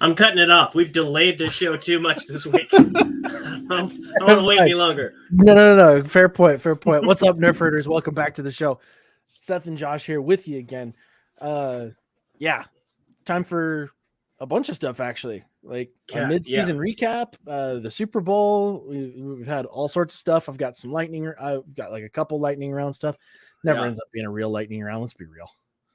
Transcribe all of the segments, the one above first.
I'm cutting it off. We've delayed this show too much this week. I don't want to wait any longer. No. Fair point. What's up, Nerf Herders? Welcome back to the show. Seth and Josh here with you again. Yeah, time for a bunch of stuff, actually. Like a mid-season recap, the Super Bowl. We've had all sorts of stuff. I've got I've got like a couple lightning round stuff. Never ends up being a real lightning round. Let's be real.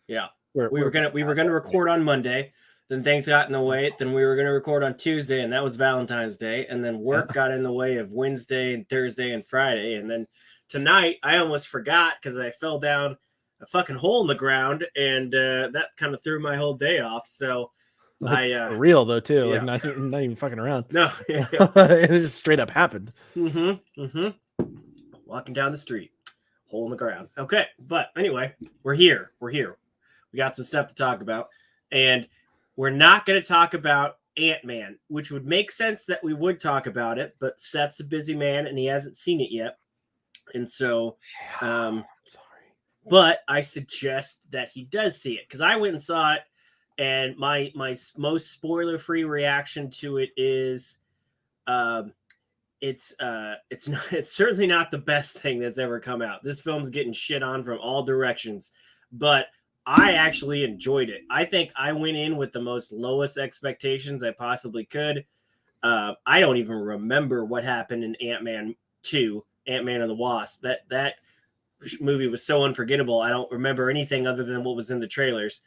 Yeah, we were gonna record on Monday. Then things got in the way. Then we were going to record on Tuesday, and that was Valentine's Day. And then work got in the way of Wednesday and Thursday and Friday. And then tonight, I almost forgot because I fell down a fucking hole in the ground, and that kind of threw my whole day off. So for real though, too. Like not even fucking around. No, it just straight up happened. Walking down the street, hole in the ground. Okay, but anyway, we're here. We got some stuff to talk about, and we're not going to talk about Ant-Man, which would make sense that we would talk about it, but Seth's a busy man and he hasn't seen it yet. And so, but I suggest that he does see it because I went and saw it, and my most spoiler-free reaction to it is, it's certainly not the best thing that's ever come out. This film's getting shit on from all directions, but I actually enjoyed it. I think I went in with the most lowest expectations I possibly could. I don't even remember what happened in Ant-Man 2, Ant-Man and the Wasp. That movie was so unforgettable. I don't remember anything other than what was in the trailers.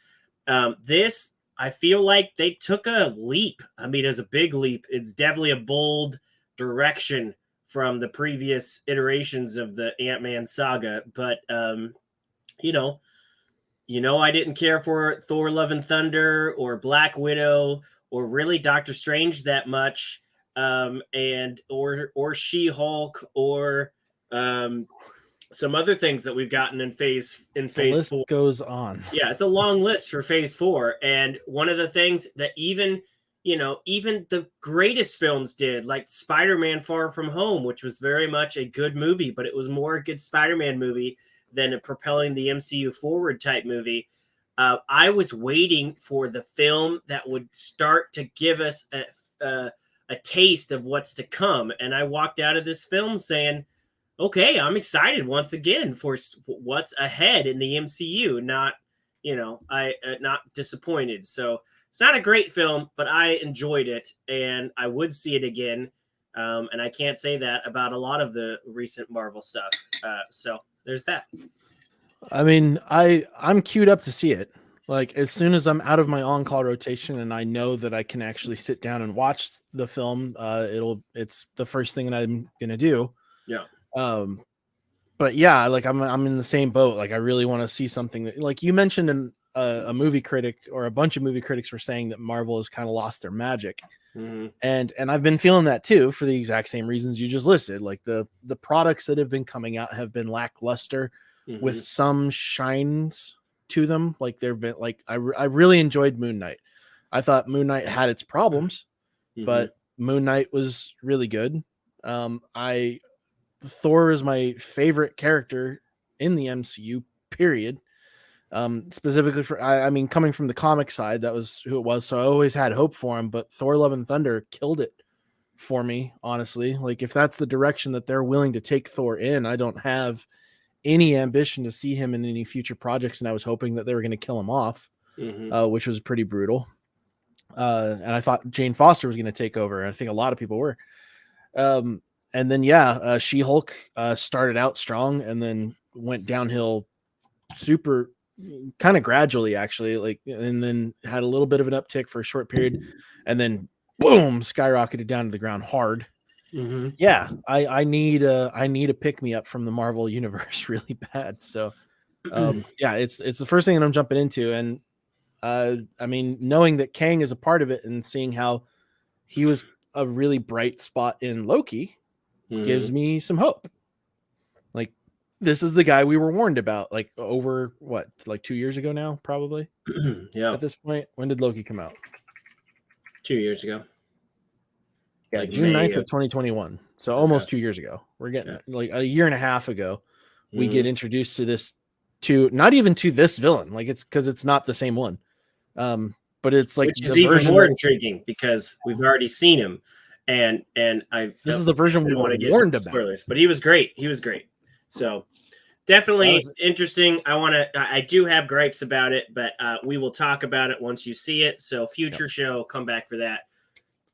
This, I feel like they took a leap. I mean, it's a big leap. It's definitely a bold direction from the previous iterations of the Ant-Man saga. But, I didn't care for Thor: Love and Thunder or Black Widow or really Doctor Strange that much, or She-Hulk or some other things that we've gotten in phase 4. Goes on. Yeah, it's a long list for phase 4, and one of the things that even the greatest films did, like Spider-Man: Far From Home, which was very much a good movie, but it was more a good Spider-Man movie than a propelling the MCU forward type movie. I was waiting for the film that would start to give us a taste of what's to come. And I walked out of this film saying, okay, I'm excited once again for what's ahead in the MCU. Not disappointed. So it's not a great film, but I enjoyed it and I would see it again. And I can't say that about a lot of the recent Marvel stuff. So there's that. I mean, I'm queued up to see it. Like as soon as I'm out of my on-call rotation and I know that I can actually sit down and watch the film, it's the first thing that I'm gonna do. Yeah. But yeah, like I'm in the same boat. Like I really want to see something that, like you mentioned, in a movie critic or a bunch of movie critics were saying that Marvel has kind of lost their magic. Mm-hmm. And I've been feeling that too for the exact same reasons you just listed. Like the products that have been coming out have been lackluster with some shines to them. Like there've been I really enjoyed Moon Knight. I thought Moon Knight had its problems, but Moon Knight was really good. Thor is my favorite character in the MCU, period. Specifically for, I mean, coming from the comic side, that was who it was. So I always had hope for him, but Thor: Love and Thunder killed it for me, honestly. Like if that's the direction that they're willing to take Thor in, I don't have any ambition to see him in any future projects. And I was hoping that they were going to kill him off, which was pretty brutal. And I thought Jane Foster was going to take over. I think a lot of people were. And then, She-Hulk started out strong and then went downhill super kind of gradually, actually, and then had a little bit of an uptick for a short period and then boom, skyrocketed down to the ground hard. Yeah, I need a pick me up from the Marvel universe really bad. So yeah, it's the first thing that I'm jumping into. And I mean, knowing that Kang is a part of it and seeing how he was a really bright spot in Loki gives me some hope. Like this is the guy we were warned about, like over 2 years ago now, probably. Yeah. At this point, when did Loki come out? 2 years ago. Yeah, like June 9th of 2021. So almost 2 years ago. We're getting like a year and a half ago. We get introduced to this, not even to this villain. Like it's because it's not the same one. but it's like which is the even version more that intriguing because we've already seen him, and I this is the version we don't were want to get warned about. spoilers, but he was great. He was great. So definitely interesting. I do have gripes about it, but we will talk about it once you see it. So future show, come back for that.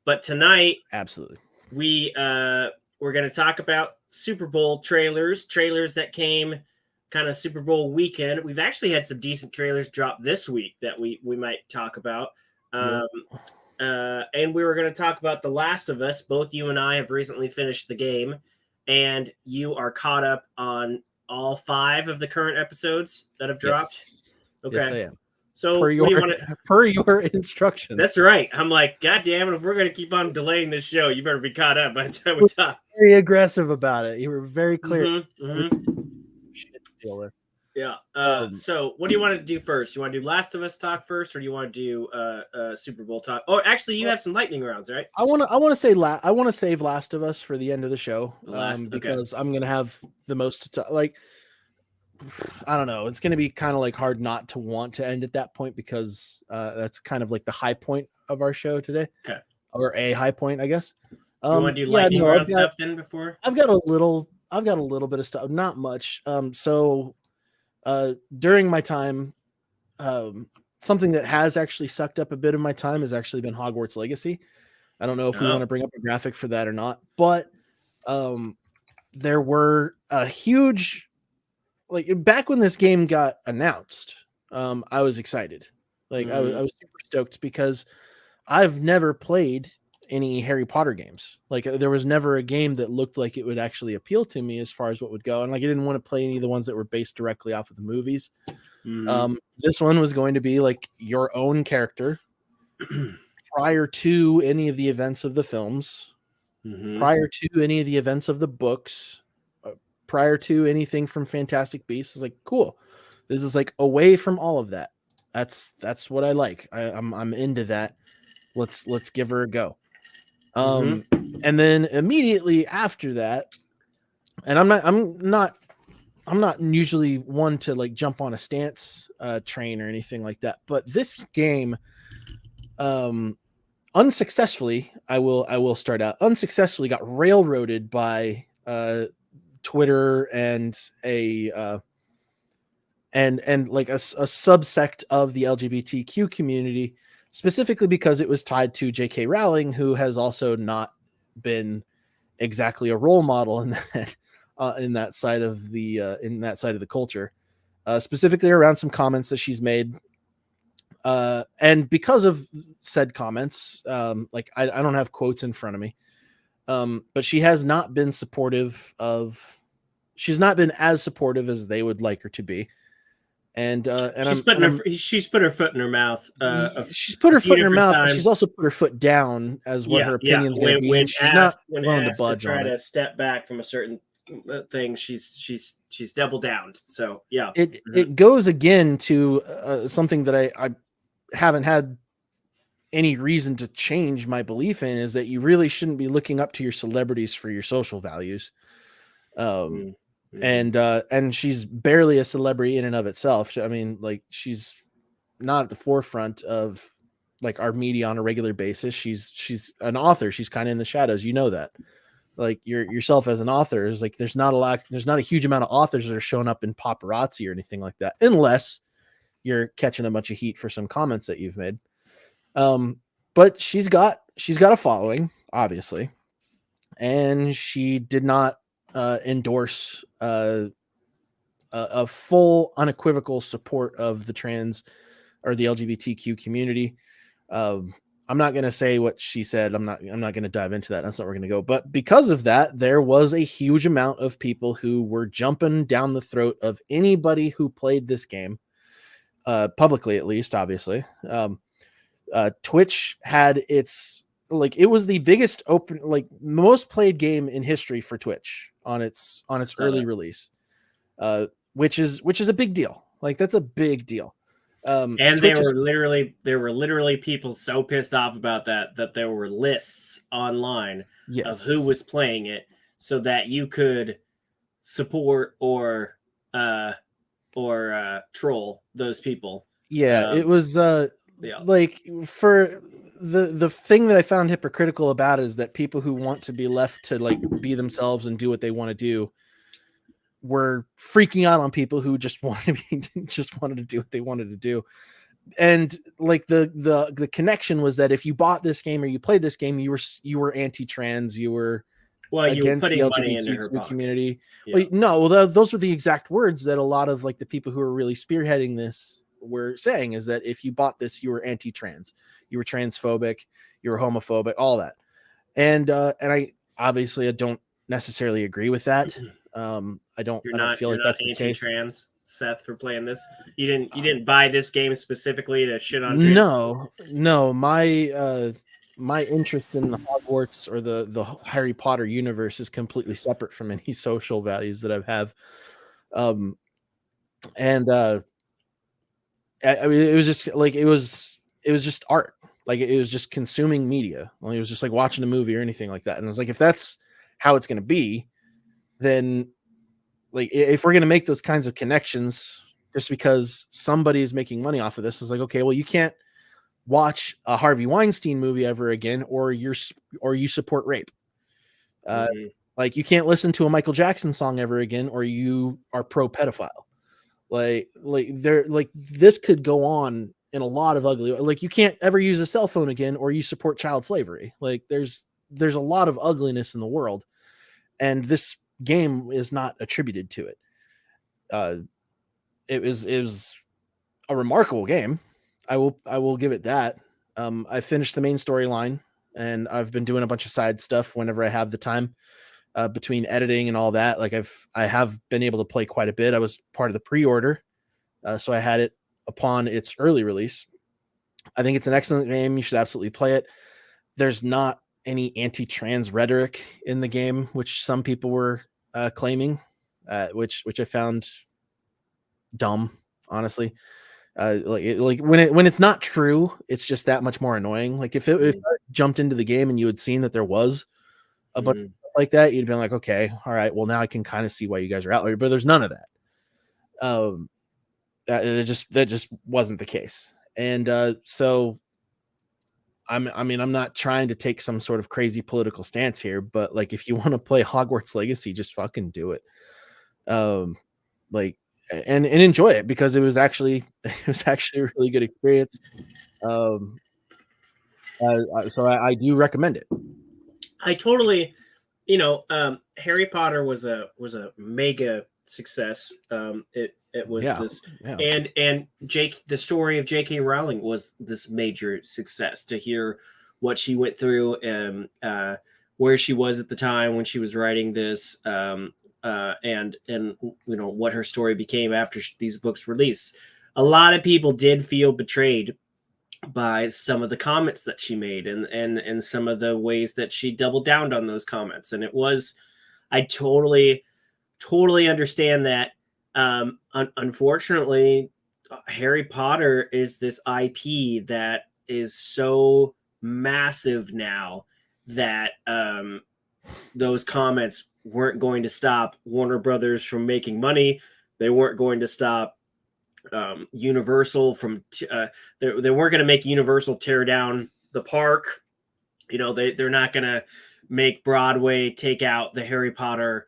But tonight, absolutely, we're going to talk about Super Bowl trailers that came kind of Super Bowl weekend. We've actually had some decent trailers drop this week that we might talk about. And we were going to talk about The Last of Us. Both you and I have recently finished the game, and you are caught up on all 5 of the current episodes that have dropped. Yes. Okay. Yes, I am. So per your instructions. That's right. I'm like, God damn it! If we're gonna keep on delaying this show, you better be caught up by the time we talk. Very aggressive about it. You were very clear. Shit deal there. Yeah. So what do you want to do first? You want to do Last of Us talk first, or do you want to do Super Bowl talk? Oh, actually, you have some lightning rounds, right? I want to save Last of Us for the end of the show, because I'm gonna have the most like. I don't know. It's going to be kind of like hard not to want to end at that point, because that's kind of like the high point of our show today. Okay. Or a high point, I guess. You want to do lightning round stuff then before? I've got a little bit of stuff, not much. So during my time, something that has actually sucked up a bit of my time has actually been Hogwarts Legacy. I don't know if we want to bring up a graphic for that or not, but there were a huge, like, back when this game got announced, I was excited. Like, I was super stoked because I've never played any Harry Potter games. Like, there was never a game that looked like it would actually appeal to me as far as what would go. And like, I didn't want to play any of the ones that were based directly off of the movies. This one was going to be like your own character prior to any of the events of the films, prior to any of the events of the books, prior to anything from Fantastic Beasts. Is like, cool. This is like away from all of that. That's what I like. I'm into that. Let's give her a go. And then immediately after that, and I'm not usually one to like jump on a stance train or anything like that, but this game, unsuccessfully, I will start out, unsuccessfully got railroaded by Twitter and like a subsect of the LGBTQ community, specifically because it was tied to J.K. Rowling, who has also not been exactly a role model in that side of the culture, specifically around some comments that she's made. And because of said comments, like I don't have quotes in front of me, but she has not been supportive of. She's not been as supportive as they would like her to be. And she's put her foot in her mouth. She's put her foot in her mouth, times. but she's also put her foot down as what her opinion's going to be. And she's not willing to budge on it. Try to step back from a certain thing. She's double downed. So yeah, it goes again to something that I haven't had any reason to change my belief in, is that you really shouldn't be looking up to your celebrities for your social values. And she's barely a celebrity in and of itself. I mean, like, she's not at the forefront of like our media on a regular basis. She's an author. She's kind of in the shadows. You know that. Like, yourself as an author is like, there's not a huge amount of authors that are showing up in paparazzi or anything like that, unless you're catching a bunch of heat for some comments that you've made. But she's got a following, obviously, and she did not endorse a full unequivocal support of the trans or the LGBTQ community. I'm not going to say what she said. I'm not going to dive into that. That's not where we're going to go. But because of that, there was a huge amount of people who were jumping down the throat of anybody who played this game, publicly, at least, obviously. Twitch had its, like, it was the biggest open, like, most played game in history for Twitch on its early release, which is a big deal. Like, that's a big deal. And there were literally people so pissed off about that there were lists online of who was playing it, so that you could support or troll those people. Yeah, it was Yeah. like for the thing that I found hypocritical about it is that people who want to be left to like be themselves and do what they want to do were freaking out on people who just wanted to be just wanted to do what they wanted to do. And like the connection was that if you bought this game or you played this game, you were anti-trans, you were Well, you were against the putting money into her LGBTQ pocket. community. Yeah. Well, no, well, those were the exact words that a lot of like the people who are really spearheading this were saying, is that if you bought this, you were anti-trans, you were transphobic, you were homophobic, all that. And I obviously I don't necessarily agree with that. I don't feel You're like not that's the case. anti-trans, Seth, for playing this. You didn't buy this game specifically to shit on trans. No, my interest in the Hogwarts or the Harry Potter universe is completely separate from any social values that I have. Um, and I mean, it was just like it was just art. Like it was just consuming media. Like it was just like watching a movie or anything like that. And I was like, if that's how it's going to be, then like if we're going to make those kinds of connections just because somebody is making money off of this, is like, okay, well, you can't watch a Harvey Weinstein movie ever again, or you support rape. Mm-hmm. Like you can't listen to a Michael Jackson song ever again, or you are pro pedophile. Like this could go on in a lot of ugly. Like you can't ever use a cell phone again, or you support child slavery. Like there's a lot of ugliness in the world, and this game is not attributed to it. Uh, it was a remarkable game. I will give it that. I finished the main storyline, and I've been doing a bunch of side stuff whenever I have the time, between editing and all that. Like I have been able to play quite a bit. I was part of the pre-order, so I had it upon its early release. I think it's an excellent game. You should absolutely play it. There's not any anti-trans rhetoric in the game, which some people were claiming, which I found dumb, honestly. Like when it's not true, it's just that much more annoying. Like if Mm-hmm. I jumped into the game and you had seen that there was a bunch Mm-hmm. of stuff like that, you'd been like, okay, all right, well now I can kind of see why you guys are out there. But there's none of that. That just wasn't the case. And so I'm not trying to take some sort of crazy political stance here, but like if you want to play Hogwarts Legacy, just fucking do it. Um, like and enjoy it, because it was actually a really good experience. Um, so I do recommend it. I totally, Harry Potter was a mega success. It was Yeah, this, yeah, and the story of J.K. Rowling was this major success. To hear what she went through and where she was at the time when she was writing this, and what her story became after these books released. A lot of people did feel betrayed by some of the comments that she made, and some of the ways that she doubled down on those comments. And I totally understand that. Unfortunately, Harry Potter is this IP that is so massive now that those comments weren't going to stop Warner Brothers from making money. They weren't going to stop Universal from they weren't going to make Universal tear down the park. They're not going to make Broadway take out the Harry Potter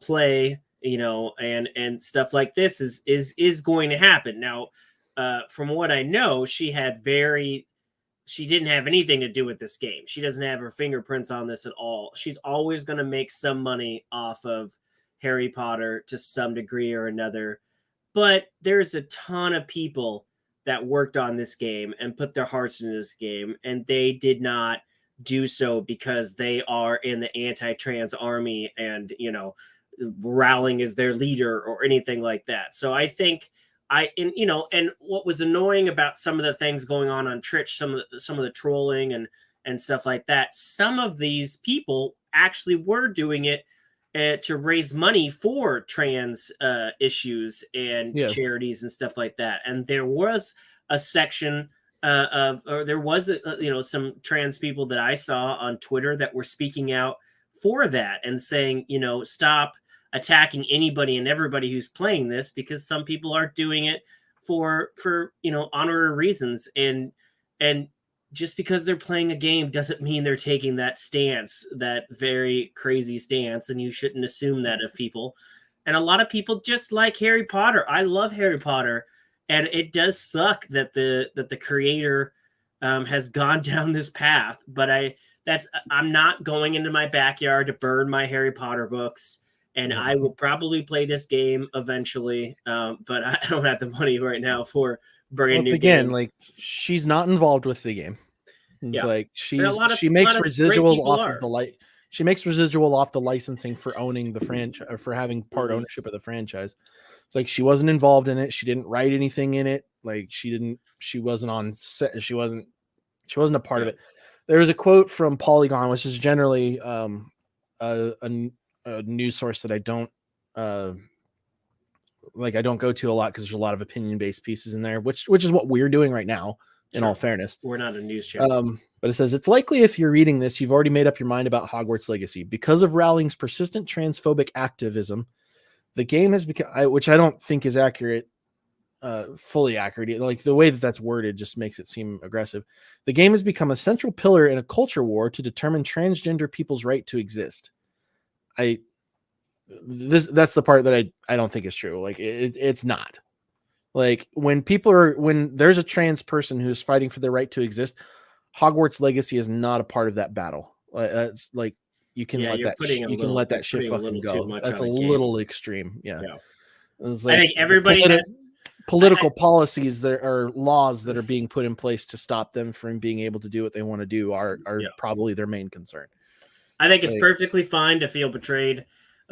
play. And stuff like this is going to happen now. From what I know, she didn't have anything to do with this game. She doesn't have her fingerprints on this at all. She's always going to make some money off of Harry Potter to some degree or another. But there's a ton of people that worked on this game and put their hearts into this game, and they did not do so because they are in the anti-trans army and Rowling is their leader or anything like that. So I think and what was annoying about some of the things going on Twitch, some of the trolling and stuff like that, some of these people actually were doing it to raise money for trans issues and yeah, charities and stuff like that. And there was a section or there was some trans people that I saw on Twitter that were speaking out for that and saying, stop attacking anybody and everybody who's playing this, because some people are doing it for honorary reasons. And And just because they're playing a game doesn't mean they're taking that stance, that very crazy stance, and you shouldn't assume that of people. And a lot of people just like Harry Potter. I love Harry Potter, and it does suck that the creator has gone down this path. But I'm not going into my backyard to burn my Harry Potter books, and I will probably play this game eventually. But I don't have the money right now for brand new games. like she's not involved with the game. It's Yeah. like But a lot she of makes great residual people off are. of the light. She makes residual off the licensing for owning the franchise, or for having part Mhm. ownership of the franchise. It's like she wasn't involved in it. She didn't write anything in it. Like she wasn't on set. She wasn't a part of Yeah. it. There was a quote from Polygon, which is generally a news source that I don't I don't go to a lot because there's a lot of opinion based pieces in there, which is what we're doing right now. In Sure. all fairness, We're not a news channel. but it says it's likely if you're reading this, you've already made up your mind about Hogwarts Legacy because of Rowling's persistent transphobic activism. The game has become, which I don't think is accurate, fully accurate. Like the way that that's worded just makes it seem aggressive. The game has become a central pillar in a culture war to determine transgender people's right to exist. That's the part that I don't think is true. Like it's not. Like when there's a trans person who's fighting for their right to exist, Hogwarts Legacy is not a part of that battle. That's like you can let that shit fucking go. That's a little extreme. Yeah. It's like I think everybody has political policies that are laws that are being put in place to stop them from being able to do what they want to do are probably their main concern. I think it's perfectly fine to feel betrayed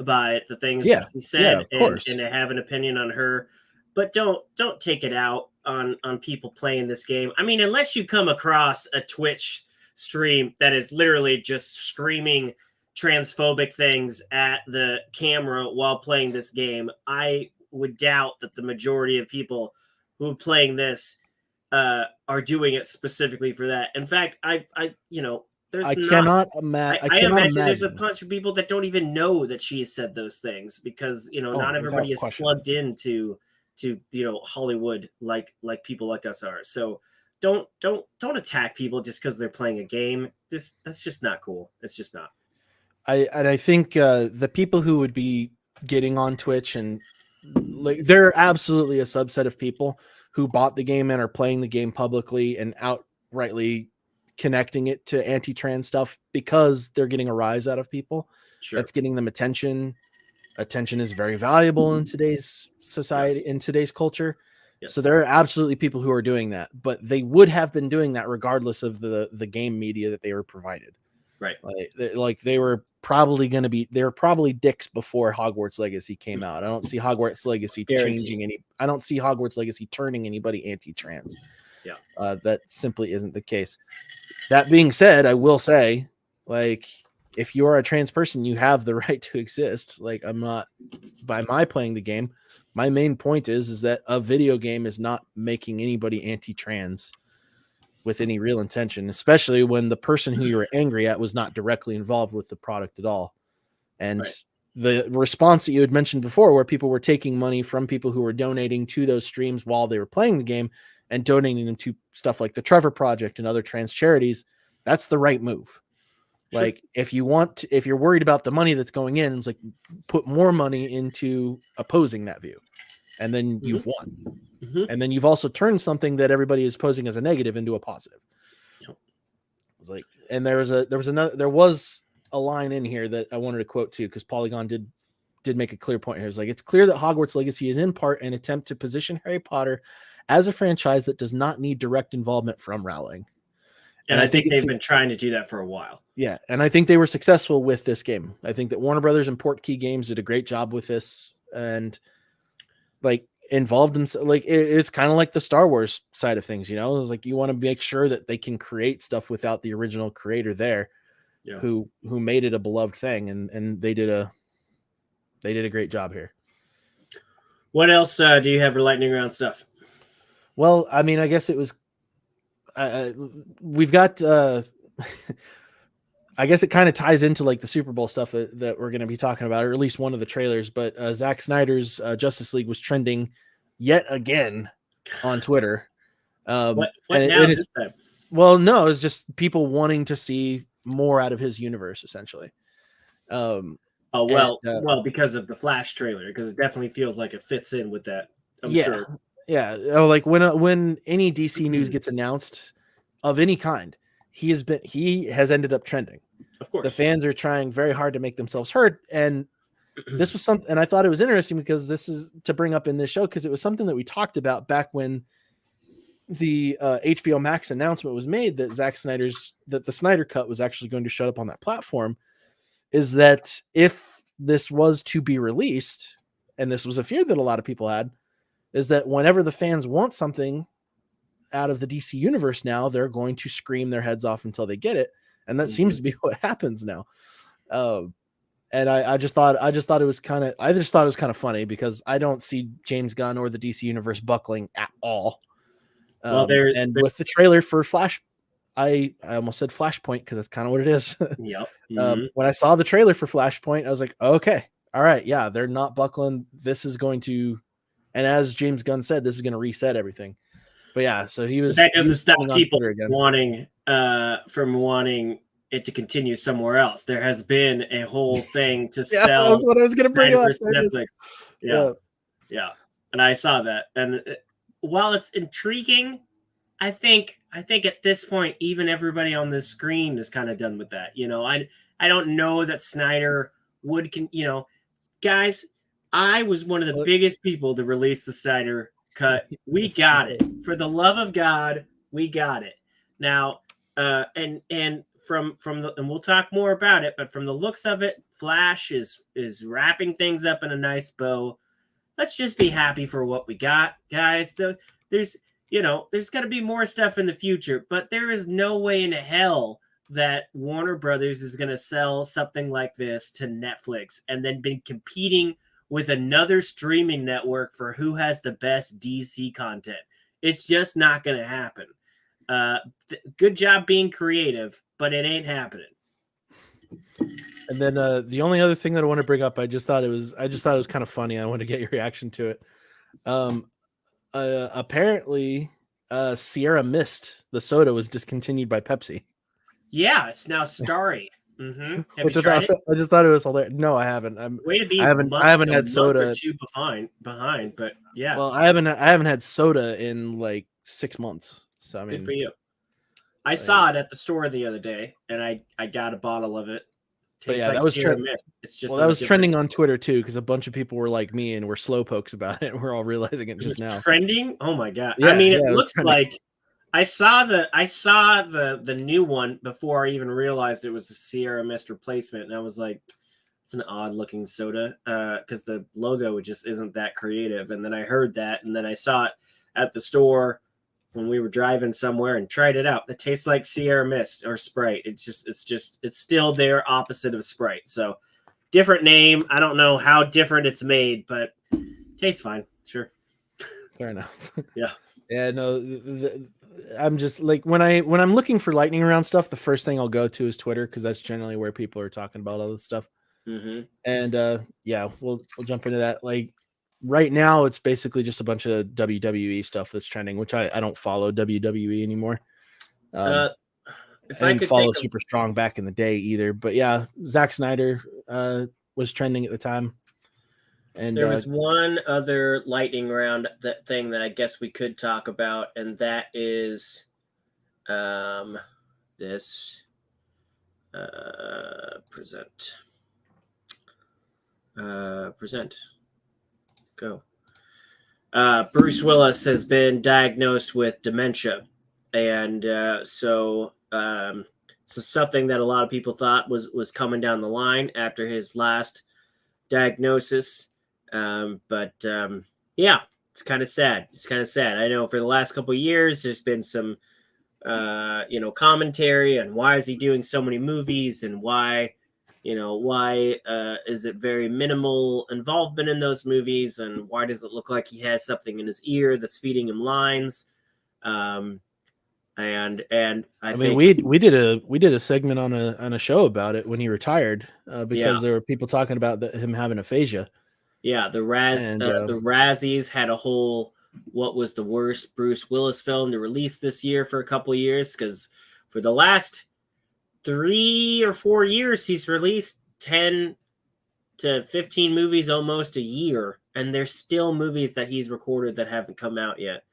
by the things she said and to have an opinion on her, but don't take it out on people playing this game. I mean, unless you come across a Twitch stream that is literally just screaming transphobic things at the camera while playing this game, I would doubt that the majority of people who are playing this are doing it specifically for that. In fact, I cannot imagine there's a bunch of people that don't even know that she said those things because not everybody is plugged into Hollywood like people like us are. So don't attack people just because they're playing a game. That's just not cool. It's just not. I think the people who would be getting on Twitch and like they're absolutely a subset of people who bought the game and are playing the game publicly and outrightly connecting it to anti-trans stuff because they're getting a rise out of people. Sure. That's getting them attention. Attention is very valuable in today's society, in today's culture. Yes. So there are absolutely people who are doing that, but they would have been doing that regardless of the game media that they were provided. Right. Like they were probably dicks before Hogwarts Legacy came out. I don't see Hogwarts Legacy I don't see Hogwarts Legacy turning anybody anti-trans. Yeah. That simply isn't the case. That being said, I will say, like, if you are a trans person, you have the right to exist. Like, I'm not, by my playing the game, my main point is that a video game is not making anybody anti-trans with any real intention, especially when the person who you were angry at was not directly involved with the product at all. And the response that you had mentioned before, where people were taking money from people who were donating to those streams while they were playing the game and donating them to stuff like the Trevor Project and other trans charities, that's the right move. Sure. Like if you're worried about the money that's going in, it's like put more money into opposing that view, and then you've won. Mm-hmm. And then you've also turned something that everybody is posing as a negative into a positive. Yep. It was like, and there was a line in here that I wanted to quote too, because Polygon did make a clear point here. It's like, it's clear that Hogwarts Legacy is in part an attempt to position Harry Potter as a franchise that does not need direct involvement from Rowling. And I think they've been trying to do that for a while. Yeah, and I think they were successful with this game. I think that Warner Brothers and Portkey Games did a great job with this, and like involved themselves. Like it's kind of like the Star Wars side of things, It's like you want to make sure that they can create stuff without the original creator there, who made it a beloved thing, and they did a great job here. What else do you have for lightning round stuff? Well, I mean, I guess it was. We've got. I guess it kind of ties into like the Super Bowl stuff that we're going to be talking about, or at least one of the trailers. But Zack Snyder's Justice League was trending yet again on Twitter. What now this time? Well, no, it's just people wanting to see more out of his universe, essentially. Um, Oh and well, because of the Flash trailer, because it definitely feels like it fits in with that. I'm yeah, sure. yeah. Oh, like when any DC news gets announced of any kind, he has ended up trending. Of The course. fans are trying very hard to make themselves heard, and this was something. And I thought it was interesting because this is to bring up in this show because it was something that we talked about back when the HBO Max announcement was made that the Snyder Cut was actually going to show up on that platform. Is that if this was to be released, and this was a fear that a lot of people had, is that whenever the fans want something out of the DC universe now, they're going to scream their heads off until they get it, and that seems to be what happens now. And I just thought it was kind of funny because I don't see James Gunn or the DC universe buckling at all. Well, And with the trailer for Flash, I almost said Flashpoint because that's kind of what it is. yep. When I saw the trailer for Flashpoint, I was like, okay, all right, yeah, they're not buckling. This is going to, and as James Gunn said, this is going to reset everything. But yeah, so But that doesn't stop on people Twitter again. wanting it to continue somewhere else. There has been a whole thing to Yeah, sell. that's what I was going to bring up. Netflix. Yeah, and I saw that. And while it's intriguing, I think at this point, even everybody on the screen is kind of done with that. I don't know that Snyder would guys. I was one of the biggest people to release the Snyder Cut. We got it. For the love of God, we got it. Now, and from the, and we'll talk more about it, but from the looks of it, Flash is wrapping things up in a nice bow. Let's just be happy for what we got, guys. There's got to be more stuff in the future, but there is no way in hell that Warner Brothers is going to sell something like this to Netflix and then be competing with another streaming network for who has the best DC content. It's just not going to happen. Good job being creative, but it ain't happening. And then the only other thing that I want to bring up, I just thought it was kind of funny. I want to get your reaction to it. Apparently, Sierra Mist, the soda, was discontinued by Pepsi. Yeah, it's now Starry. Mm-hmm. Which I just thought it was hilarious. No, I haven't. I haven't had soda. Behind, but yeah. Well, I haven't had soda in like 6 months. So I mean, good for you. I saw it at the store the other day, and I got a bottle of it. Tastes like that was trending on Twitter too, because a bunch of people were like me and were slowpokes about it. And we're all realizing it just now. Trending? Oh my god! Yeah, I mean, it looks like I saw the new one before I even realized it was a Sierra Mist replacement, and I was like, it's an odd looking soda because the logo just isn't that creative. And then I heard that, and then I saw it at the store when we were driving somewhere and tried it out. It tastes like Sierra Mist or Sprite. It's still their opposite of Sprite. So different name. I don't know how different it's made, but tastes fine. Sure. Fair enough. Yeah. Yeah. No, I'm just like when I'm looking for lightning round stuff, the first thing I'll go to is Twitter because that's generally where people are talking about all this stuff. Mm-hmm. And yeah, we'll jump into that. Like right now, it's basically just a bunch of WWE stuff that's trending, which I don't follow WWE anymore. I didn't follow Super Strong back in the day either. But yeah, Zack Snyder was trending at the time. And there was one other lightning round thing that I guess we could talk about, and that is this present. Go. Bruce Willis has been diagnosed with dementia, and so it's something that a lot of people thought was coming down the line after his last diagnosis. But yeah, it's kind of sad. I know for the last couple of years, there's been some commentary on why is he doing so many movies and why is it very minimal involvement in those movies, and why does it look like he has something in his ear that's feeding him lines? And I mean, we did a segment on a show about it when he retired because there were people talking about him having aphasia. Yeah, the Razzies had a whole what was the worst Bruce Willis film to release this year for a couple of years, because for the last 3 or 4 years he's released 10 to 15 movies almost a year, and there's still movies that he's recorded that haven't come out yet.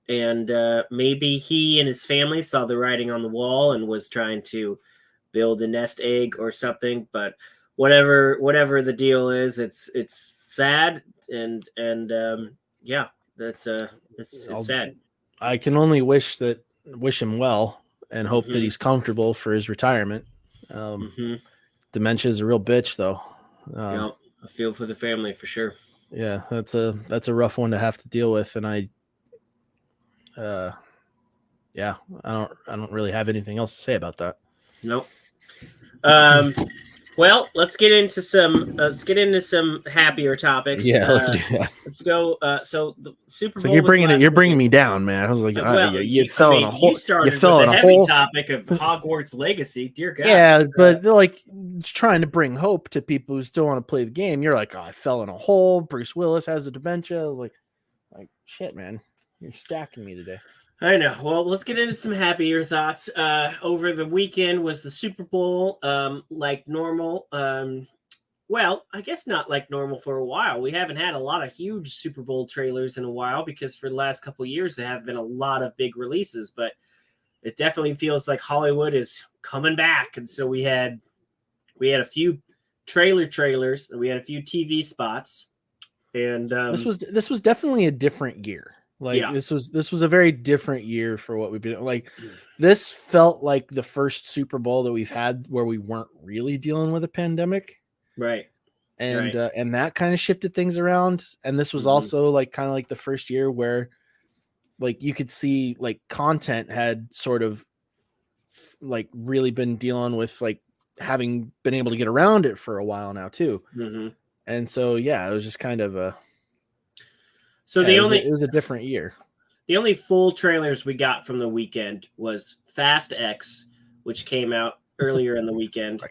And maybe he and his family saw the writing on the wall and was trying to build a nest egg or something. But whatever the deal is, it's sad, and yeah, that's it's sad. I can only wish him well and hope that he's comfortable for his retirement. Dementia is a real bitch, though. Yeah, I feel for the family for sure. Yeah, that's a rough one to have to deal with, and I don't really have anything else to say about that. Nope. Well, let's get into some happier topics. Yeah, let's do that. Let's go. So the Super Bowl. So you're bringing me down, man. I was like, you fell in a hole. You fell in a hole. Topic of Hogwarts Legacy, dear God. Yeah, but like trying to bring hope to people who still want to play the game. You're like, oh, I fell in a hole. Bruce Willis has a dementia. Like shit, man. You're stacking me today. I know. Well, let's get into some happier thoughts. Over the weekend was the Super Bowl, like normal. Well, I guess not like normal for a while. We haven't had a lot of huge Super Bowl trailers in a while because for the last couple of years there have been a lot of big releases, but it definitely feels like Hollywood is coming back. And so we had a few trailers, and we had a few TV spots, and this was definitely a different year. This was a very different year for what we've been like. This felt like the first Super Bowl that we've had where we weren't really dealing with a pandemic. Right. And that kind of shifted things around. And this was also like kind of like the first year where like you could see like content had sort of like really been dealing with like having been able to get around it for a while now too. And so, yeah, it was just kind of a, it was a different year. The only full trailers we got from the weekend was Fast X, which came out earlier in the weekend,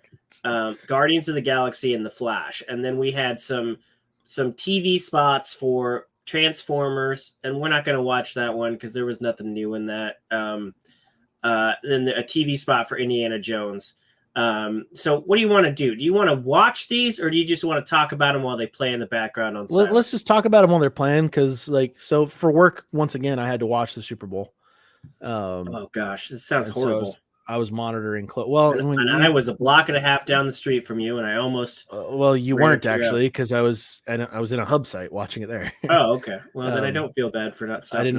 Guardians of the Galaxy, and The Flash. And then we had some TV spots for Transformers, and we're not going to watch that one because there was nothing new in that. Then a TV spot for Indiana Jones. So what do you want to do? Do you want to watch these, or do you just want to talk about them while they play in the background on silent? Let's just talk about them while they're playing, because so for work, once again, I had to watch the Super Bowl. Oh gosh, this sounds horrible. So I was monitoring well, and I was a block and a half down the street from you, and I almost you weren't actually, because I was in a hub site watching it there. Oh, okay. Well, then I don't feel bad for not stopping.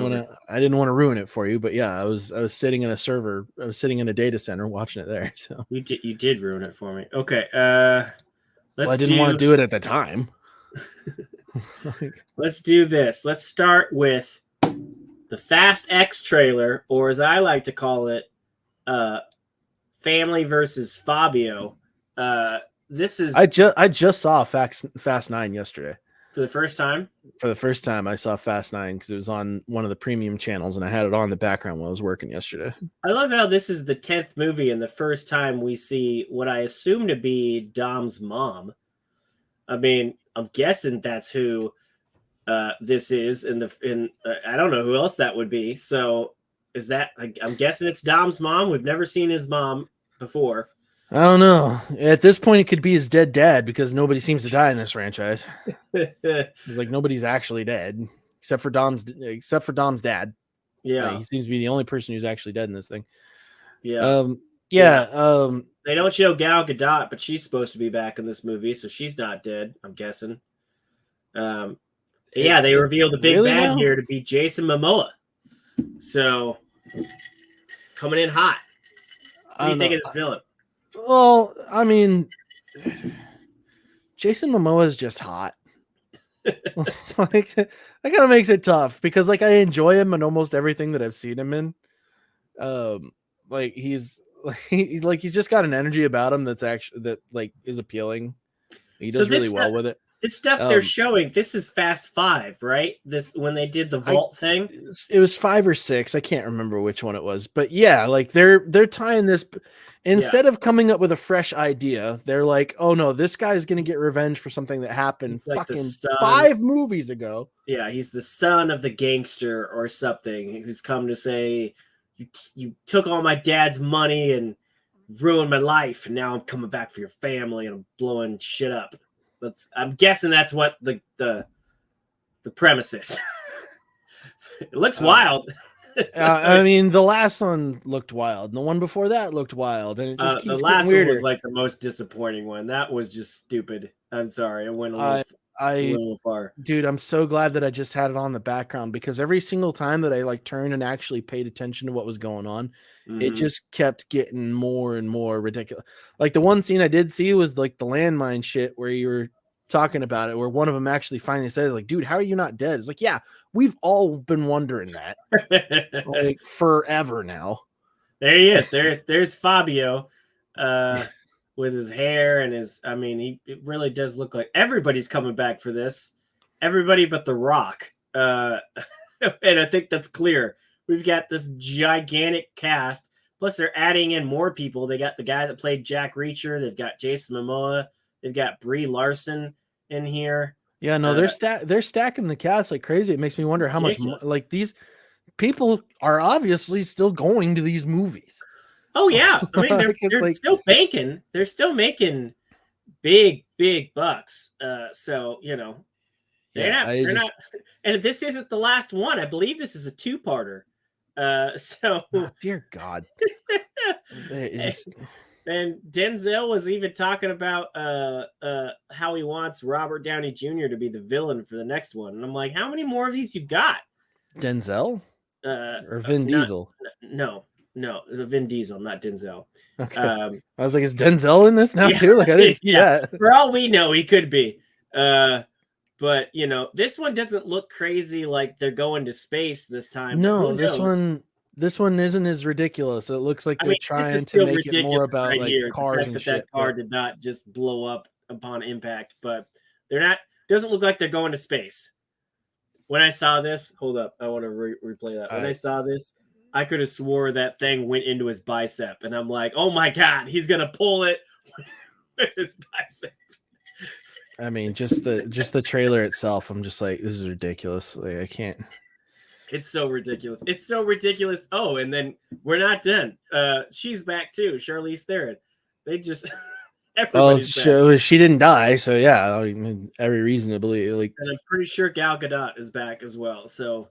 I didn't want to ruin it for you, but yeah, I was sitting in a server. I was sitting in a data center watching it there. So you did ruin it for me. Okay. I didn't want to do it at the time. Let's do this. Let's start with the Fast X trailer, or as I like to call it, Family versus Fabio. This is I just saw Fast 9 yesterday. For the first time? For the first time, I saw Fast 9 because it was on one of the premium channels, and I had it on in the background while I was working yesterday. I love how this is the 10th movie and the first time we see what I assume to be Dom's mom. I mean, I'm guessing that's who this is, I don't know who else that would be. So is that, I'm guessing it's Dom's mom. We've never seen his mom before. I don't know. At this point, it could be his dead dad, because nobody seems to die in this franchise. It's like nobody's actually dead except for Dom's dad. Yeah, he seems to be the only person who's actually dead in this thing. Yeah. They don't show Gal Gadot, but she's supposed to be back in this movie, so she's not dead, I'm guessing. They reveal the big bad here to be Jason Momoa. So coming in hot. What do you think of this villain? Well, I mean, Jason Momoa is just hot. Like, that kind of makes it tough, because like I enjoy him in almost everything that I've seen him in. He's just got an energy about him that is appealing. He does really well with it. This stuff they're showing, this is Fast 5, right? This when they did the vault thing. It was 5 or 6. I can't remember which one it was, but yeah, like they're tying this instead of coming up with a fresh idea. They're like, oh no, this guy's gonna get revenge for something that happened like fucking 5 movies ago. Yeah, he's the son of the gangster or something who's come to say, you took all my dad's money and ruined my life, and now I'm coming back for your family and I'm blowing shit up. I'm guessing that's what the premise is. It looks wild. I mean, the last one looked wild. The one before that looked wild, and it just keeps the last getting weirder. one was like the most disappointing one. That was just stupid. I'm sorry, it went a little far. Dude, I'm so glad that I just had it on the background, because every single time that I like turned and actually paid attention to what was going on, it just kept getting more and more ridiculous. Like the one scene I did see was like the landmine shit where you were talking about it, where one of them actually finally says, like, dude, how are you not dead? It's like, yeah, we've all been wondering that like forever now. There he is. There's Fabio with his hair and his, I mean, it really does look like everybody's coming back for this. Everybody but The Rock. And I think that's clear. We've got this gigantic cast. Plus, they're adding in more people. They got the guy that played Jack Reacher. They've got Jason Momoa. They've got Brie Larson in here. Yeah, no, they're stacking the cast like crazy. It makes me wonder how much like these people are obviously still going to these movies. Oh yeah, I mean they're still banking. They're still making big bucks. So you know, they're not. And this isn't the last one. I believe this is a 2-parter. So oh, dear God. And Denzel was even talking about how he wants Robert Downey Jr. to be the villain for the next one. And I'm like, how many more of these you got? Denzel? Or Vin Diesel? No, Vin Diesel, not Denzel. Okay. I was like, is Denzel in this now too? Like I didn't see that. For all we know, he could be. But you know, this one doesn't look crazy like they're going to space this time. No, this one isn't as ridiculous. It looks like they're trying to make it more about like cars and shit. That car did not just blow up upon impact, but they're not. Doesn't look like they're going to space. When I saw this, hold up, I want to replay that. When I saw this, I could have swore that thing went into his bicep, and I'm like, oh my God, he's gonna pull it with his bicep. I mean, just the trailer itself, I'm just like, this is ridiculous. Like, I can't. It's so ridiculous. It's so ridiculous. Oh, and then we're not done. She's back too. Charlize Theron. They just she didn't die, so yeah, I mean, every reason to believe. Like, and I'm pretty sure Gal Gadot is back as well. So,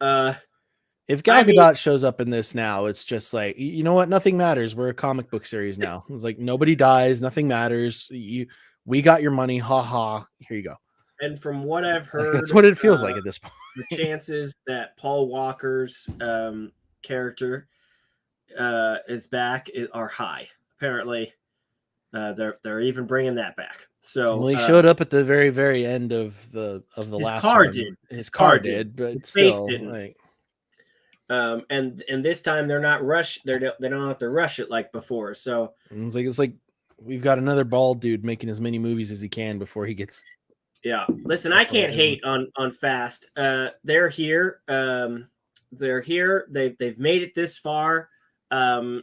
if Gal Gadot shows up in this now, it's just like, you know what? Nothing matters. We're a comic book series now. It's like nobody dies. Nothing matters. We got your money. Ha ha. Here you go. And from what I've heard, that's what it feels like at this point. The chances that Paul Walker's character is back are high. Apparently, they're even bringing that back. So well, he showed up at the very, very end of the last car one. did. His car did, but his still, face didn't. Like, and this time they're not rush. They don't have to rush it like before. So it's like we've got another bald dude making as many movies as he can before he gets. Yeah, listen, I can't hate on Fast. They're here. They're here. They've made it this far. They're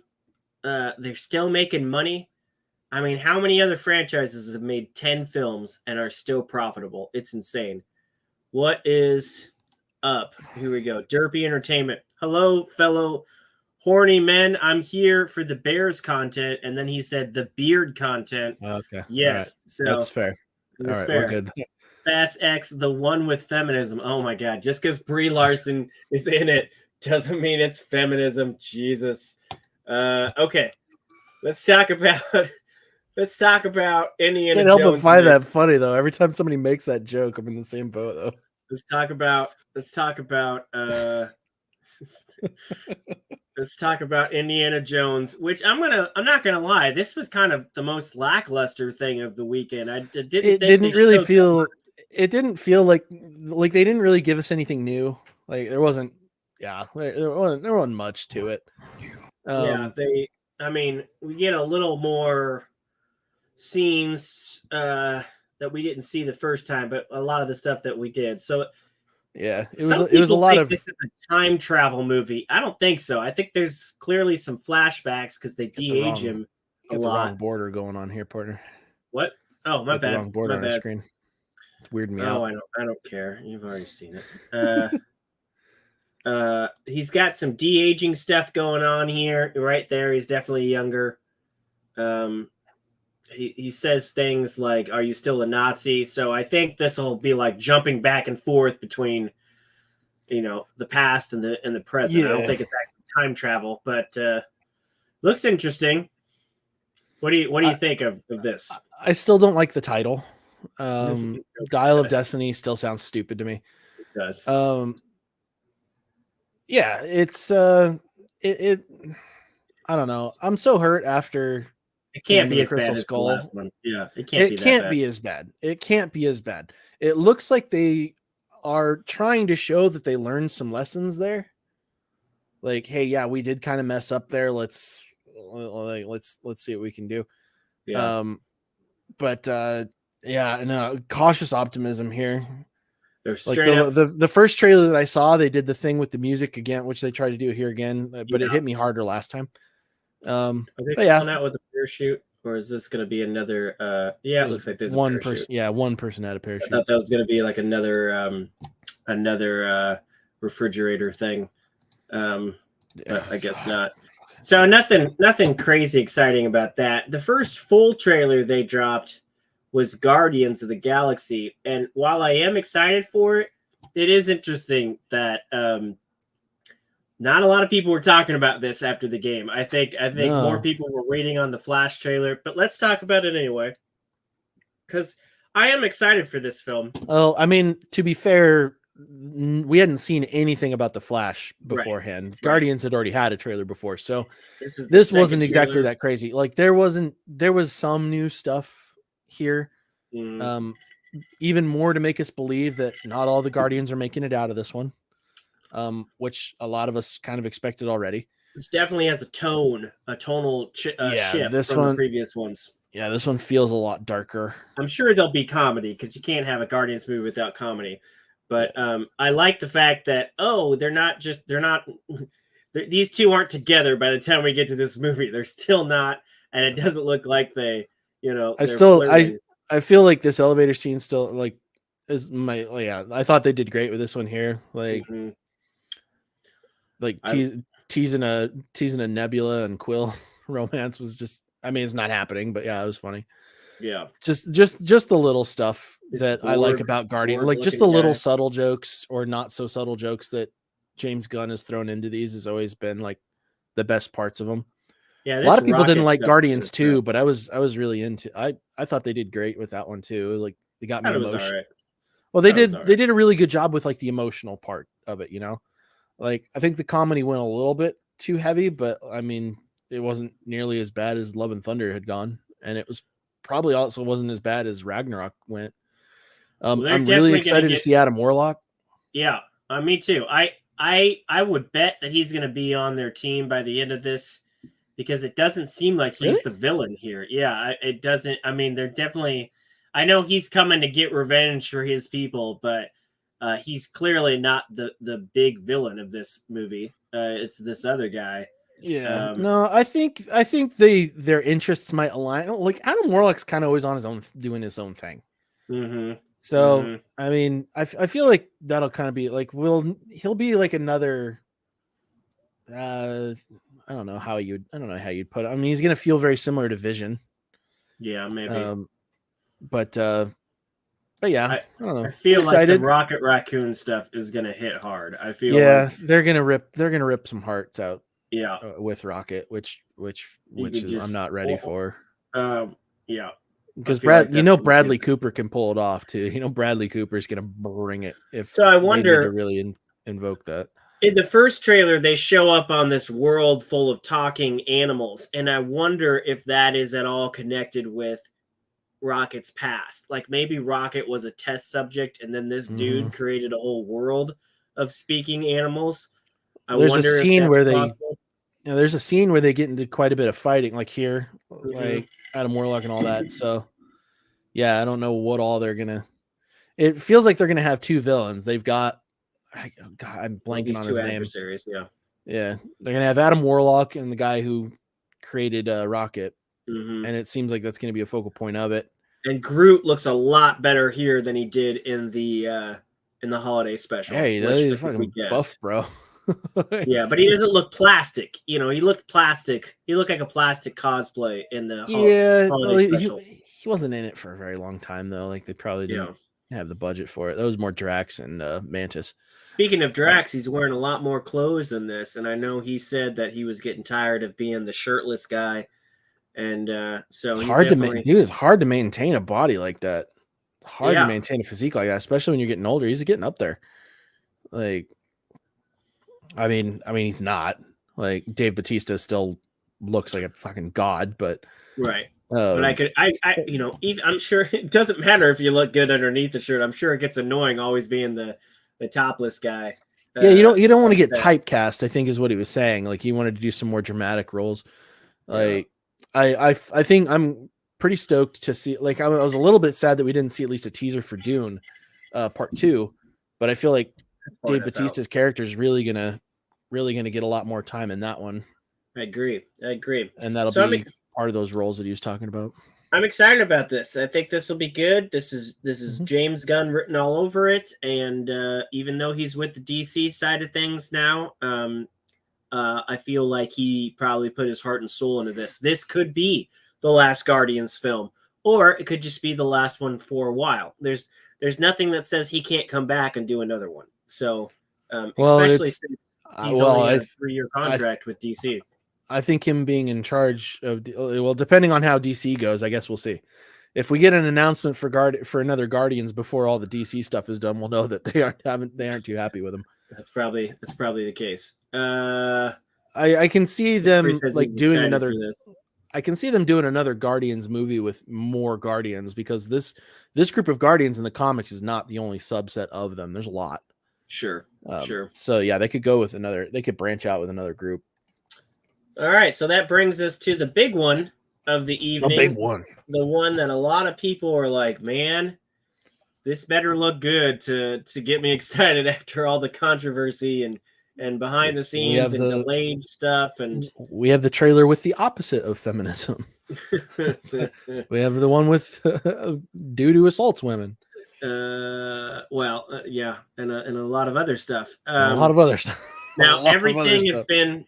still making money. I mean, how many other franchises have made 10 films and are still profitable? It's insane. What is up? Here we go. Derpy Entertainment. Hello, fellow horny men. I'm here for the Bears content. And then he said the beard content. Okay. Yes. Right. So that's fair. All right, fair. We're good. Fast X, the one with feminism. Oh my God. Just because Brie Larson is in it doesn't mean it's feminism. Jesus. Okay. Let's talk about Indiana Can't help Jones. but find that funny though. Every time somebody makes that joke, I'm in the same boat though. Let's talk about Indiana Jones, which I'm not gonna lie, this was kind of the most lackluster thing of the weekend. It didn't feel like they didn't really give us anything new. Like there wasn't much to it. We get a little more scenes that we didn't see the first time, but a lot of the stuff that we did. So Yeah, some it was a people lot think of this is a time travel movie. I don't think so. I think there's clearly some flashbacks because they got the de-age wrong him a got the lot. wrong border going on here, partner. What? Oh, my Got the bad. wrong My border on our bad. screen. It's weirding me Oh, out. I don't care. You've already seen it. He's got some de-aging stuff going on here. Right there, he's definitely younger. Um, he says things like, "Are you still a Nazi?" So I think this will be like jumping back and forth between, the past and the present. I don't Yeah, think it's actually time travel, but looks interesting. What do you think of this? I still don't like the title. Nobody Dial of does. Destiny still sounds stupid to me. It does. Yeah, it's it I don't know. I'm so hurt after It can't Kingdom of be the as bad Crystal as the last Skull. one. Yeah, it can't be It that can't bad. be as bad. It can't be as bad. It looks like they are trying to show that they learned some lessons there. Like, hey, yeah, we did kind of mess up there. Let's see what we can do. Yeah, But yeah, no, cautious optimism here. they're Like straight up. the first trailer that I saw, they did the thing with the music again, which they tried to do here again, but it Yeah, hit me harder last time. are they But yeah, falling out with a parachute, or is this going to be another? Yeah, it there's looks like there's a one person. parachute. Yeah, one person had a I parachute. thought that was going to be like another refrigerator thing, but I guess not. So nothing crazy exciting about that. The first full trailer they dropped was Guardians of the Galaxy, and while I am excited for it, it is interesting that not a lot of people were talking about this after the game. I think more No. people were waiting on the Flash trailer, but let's talk about it anyway because I am excited for this film. Oh, I mean, to be fair, we hadn't seen anything about the Flash Right, beforehand. right. Guardians had already had a trailer before, so This is the this wasn't second exactly trailer. that crazy. Like there was some new stuff here. Mm, Um, even more to make us believe that not all the Guardians are making it out of this one. Which a lot of us kind of expected already. this definitely has a tonal Yeah, shift from the previous ones. this one feels a lot darker. I'm sure there'll be comedy because you can't have a Guardians movie without comedy. But Yeah. I like the fact that they're not these two aren't together by the time we get to this movie. They're still not, and it doesn't look like they're flirting. I feel like this elevator scene still like is my yeah. I thought they did great with this one here. Mm-hmm. Like I teasing a Nebula and Quill romance was just. I mean, it's not happening, but yeah, it was funny. Yeah, Just the little stuff this that I like about Guardian, like just the looking little guy. subtle jokes or not so subtle jokes that James Gunn has thrown into these has always been like the best parts of them. Yeah, A lot this of people didn't rocket like stuff's Guardians good stuff. too, but I was really into. I thought they did great with that one too. Like they got me Thought it was all emotional. right. Well, Thought it was all they right. did a really good job with like the emotional part of it. Like I think the comedy went a little bit too heavy, but I mean it wasn't nearly as bad as Love and Thunder had gone, and it was probably also wasn't as bad as Ragnarok went. Well, they're I'm really definitely gonna excited to get. see Adam Warlock. Yeah, me too. I would bet that he's gonna be on their team by the end of this because it doesn't seem like he's Really? the villain here. Yeah, it doesn't. I mean, they're definitely. I know he's coming to get revenge for his people, but he's clearly not the big villain of this movie. It's this other guy. Yeah. No, I think their interests might align. Like Adam Warlock's kind of always on his own, doing his own thing. Mm-hmm. So Mm-hmm. I mean, I feel like that'll kind of be like he'll be like another. I don't know how you'd put it. I mean, he's gonna feel very similar to Vision. Yeah, maybe. Um, but yeah, I I don't know. I feel It's like the excited. Rocket Raccoon stuff is gonna hit hard. I feel Yeah, like they're gonna rip some hearts out yeah, with Rocket, which you could is I'm just not ready for. yeah. I Because feel like that's gonna be Bradley Cooper can pull it off too. Bradley Cooper's gonna bring it if So I they need to wonder really invoke that. in the first trailer they show up on this world full of talking animals, and I wonder if that is at all connected with Rocket's past. Like maybe Rocket was a test subject, and then this dude created a whole world of speaking animals. I There's a wonder if scene that's where possible. there's a scene where they get into quite a bit of fighting, like here, Mm-hmm. like Adam Warlock and all that. So yeah, I don't know what all they're gonna. It feels like they're gonna have two villains. They've got, God, I'm Well, blanking these on two his name. adversaries, yeah. Yeah, they're gonna have Adam Warlock and the guy who created Rocket, Hmm. and it seems like that's gonna be a focal point of it. And Groot looks a lot better here than he did in the holiday special, Hey, which I he's think we fucking buff, guessed. bro. Yeah, but he doesn't look plastic. You know, he looked plastic. He looked like a plastic cosplay in the Yeah, well, holiday special. he wasn't in it for a very long time though. Like they probably didn't Yeah. have the budget for it. That was more Drax and Mantis. Speaking of Uh, Drax, he's wearing a lot more clothes in this, and I know he said that he was getting tired of being the shirtless guy, and so it's he's hard to definitely, dude. It's hard to maintain a body like that. Hard to yeah. maintain a physique like that, especially when you're getting older. He's getting up there. Like, I mean, he's not like Dave Bautista still looks like a fucking god, but Right. But um, you know, even, I'm sure it doesn't matter if you look good underneath the shirt. I'm sure it gets annoying always being the topless guy. yeah, you don't want to Like get that. typecast. I think is what he was saying. Like he wanted to do some more dramatic roles. Yeah. Like I think I'm pretty stoked to see. Like I was a little bit sad that we didn't see at least a teaser for Dune, part 2, but I feel like That's far Dave enough out. Bautista's character is really gonna get a lot more time in that one, I agree. I agree. and that'll So be part of those roles that he was talking about. I'm excited about this. I think this will be good. This is Mhm. James Gunn written all over it, and even though he's with the DC side of things now, I feel like he probably put his heart and soul into this. This could be the last Guardians film, or it could just be the last one for a while. There's nothing that says he can't come back and do another one. So, Well, especially it's since he's well, only a 3-year I contract with DC. I think him being in charge of well, depending on how DC goes, I guess we'll see. If we get an announcement for another Guardians before all the DC stuff is done, we'll know that they aren't too happy with him. That's probably the case. I can see Free them says like he's doing excited for another. this. I can see them doing another Guardians movie with more Guardians because this group of Guardians in the comics is not the only subset of them. There's a lot. Sure, sure. So yeah, they could go with another. They could branch out with another group. All right, so that brings us to the big one of the A big evening. one. The one that a lot of people are like, man, this better look good to get me excited after all the controversy and behind the scenes and delayed stuff and we have the trailer with the opposite of feminism. We have the one with dude who assaults women. yeah, and a lot of other stuff. And a lot of other stuff. Now everything has been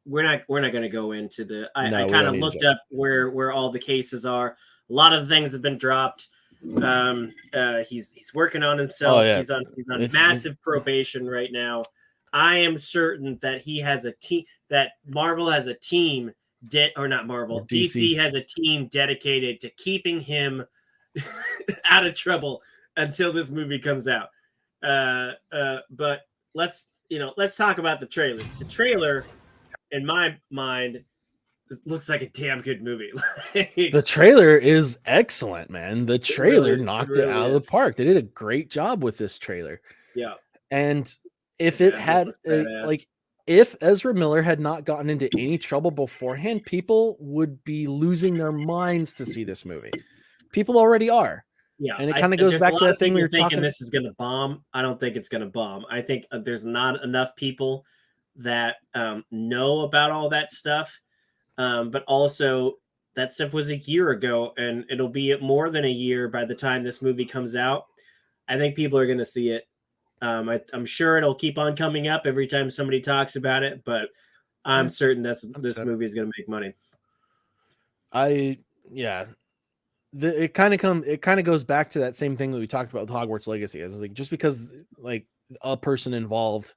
we're not going to go into the I kind of looked up where all the cases are. A lot of things have been dropped. He's working on himself. Oh, yeah. He's on massive probation right now. I am certain that he has a team, that Marvel has a team or not Marvel, DC has a team dedicated to keeping him out of trouble until this movie comes out. But let's talk about the trailer. The trailer, in my mind, looks like a damn good movie. The trailer is excellent, man. The trailer knocked it out of the park. They did a great job with this trailer. Yeah. And if it had if Ezra Miller had not gotten into any trouble beforehand, people would be losing their minds to see this movie. People already are. Yeah, and it kind of goes back to the thing we were talking. This is going to bomb. I don't think it's going to bomb. I think there's not enough people that know about all that stuff. But also, that stuff was a year ago, and it'll be more than a year by the time this movie comes out. I think people are going to see it. I'm sure it'll keep on coming up every time somebody talks about it, but I'm certain this movie is going to make money. It kind of goes back to that same thing that we talked about with Hogwarts Legacy. It's like just because like a person involved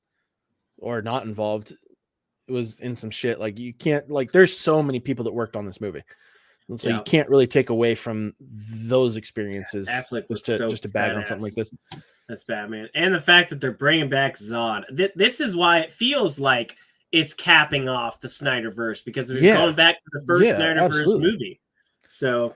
or not involved was in some shit, like you can't, like there's so many people that worked on this movie, and so you can't really take away from those experiences just to bag on something like this. That's Batman, and the fact that they're bringing back Zod. This is why it feels like it's capping off the Snyderverse, because we're going back to the first Snyderverse movie. So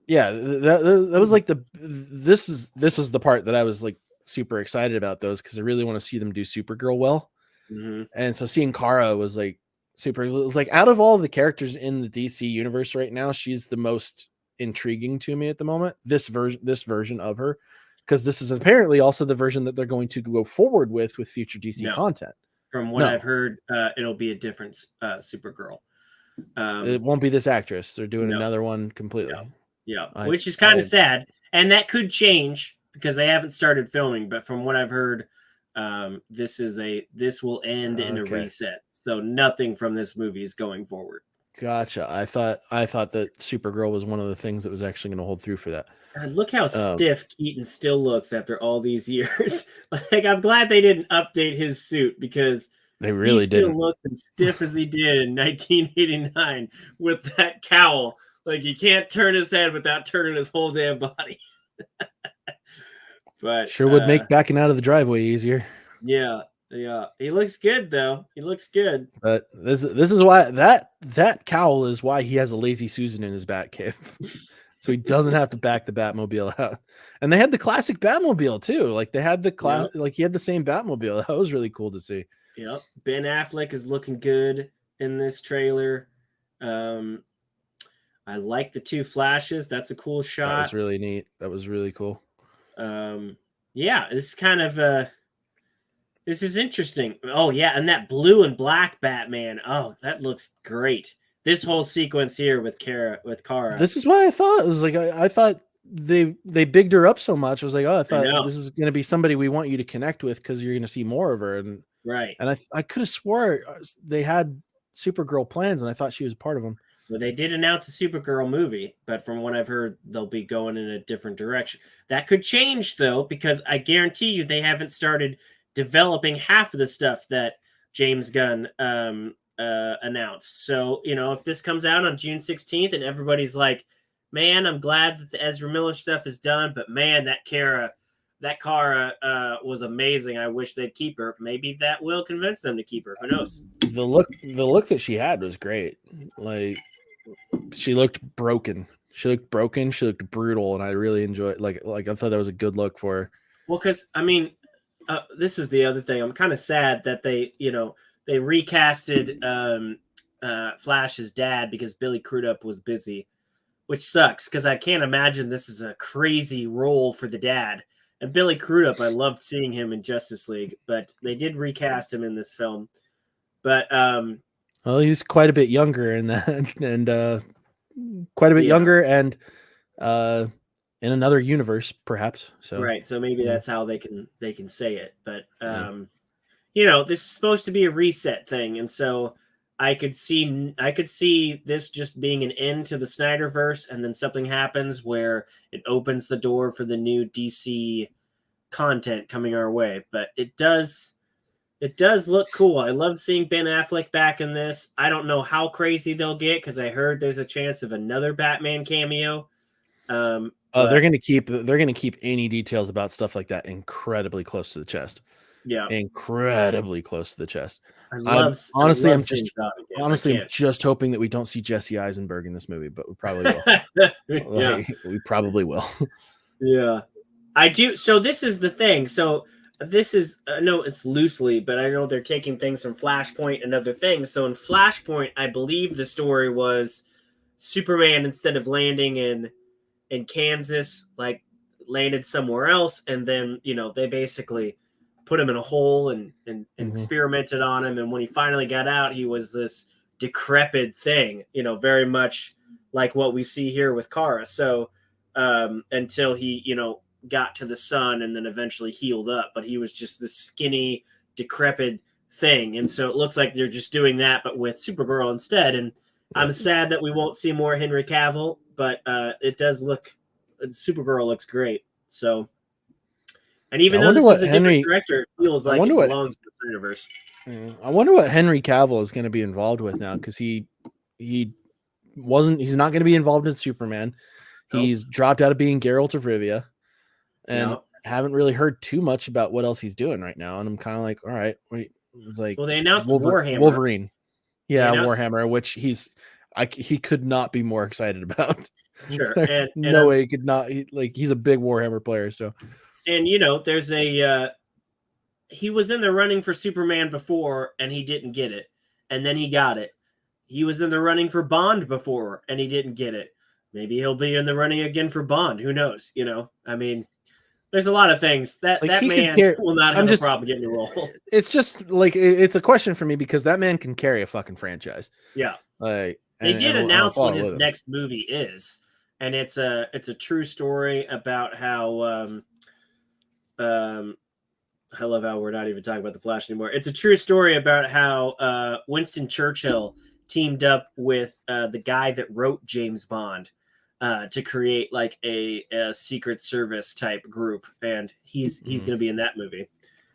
yeah, that was like this was the part that I was like super excited about those, because I really want to see them do Supergirl well. Mm-hmm. And so seeing Kara was like super. It was like out of all the characters in the DC universe right now, she's the most intriguing to me at the moment. This version of her, because this is apparently also the version that they're going to go forward with future DC No. content. From what I've heard, it'll be a different Supergirl. It won't be this actress. They're doing No. another one completely. Yeah, which is kind of sad, and that could change because they haven't started filming. But from what I've heard, this will end in a reset. So nothing from this movie is going forward. Gotcha. I thought that Supergirl was one of the things that was actually going to hold through for that. God, look how stiff Keaton still looks after all these years. Like, I'm glad they didn't update his suit because they really didn't. He still looks as stiff as he did in 1989 with that cowl. Like, he can't turn his head without turning his whole damn body. But sure would make backing out of the driveway easier. Yeah. He looks good though. He looks good. But this is why that cowl is why he has a lazy Susan in his Batcave. So he doesn't have to back the Batmobile out. And they had the classic Batmobile too. Like they had the like he had the same Batmobile. That was really cool to see. Yep. Ben Affleck is looking good in this trailer. I like the two flashes. That's a cool shot. That was really neat. That was really cool. Yeah, this kind of this is interesting. Oh yeah, and that blue and black Batman. Oh, that looks great. This whole sequence here with Kara. This is why I thought it was like I thought they bigged her up so much. I was like, oh, I thought this is going to be somebody we want you to connect with because you're going to see more of her. And right. And I could have swore they had Supergirl plans, and I thought she was part of them. Well, they did announce a Supergirl movie, but from what I've heard, they'll be going in a different direction. That could change though, because I guarantee you they haven't started developing half of the stuff that James Gunn announced. So, if this comes out on June 16th and everybody's like, man, I'm glad that the Ezra Miller stuff is done, but man, that Kara was amazing. I wish they'd keep her. Maybe that will convince them to keep her. Who knows? The look that she had was great. Like she looked broken. She looked brutal, and I really enjoyed. Like I thought that was a good look for her. Well, because this is the other thing. I'm kind of sad that they recasted Flash's dad because Billy Crudup was busy, which sucks because I can't imagine this is a crazy role for the dad. And Billy Crudup, I loved seeing him in Justice League, but they did recast him in this film. But well, he's quite a bit younger in that, and quite a bit younger, and in another universe, perhaps. So right, so maybe that's how they can say it. But this is supposed to be a reset thing, and so I could see this just being an end to the Snyderverse, and then something happens where it opens the door for the new DC content coming our way. But it does look cool. I love seeing Ben Affleck back in this. I don't know how crazy they'll get because I heard there's a chance of another Batman cameo. They're gonna keep any details about stuff like that incredibly close to the chest. Yeah, incredibly close to the chest. I'm just hoping that we don't see Jesse Eisenberg in this movie, but we probably will. We probably will. Yeah, I do. So this is the thing. So this is no, it's loosely, but I know they're taking things from Flashpoint and other things. So in Flashpoint, I believe the story was Superman, instead of landing in Kansas, like landed somewhere else, and then they basically put him in a hole and experimented on him. And when he finally got out, he was this decrepit thing, very much like what we see here with Kara. So until he, got to the sun and then eventually healed up, but he was just this skinny, decrepit thing. And so it looks like they're just doing that, but with Supergirl instead. And I'm sad that we won't see more Henry Cavill, but it does Supergirl looks great. So, and even though this is a different director, it feels like it belongs to the universe. I wonder what Henry Cavill is going to be involved with now, because he's not going to be involved in Superman. Nope. He's dropped out of being Geralt of Rivia, and haven't really heard too much about what else he's doing right now. And I'm kind of like, all right, wait, like, well, they announced Warhammer. Wolverine, Warhammer, which he could not be more excited about. Sure, no way he could not. He's a big Warhammer player, so. And there's he was in the running for Superman before, and he didn't get it, and then he got it. He was in the running for Bond before, and he didn't get it. Maybe he'll be in the running again for Bond. Who knows? You know, I mean, there's a lot of things that Like that he could man carry. will not I'm have a just. problem getting a role. It's just like it's a question for me because that man can carry a fucking franchise. Yeah, Like, they and did I'll announce what follow his with him. next movie is, and it's a true story about how um I love how we're not even talking about the Flash anymore. It's a true story about how Winston Churchill teamed up with the guy that wrote James Bond to create like a Secret Service type group, and he's going to be in that movie.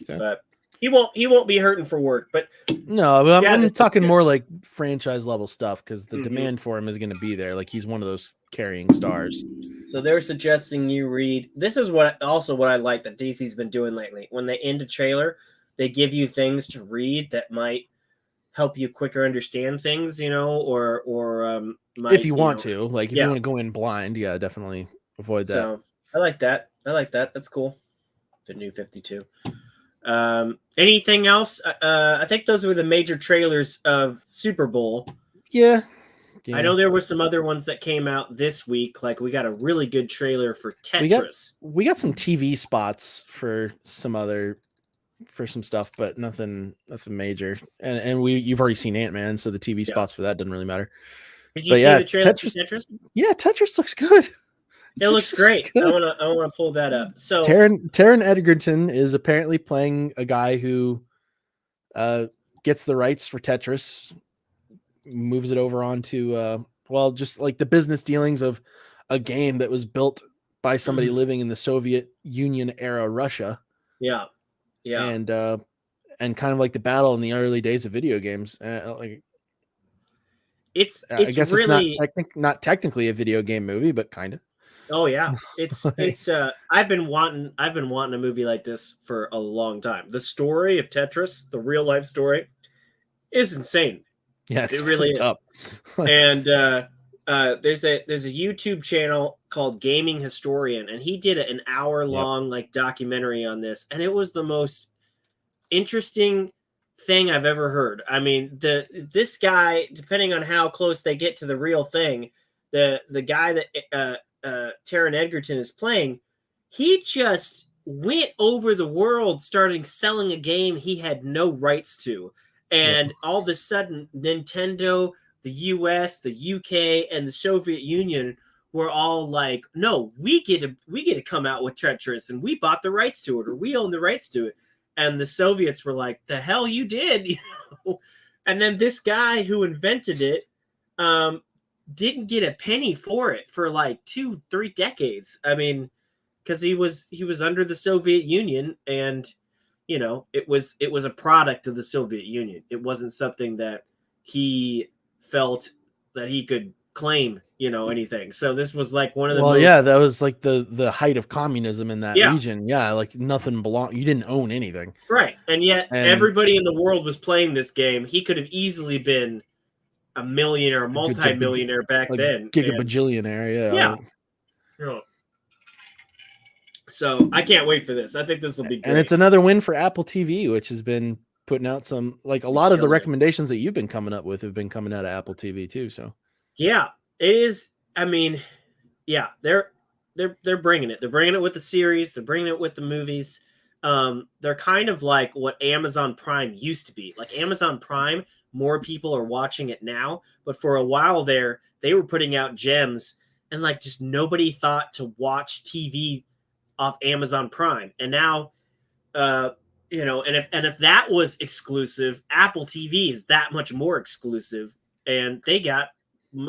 Okay. But he won't be hurting for work. But No, but yeah, I'm this looks talking good. more like franchise level stuff because the Mhm. demand for him is going to be there. Like he's one of those carrying stars. So they're suggesting you read. This is what I like that DC's been doing lately. When they end a trailer, they give you things to read that might help you quicker understand things, you know, or If might, you you want know, to, like, if you yeah. want to go in blind, yeah, definitely avoid that. So I like that. I like that. That's cool. The new 52. Anything else? I think those were the major trailers of Super Bowl. Yeah, I yeah. know there were some other ones that came out this week. Like we got a really good trailer for We got Tetris. we got some TV spots for some stuff, but nothing major. And you've already seen Ant-Man, so the TV Yeah. spots for that doesn't really matter. Did you But see yeah, the trailer for Tetris. Tetris? Yeah, Tetris looks good. It looks Tetris looks great. I good. wanna pull that up. So Taron Egerton is apparently playing a guy who gets the rights for Tetris, moves it over onto just like the business dealings of a game that was built by somebody living in the Soviet Union era Russia, yeah, yeah. and kind of like the battle in the early days of video games. Like I It's guess it's not really not technically a video game movie, but kind of. Oh yeah, it's I've been wanting a movie like this for a long time. The story of Tetris, the real life story, is insane. Yeah, It it's really fucked is. up. And there's a YouTube channel called Gaming Historian, and he did an hour Yep. long like documentary on this, and it was the most interesting thing I've ever heard. I mean, this guy, depending on how close they get to the real thing, the guy that Taron Egerton is playing, he just went over the world starting selling a game he had no rights to. Yep. And all of a sudden, Nintendo, the US, the UK, and the Soviet Union were all like, no, we get to come out with Tetris, and we bought the rights to it, or we own the rights to it. And the Soviets were like, the hell you did, you know? And then this guy who invented it didn't get a penny for it for like 2-3 decades. I mean, because he was under the Soviet Union, and you know, it was a product of the Soviet Union. It wasn't something that he felt that he could claim, you know, anything. So this was like one of the Well, yeah, most that was like the height of communism in that yeah, region. Yeah, like nothing belonged. You didn't own anything. right. And yet And everybody in the world was playing this game. He could have easily been a millionaire, a multi-millionaire back a then. And gigabajillionaire, yeah, yeah. you know, so I can't wait for this. I think this will be And great. it's another win for Apple TV, which has been putting out some like a lot of the Killing it. recommendations that you've been coming up with have been coming out of Apple TV too. So Yeah, it is. I mean, yeah, they're bringing it. They're bringing it with the series. They're bringing it with the movies. They're kind of like what Amazon Prime used to be. Like Amazon Prime, more people are watching it now, but for a while there, they were putting out gems, and like just nobody thought to watch TV off Amazon Prime. And now, uh, you know, and if that was exclusive, Apple TV is that much more exclusive, and they got,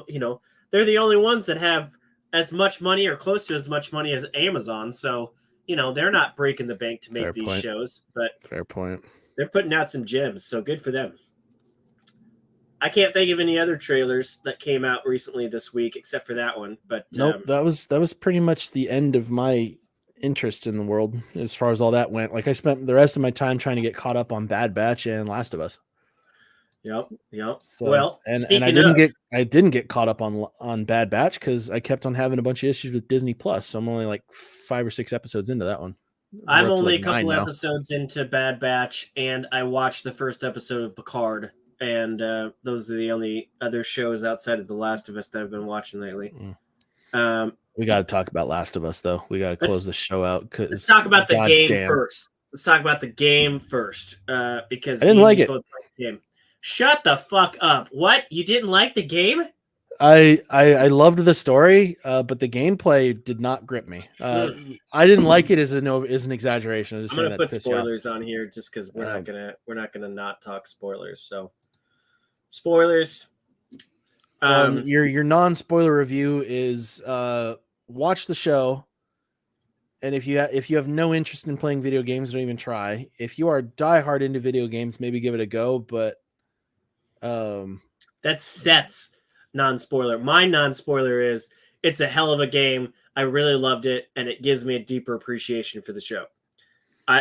you know, they're the only ones that have as much money or close to as much money as Amazon. So, you know, they're not breaking the bank to make fair these point. shows, but Fair point. they're putting out some gems. So good for them. I can't think of any other trailers that came out recently this week except for that one. But Nope, that was pretty much the end of my interest in the world as far as all that went. Like I spent the rest of my time trying to get caught up on Bad Batch and Last of Us. yep. So Well, and speaking of, I didn't get caught up on Bad Batch because I kept on having a bunch of issues with Disney Plus. So I'm only like 5 or 6 episodes into that one. We're I'm up to only like a 9 couple now. episodes into Bad Batch, and I watched the first episode of Picard. And those are the only other shows outside of The Last of Us that I've been watching lately. We got to talk about Last of Us, though. We got to close the show out let's because talk about the game damn. first. Let's talk about the game first, because I didn't me and like you it. both like the game. Shut the fuck up! What? You didn't like the game? I loved the story, but the gameplay did not grip me. I didn't like it as an exaggeration. I'm just I'm saying gonna that put piss you off. spoilers on here just because we're not gonna not talk spoilers. So, spoilers. Your non-spoiler review is watch the show, and if you have no interest in playing video games, don't even try. If you are diehard into video games, maybe give it a go. But that's Seth's non-spoiler. My non-spoiler is it's a hell of a game. I really loved it, and it gives me a deeper appreciation for the show.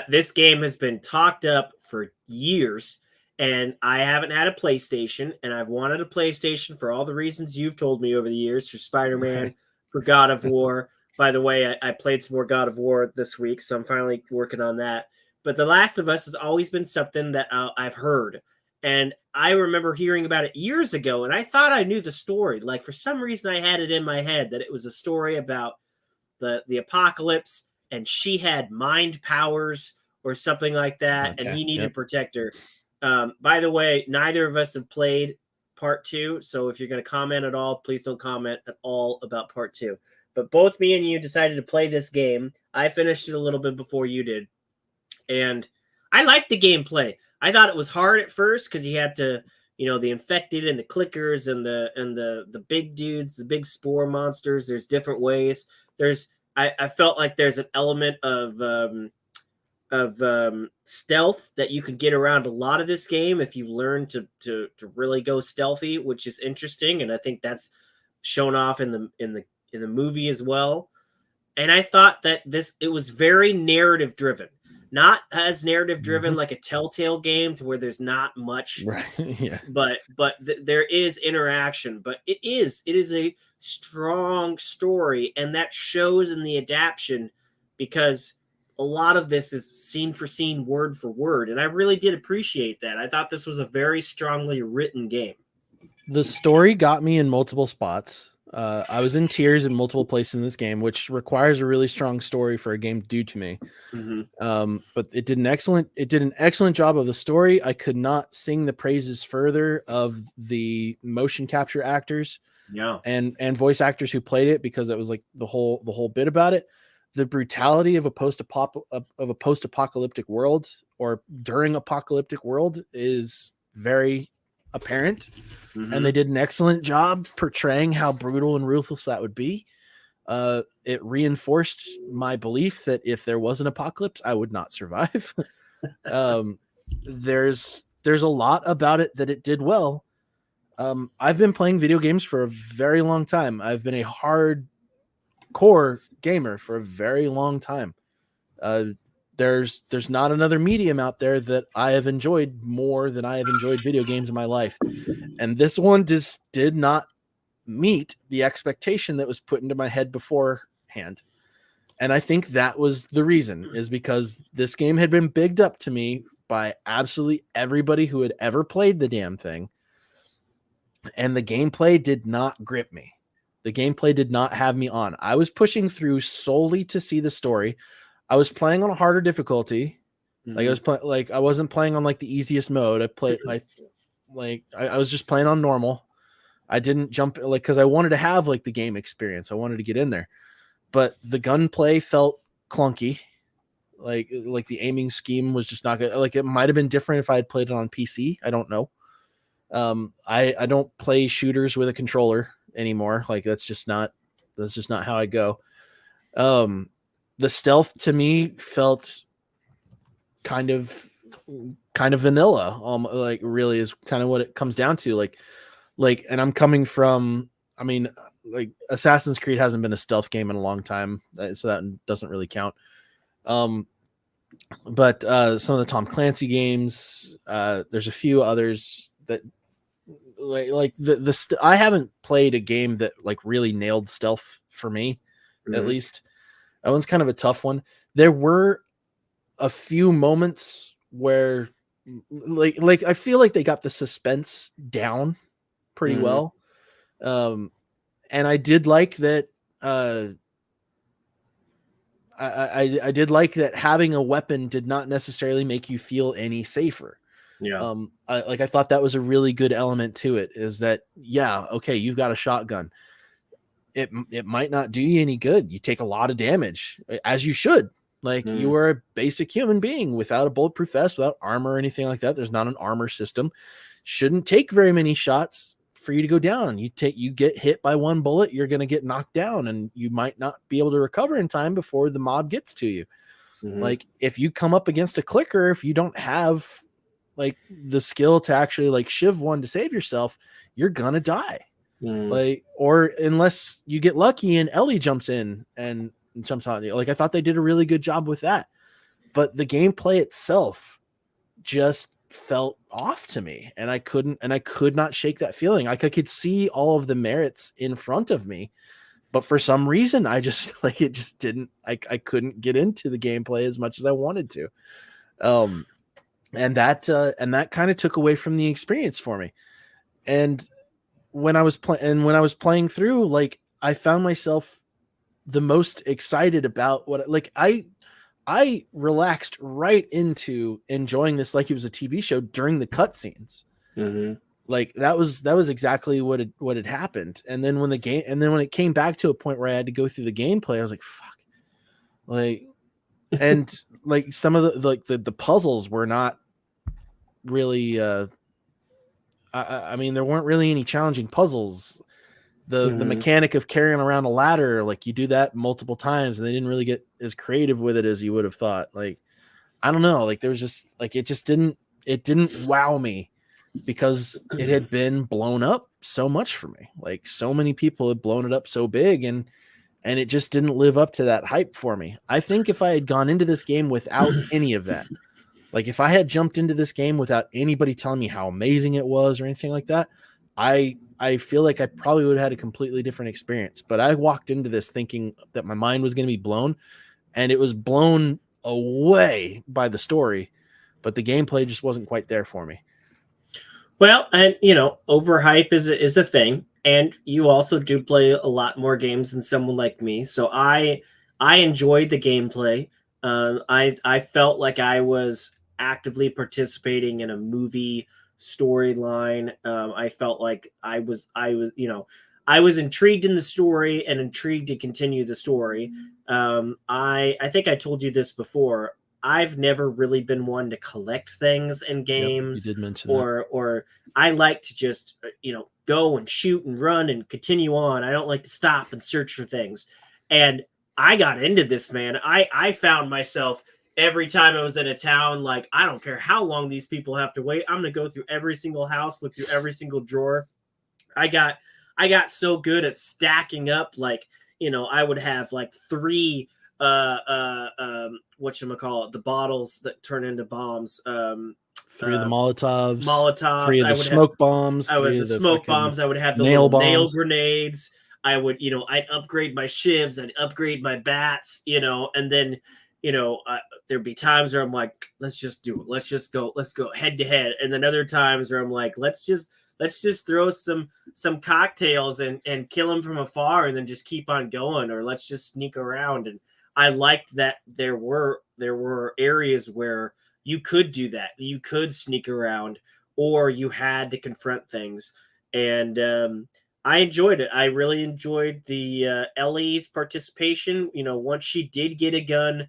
This game has been talked up for years, and I haven't had a PlayStation, and I've wanted a PlayStation for all the reasons you've told me over the years, for Spider-Man, right. for God of War. By the way, I played some more God of War this week, so I'm finally working on that. But The Last of Us has always been something that I've heard. And I remember hearing about it years ago, and I thought I knew the story. Like, for some reason, I had it in my head that it was a story about the apocalypse, and she had mind powers or something like that, and he needed to protect her. By the way, neither of us have played part 2, so if you're going to comment at all, please don't comment at all about part 2. But both me and you decided to play this game. I finished it a little bit before you did, and I liked the gameplay. I thought it was hard at first because you had to, the infected and the clickers and the big dudes, the big spore monsters. There's different ways. I felt like there's an element of stealth that you could get around a lot of this game if you learn to really go stealthy, which is interesting, and I think that's shown off in the movie as well. And I thought that it was very narrative driven, not as narrative driven like a Telltale game to where there's not much, right. Yeah, but there is interaction. But it is a strong story, and that shows in the adaptation, because a lot of this is scene for scene, word for word, and I really did appreciate that. I thought this was a very strongly written game. The story got me in multiple spots. I was in tears in multiple places in this game, which requires a really strong story for a game due to me. But it did an excellent job of the story. I could not sing the praises further of the motion capture actors, and voice actors who played it, because it was like the whole bit about it. The brutality of a post-apocalyptic world, or during apocalyptic world, is very apparent, and they did an excellent job portraying how brutal and ruthless that would be. It reinforced my belief that if there was an apocalypse, I would not survive. There's a lot about it that it did well. I've been playing video games for a very long time. I've been a hardcore gamer for a very long time. There's not another medium out there that I have enjoyed more than I have enjoyed video games in my life. And this one just did not meet the expectation that was put into my head beforehand. And I think that was the reason, is because this game had been bigged up to me by absolutely everybody who had ever played the damn thing. And the gameplay did not grip me. The gameplay did not have me on. I was pushing through solely to see the story. I was playing on a harder difficulty. Like I wasn't playing on like the easiest mode. I was just playing on normal. I didn't jump, like, because I wanted to have like the game experience. I wanted to get in there, but the gunplay felt clunky. Like the aiming scheme was just not good. Like, it might have been different if I had played it on PC. I don't know. I don't play shooters with a controller anymore. Like, that's just not how I go. The stealth to me felt kind of vanilla. Like, really is kind of what it comes down to. Like, and I'm coming from, I mean, like, Assassin's Creed hasn't been a stealth game in a long time, so that doesn't really count. But some of the Tom Clancy games, there's a few others that like I haven't played a game that like really nailed stealth for me, at least. That one's kind of a tough one. There were a few moments where like I feel like they got the suspense down pretty well. And I did like that uh, I did like that having a weapon did not necessarily make you feel any safer. Yeah. I thought that was a really good element to it. Is that, yeah, okay, you've got a shotgun. It might not do you any good. You take a lot of damage, as you should. Like, you are a basic human being without a bulletproof vest, without armor or anything like that. There's not an armor system. Shouldn't take very many shots for you to go down. You get hit by one bullet, you're going to get knocked down, and you might not be able to recover in time before the mob gets to you. Like, if you come up against a clicker, if you don't have like the skill to actually like shiv one to save yourself, you're gonna die. Like, or unless you get lucky and Ellie jumps in and jumps on you. Like, I thought they did a really good job with that, but the gameplay itself just felt off to me, and I could not shake that feeling. Like, I could see all of the merits in front of me, but for some reason I just like it just didn't. I couldn't get into the gameplay as much as I wanted to. And that kind of took away from the experience for me. And when I was playing through, like, I found myself the most excited about what, like, I relaxed right into enjoying this like it was a TV show during the cutscenes. Like, that was exactly what had happened. And then when it came back to a point where I had to go through the gameplay, I was like, fuck. Like, and like some of the puzzles were not really I mean, there weren't really any challenging puzzles. The mechanic of carrying around a ladder, like, you do that multiple times, and they didn't really get as creative with it as you would have thought. Like, I don't know, like, there was just like it didn't wow me, because it had been blown up so much for me. Like, so many people had blown it up so big, and it just didn't live up to that hype for me. I think if I had gone into this game without any of that, like, if I had jumped into this game without anybody telling me how amazing it was or anything like that, I feel like I probably would have had a completely different experience. But I walked into this thinking that my mind was going to be blown, and it was blown away by the story, but the gameplay just wasn't quite there for me. Well, and overhype is a thing, and you also do play a lot more games than someone like me. So I enjoyed the gameplay. I felt like I was actively participating in a movie storyline. I felt like I was intrigued in the story and intrigued to continue the story. I think I told you this before. I've never really been one to collect things in games. You did mention or I like to just go and shoot and run and continue on. I don't like to stop and search for things. And I got into this, man. I found myself every time I was in a town, like, I don't care how long these people have to wait. I'm gonna go through every single house, look through every single drawer. I got so good at stacking up, like, I would have like three whatchamacallit, the bottles that turn into bombs. Three of the Molotovs, Molotovs. three of the smoke bombs, I would three the of the smoke bombs. I would have the nail little nail bombs. grenades. I would, I'd upgrade my shivs. I'd upgrade my bats. And then, there'd be times where I'm like, let's just do it. Let's just go. Let's go head to head. And then other times where I'm like, let's just throw some cocktails and kill them from afar, and then just keep on going, or let's just sneak around. And I liked that there were areas where you could do that. You could sneak around, or you had to confront things. And I enjoyed it. I really enjoyed the Ellie's participation. Once she did get a gun,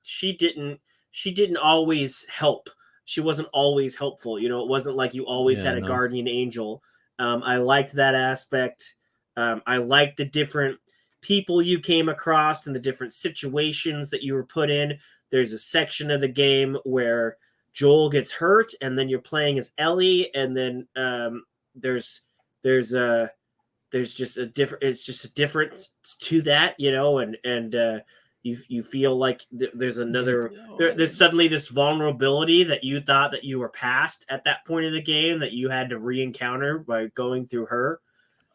she didn't always help. She wasn't always helpful. It wasn't like you always had a guardian angel. I liked that aspect. I liked the different people you came across and the different situations that you were put in. There's a section of the game where Joel gets hurt, and then you're playing as Ellie, and then there's just a different. It's just a difference to that, and you feel like there's another. There's suddenly this vulnerability that you thought that you were past at that point of the game that you had to re-encounter by going through her.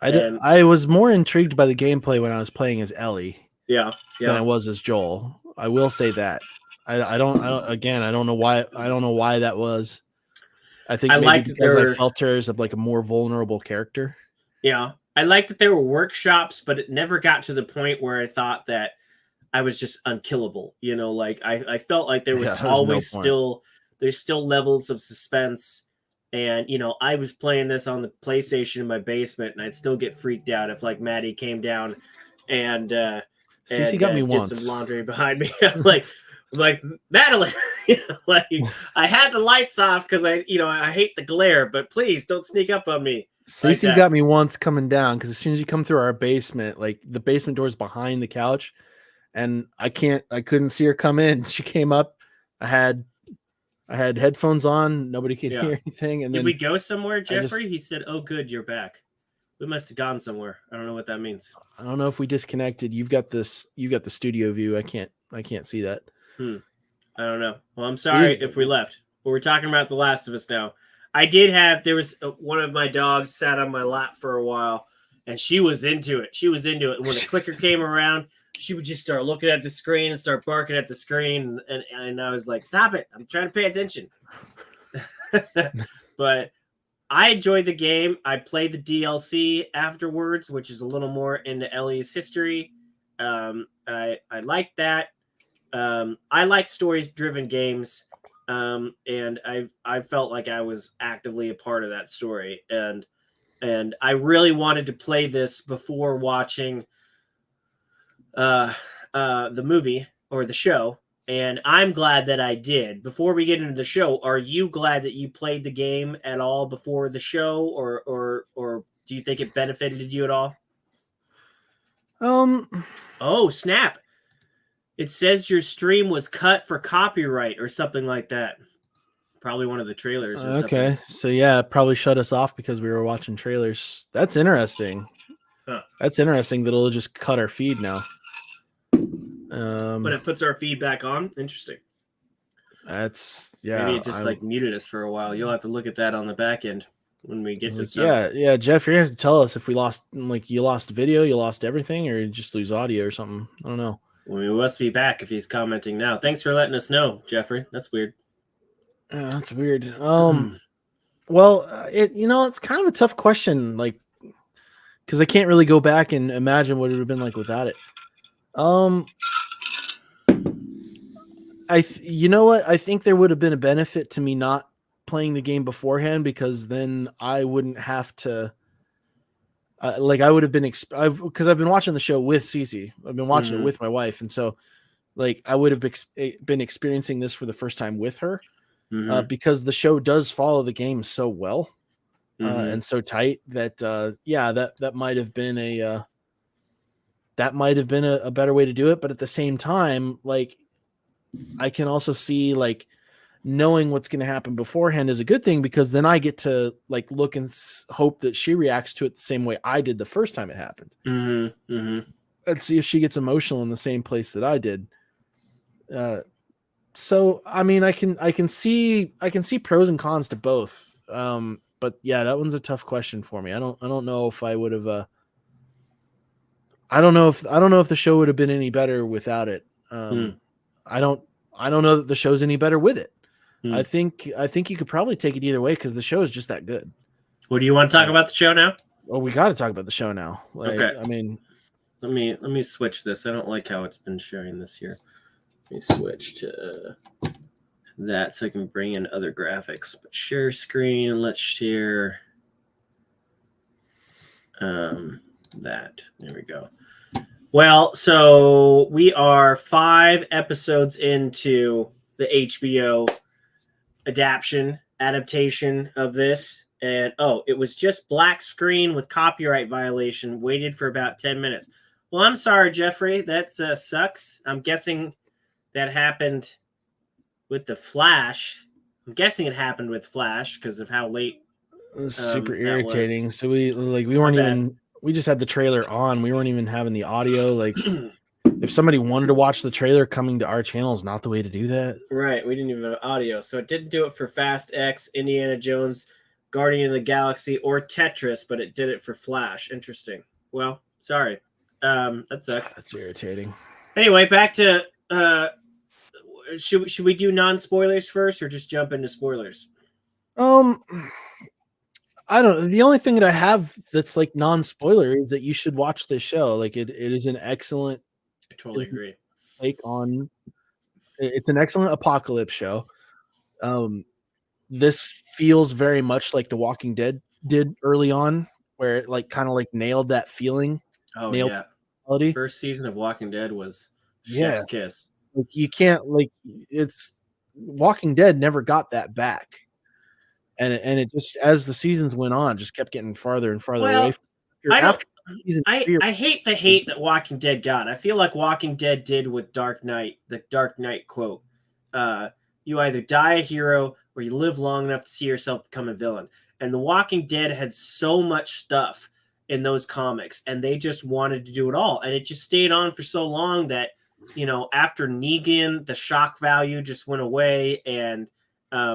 I was more intrigued by the gameplay when I was playing as Ellie, than I was as Joel. I will say that. I don't know why. I don't know why that was. I think maybe because I felt her as like a more vulnerable character. Yeah, I like that there were workshops, but it never got to the point where I thought that I was just unkillable. You know, like I felt like there Yeah, was there's no always point. there's still levels of suspense. And you know, I was playing this on the PlayStation in my basement, and I'd still get freaked out if like Maddie came down and Cece got me did some once. laundry behind me. like Madeline, you know, like I had the lights off because I hate the glare, but please don't sneak up on me like Cece that. got me once coming down because as soon as you come through our basement, like the basement door's behind the couch, and I couldn't see her come in. She came up. I had headphones on. Nobody could Yeah. hear anything. And Did we then go somewhere, I just Jeffrey? He said, "Oh, good, you're back." We must have gone somewhere. I don't know what that means. I don't know if we disconnected. You got the studio view. I can't see that. Hmm. I don't know. Well, I'm We sorry if we didn't. left. But we're talking about The Last of Us now. There was one of my dogs sat on my lap for a while, and she was into it. She was into it. And when the clicker came around, she would just start looking at the screen and start barking at the screen. And I was like, stop it. I'm trying to pay attention. But I enjoyed the game. I played the DLC afterwards, which is a little more into Ellie's history. I liked that. I like stories-driven games, and I felt like I was actively a part of that story, and I really wanted to play this before watching the movie or the show. And I'm glad that I did. Before we get into the show, are you glad that you played the game at all before the show, or do you think it benefited you at all? Um. Oh, snap. It says your stream was cut for copyright or something like that. Probably one of the trailers or something. Okay. So yeah, probably shut us off because we were watching trailers. That's interesting. Huh. That's interesting that it'll just cut our feed now. But it puts our feedback on. Interesting. That's Maybe yeah. it just I like muted us for a while. You'll have to look at that on the back end when we get was to like, stuff. yeah. Jeff, you're gonna have to tell us if we lost, like, you lost video, you lost everything, or you just lose audio or something. I don't know. Well, we must be back if he's commenting now. Thanks for letting us know, Jeffrey. That's weird. That's weird. Well, it's kind of a tough question, like, because I can't really go back and imagine what it would have been like without it. You know what? I think there would have been a benefit to me not playing the game beforehand, because then I wouldn't have to. I would have been because I've been watching the show with Cece. I've been watching it with my wife, and so like I would have been experiencing this for the first time with her, because the show does follow the game so well and so tight that that might have been a better way to do it. But at the same time, like, I can also see, like, knowing what's going to happen beforehand is a good thing, because then I get to like look and hope that she reacts to it the same way I did the first time it happened. And see if she gets emotional in the same place that I did. So I mean, I can see pros and cons to both. But yeah, that one's a tough question for me. I don't know if I would have. I don't know if the show would have been any better without it. I don't know that the show's any better with it. I think you could probably take it either way, because the show is just that good. Well, do you want to talk about the show now? Well, we got to talk about the show now. Like, okay. I mean, let me switch this. I don't like how it's been sharing this here. Let me switch to that so I can bring in other graphics. But share screen, and let's share that. There we go. Well, so we are 5 episodes into the HBO adaptation of this, and it was just black screen with copyright violation. Waited for about 10 minutes. Well, I'm sorry, Jeffrey. That sucks. I'm guessing that happened with the Flash. I'm guessing it happened with Flash because of how late. it was super that was. irritating. So we weren't even. We just had the trailer on. We weren't even having the audio. Like, if somebody wanted to watch the trailer, coming to our channel is not the way to do that. Right. We didn't even have audio. So it didn't do it for Fast X, Indiana Jones, Guardian of the Galaxy, or Tetris, but it did it for Flash. Interesting. Well, sorry. That sucks. That's irritating. Anyway, back to should we do non-spoilers first, or just jump into spoilers? I don't know. The only thing that I have that's like non-spoiler is that you should watch this show. Like it is an excellent I totally it's agree. take on it's an excellent apocalypse show. Um this feels very much like The Walking Dead did early on, where it like kind of like nailed that feeling, Oh nailed yeah, quality. first season of Walking Dead was Yeah. chef's kiss. Like you can't like it's Walking Dead never got that back. And it just as the seasons went on, just kept getting farther and farther away Well, from I don't. after season I 3. I hate the hate that Walking Dead got. I feel like Walking Dead did with Dark Knight, the Dark Knight quote. Uh, you either die a hero or you live long enough to see yourself become a villain. And The Walking Dead had so much stuff in those comics, and they just wanted to do it all. And it just stayed on for so long that, after Negan, the shock value just went away, and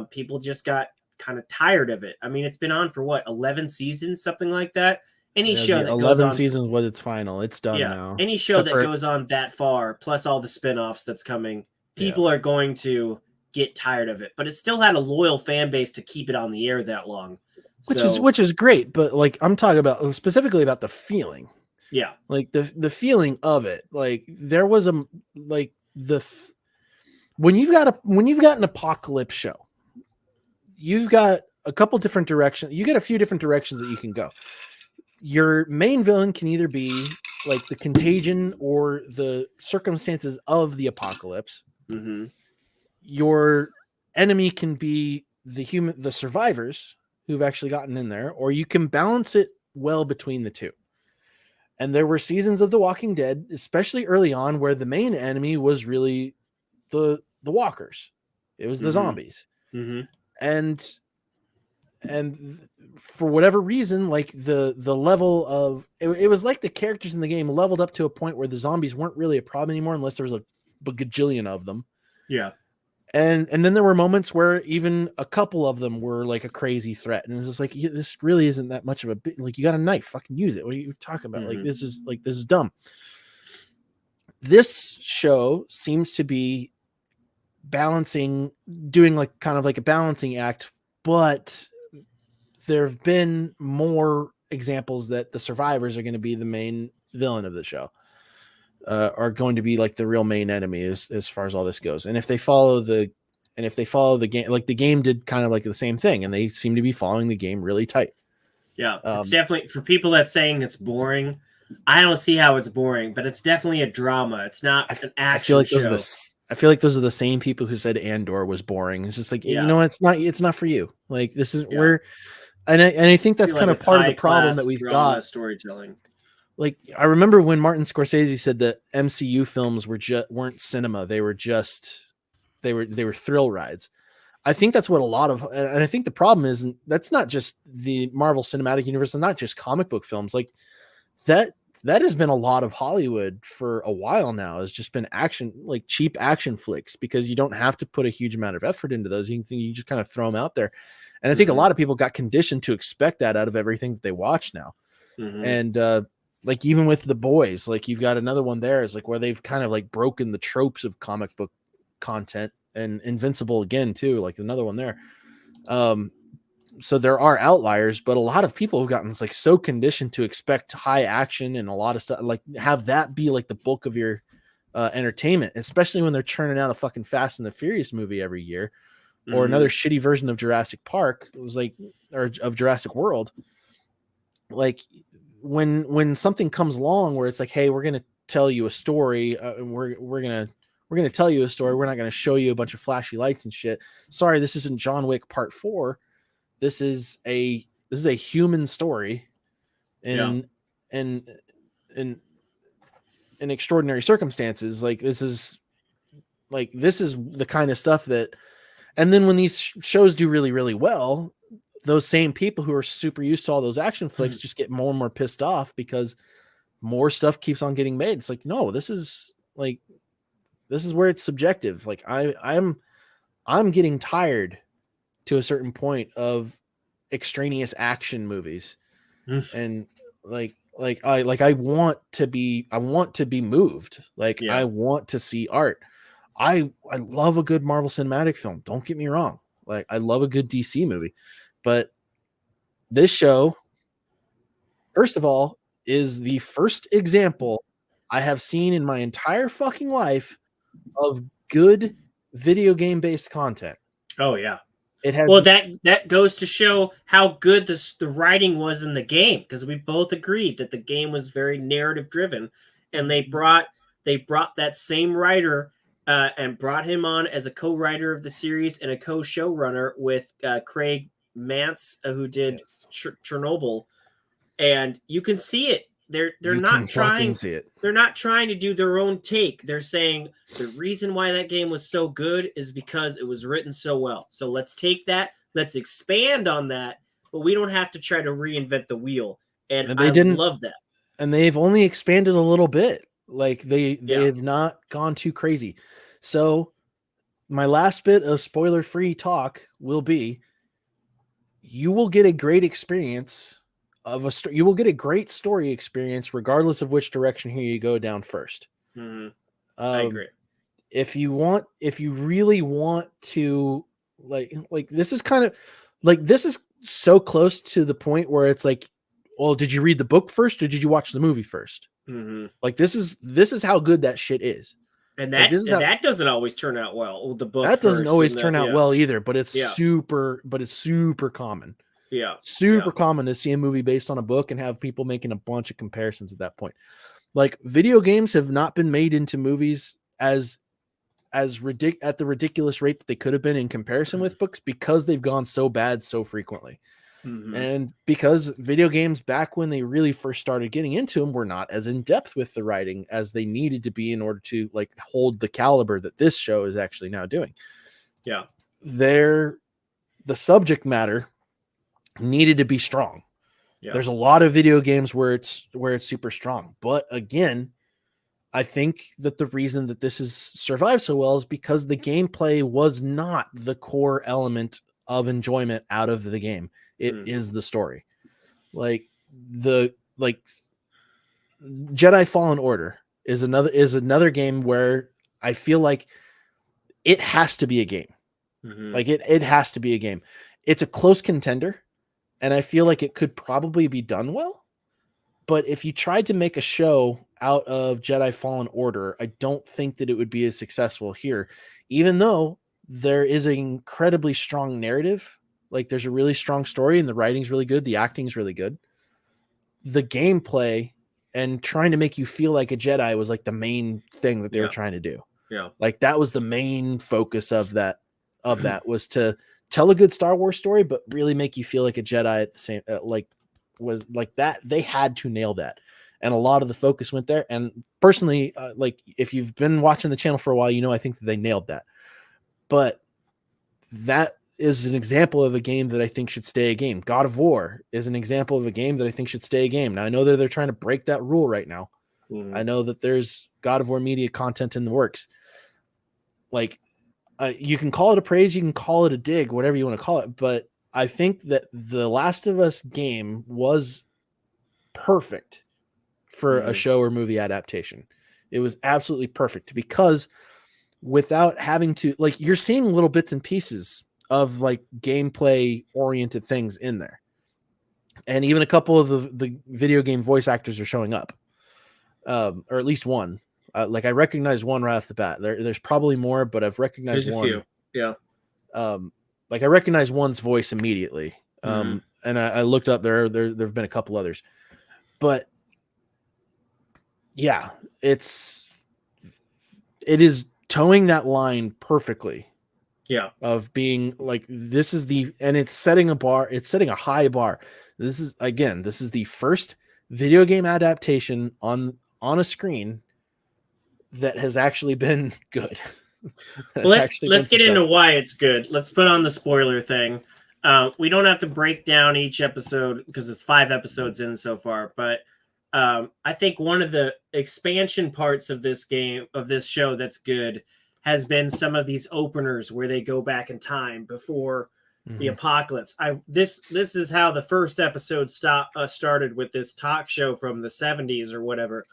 people just got kind of tired of it. I mean, it's been on for what, 11 seasons, something like that. Any show The that goes 11 on for, seasons was its final. It's done yeah, now. any show Except that for goes on that far, plus all the spin-offs that's coming, yeah. people are going to get tired of it. But it still had a loyal fan base to keep it on the air that long. So Which is great, but like I'm talking about specifically about the feeling. yeah. Like the feeling of it. Like there was a like when you've got an apocalypse show, you've got a couple different directions. You get a few different directions that you can go. Your main villain can either be like the contagion or the circumstances of the apocalypse. Mm-hmm. Your enemy can be the survivors who've actually gotten in there, or you can balance it well between the two. And there were seasons of The Walking Dead, especially early on, where the main enemy was really the walkers. It was the zombies. Mm-hmm. And for whatever reason, like the level of it was like the characters in the game leveled up to a point where the zombies weren't really a problem anymore unless there was a gajillion of them. Yeah. And then there were moments where even a couple of them were like a crazy threat, and it's just like this really isn't that much of a big, like you got a knife, fucking use it. What are you talking about? Mm-hmm. Like this is dumb. This show seems to be doing like kind of like a balancing act, but there have been more examples that the survivors are going to be the main villain of the show. Are going to be like the real main enemy as far as all this goes. And if they follow the game, like the game did kind of like the same thing, and they seem to be following the game really tight. Yeah, it's definitely, for people that saying it's boring, I don't see how it's boring, but it's definitely a drama. It's not an action show. I feel like those are the same people who said Andor was boring. It's just like, Yeah. you know, it's not for you. Like this is Yeah. where, and I think that's kind of part of the problem that we've drama got. Storytelling. Like I remember when Martin Scorsese said that MCU films weren't cinema. They were thrill rides. I think that's what a lot of, and I think the problem is that's not just the Marvel Cinematic Universe and not just comic book films. Like that has been a lot of Hollywood for a while now. It's just been action, like cheap action flicks, because you don't have to put a huge amount of effort into those. You just kind of throw them out there. And I think a lot of people got conditioned to expect that out of everything that they watch now. Mm-hmm. And like even with The Boys, like you've got another one there is like where they've kind of like broken the tropes of comic book content, and Invincible again too, like another one there. So there are outliers, but a lot of people have gotten like so conditioned to expect high action and a lot of stuff, like have that be like the bulk of your entertainment, especially when they're churning out a fucking Fast and the Furious movie every year, or another shitty version of Jurassic Park. It was like, or of Jurassic World. Like when something comes along where it's like, hey, we're gonna tell you a story, we're gonna tell you a story. We're not gonna show you a bunch of flashy lights and shit. Sorry, this isn't John Wick Part 4. This is a human story in extraordinary circumstances. Like this is the kind of stuff that, and then when these shows do really, really well, those same people who are super used to all those action flicks just get more and more pissed off because more stuff keeps on getting made. It's like, no, this is where it's subjective. Like I'm getting tired to a certain point of extraneous action movies. And I want to be moved. Like I want to see art. I love a good Marvel Cinematic film. Don't get me wrong. Like I love a good DC movie, but This show, first of all, is the first example I have seen in my entire fucking life of good video game based content. Oh yeah. It has Well, that goes to show how good the writing was in the game, because we both agreed that the game was very narrative driven, and they brought that same writer and brought him on as a co-writer of the series and a co-showrunner with Craig Mance, who did yes. Chernobyl, and you can see it. They're You can not fucking trying. see it. They're not trying to do their own take. They're saying the reason why that game was so good is because it was written so well. So let's take that, let's expand on that, but we don't have to try to reinvent the wheel. And And I they didn't, love that. and they've only expanded a little bit. Like they Yeah. have not gone too crazy. So my last bit of spoiler free talk will be, you will get a great experience of you will get a great story experience regardless of which direction here you go down first. Mhm. I agree. If you really want to, like this is kind of like, this is so close to the point where it's like, well, did you read the book first or did you watch the movie first? Mhm. Like this is how good that shit is. And Like this is how, that doesn't always turn out well with the book that doesn't first always and turn out well either, but it's Yeah. super common. Yeah. Super common to see a movie based on a book and have people making a bunch of comparisons at that point. Like video games have not been made into movies at the ridiculous rate that they could have been in comparison with books, because they've gone so bad so frequently. Mhm. And because video games back when they really first started getting into them were not as in depth with the writing as they needed to be in order to like hold the caliber that this show is actually now doing. Yeah. The subject matter needed to be strong. Yeah. There's a lot of video games where it's super strong, but again, I think that the reason that this has survived so well is because the gameplay was not the core element of enjoyment out of the game. It is the story. Like Jedi Fallen Order is another game where I feel like it has to be a game. Mhm. Like it has to be a game. It's a close contender, and I feel like it could probably be done well. But if you tried to make a show out of Jedi Fallen Order, I don't think that it would be as successful here, even though there is an incredibly strong narrative. Like there's a really strong story and the writing's really good. The acting's really good. The gameplay and trying to make you feel like a Jedi was like the main thing that they were trying to do. Yeah. Like that was the main focus of that was to tell a good Star Wars story, but really make you feel like a Jedi at the same, was like that. They had to nail that. And a lot of the focus went there. And personally, like if you've been watching the channel for a while, I think that they nailed that. But that is an example of a game that I think should stay a game. God of War is an example of a game that I think should stay a game. Now I know that they're trying to break that rule right now. Mhm. I know that there's God of War media content in the works. Like you can call it a praise, you can call it a dig, whatever you want to call it. But I think that the Last of Us game was perfect for a show or movie adaptation. It was absolutely perfect because without having to, like, you're seeing little bits and pieces of like gameplay oriented things in there. And even a couple of the video game voice actors are showing up. Or at least one. Like I recognize one right off the bat. There's probably more, but I've recognized There's a one. few. Yeah. Like I recognize one's voice immediately. And I looked up there've been a couple others. But yeah, it is towing that line perfectly. Yeah. Of being like, this is and it's setting a high bar. This is the first video game adaptation on a screen that has actually been good. Well, let's get into why it's good. Let's put on the spoiler thing. We don't have to break down each episode because it's 5 episodes in so far, but I think one of the expansion parts of this show that's good has been some of these openers where they go back in time before the apocalypse. This is how the first episode started, with this talk show from the 70s or whatever,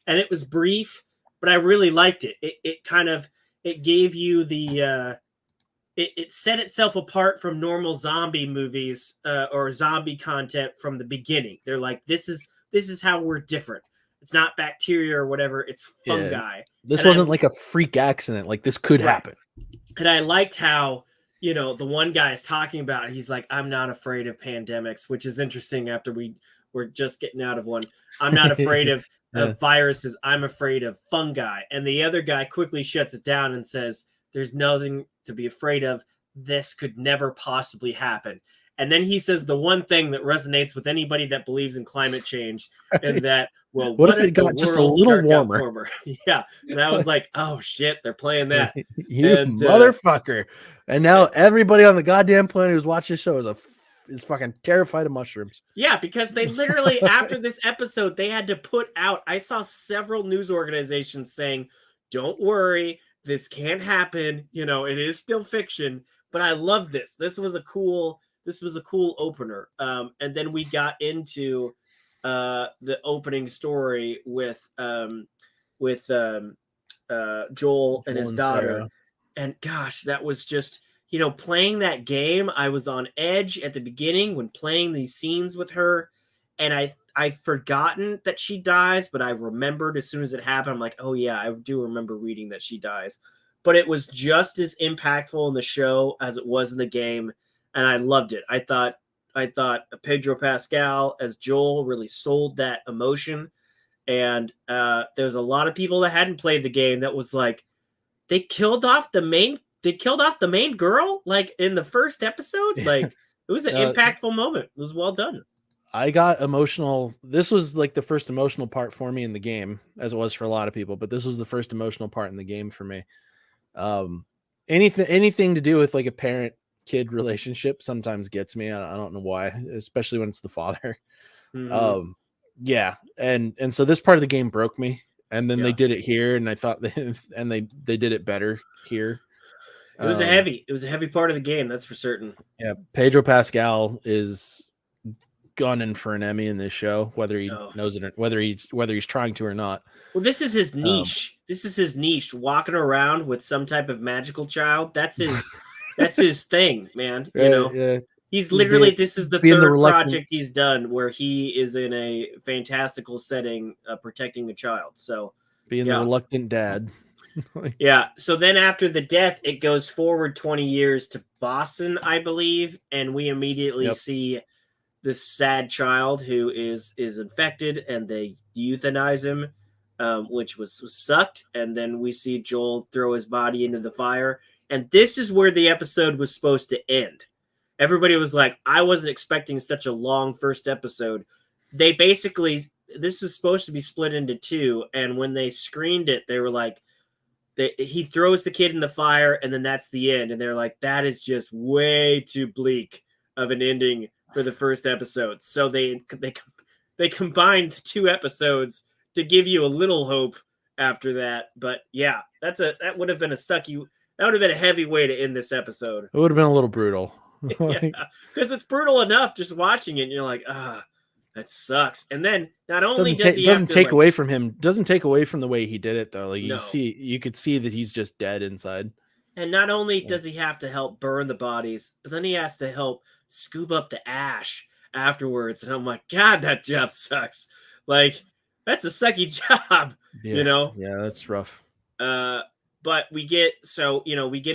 and it was brief, but I really liked it. It gave you the it set itself apart from normal zombie movies or zombie content from the beginning. They're like, this is how we're different. It's not bacteria or whatever. It's Yeah. fungi. This And wasn't like a freak accident. Like this could Right. happen. And I liked how, the one guy is talking about it. He's like, I'm not afraid of pandemics, which is interesting after we're just getting out of one. I'm not afraid of Yeah. viruses. I'm afraid of fungi. And the other guy quickly shuts it down and says, there's nothing to be afraid of. This could never possibly happen. And then he says the one thing that resonates with anybody that believes in climate change, and that, well, What what if it if the got just a world little got warmer? Yeah. And I was like, oh shit, they're playing that. You And motherfucker. And now everybody on the goddamn planet who's watching this show is fucking terrified of mushrooms. yeah, because they literally, after this episode, they had to put out, I saw several news organizations saying, don't worry, this can't happen. It is still fiction, but I love this. This was a cool opener. And then we got into the opening story with Joel and his daughter. Sarah. And gosh, that was just, playing that game. I was on edge at the beginning when playing these scenes with her. And I've forgotten that she dies, but I remembered as soon as it happened. I'm like, oh yeah, I do remember reading that she dies. But it was just as impactful in the show as it was in the game. And I loved it. I thought Pedro Pascal as Joel really sold that emotion. And there's a lot of people that hadn't played the game that was like, they killed off the main girl like in the first episode. Like, it was an impactful moment. It was well done. I got emotional. This was like the first emotional part for me in the game, as it was for a lot of people, but this was the first emotional part in the game for me. Anything to do with like a parent kid relationship sometimes gets me. I don't know why, especially when it's the father. Mm-hmm. Yeah. And so this part of the game broke me, and then they Yeah. did it here, and I thought they did it better here. It was a heavy part of the game, that's for certain. Yeah. Pedro Pascal is gunning for an Emmy in this show, whether he knows it or whether he's trying to or not. Well, this is his niche. This is his niche, walking around with some type of magical child. That's his thing, man. He's literally, this is the third project he's done where he is in a fantastical setting, protecting a child. So being the reluctant dad. Yeah. So then after the death, it goes forward 20 years to Boston, I believe, and we immediately see this sad child who is infected, and they euthanize him, which was sucked. And then we see Joel throw his body into the fire, and this is where the episode was supposed to end. Everybody was like, I wasn't expecting such a long first episode. They basically, this was supposed to be split into two, and when they screened it, they were like, he throws the kid in the fire, and then that's the end. And they're like, that is just way too bleak of an ending for the first episode. So they combined the two episodes to give you a little hope after that. But yeah, that would have been a heavy way to end this episode. It would have been a little brutal. Yeah, because it's brutal enough just watching it, and you're like, that sucks. And then not only doesn't take away from the way he did it though. Like No. you could see that he's just dead inside. And not only does he have to help burn the bodies, but then he has to help scoop up the ash afterwards. And I'm like, God, that job sucks. Like, that's a sucky job, Yeah, that's rough. But we get a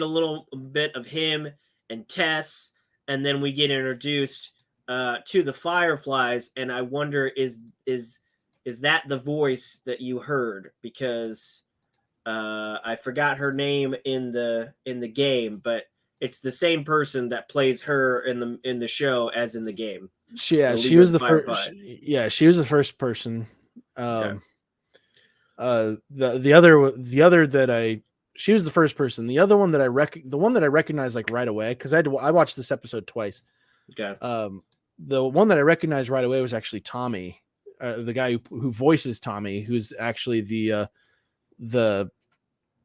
little bit of him and Tess, and then we get introduced to the Fireflies, and I wonder, is that the voice that you heard? Because I forgot her name in the game, but it's the same person that plays her in the show as in the game. She was the first. Yeah, she was the first person. Okay. She was the first person. The other one that I recognized like right away, because I watched this episode twice. Okay. The one that I recognized right away was actually Tommy, the guy who voices Tommy, who's actually the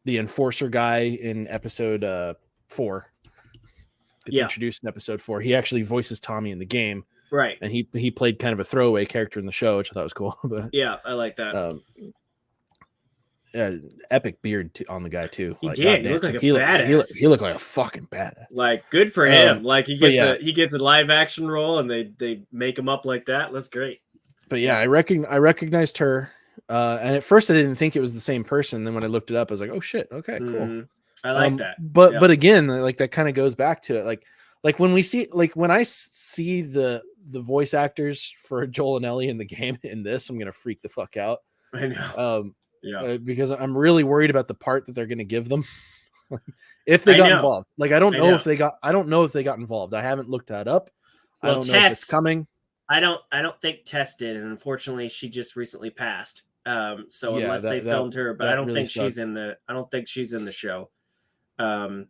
enforcer guy in episode 4. Gets introduced in episode 4. He actually voices Tommy in the game, right? And he played kind of a throwaway character in the show, which I thought was cool. But yeah, I like that. epic beard on the guy too. He Like, did. He goddamn, looked like a he badass. he looked like a fucking badass. Like, good for him. Like, but yeah, he gets a live action role, and they make him up like that. That's great. but yeah, I recognized her. And at first I didn't think it was the same person. Then when I looked it up, I was like, oh shit, okay, cool. Mhm. I like that. But again, like that kind of goes back to it. Like when we see, like when I see the voice actors for Joel and Ellie in the game in this, I'm gonna freak the fuck out. I know. Yeah. Because I'm really worried about the part that they're gonna give them if they got involved. Like I don't know if they got involved. I haven't looked that up. Well, I don't know if it's coming. I don't think Tess did, and unfortunately she just recently passed. So Yeah, unless they filmed her, but I don't really think she's in the show. No,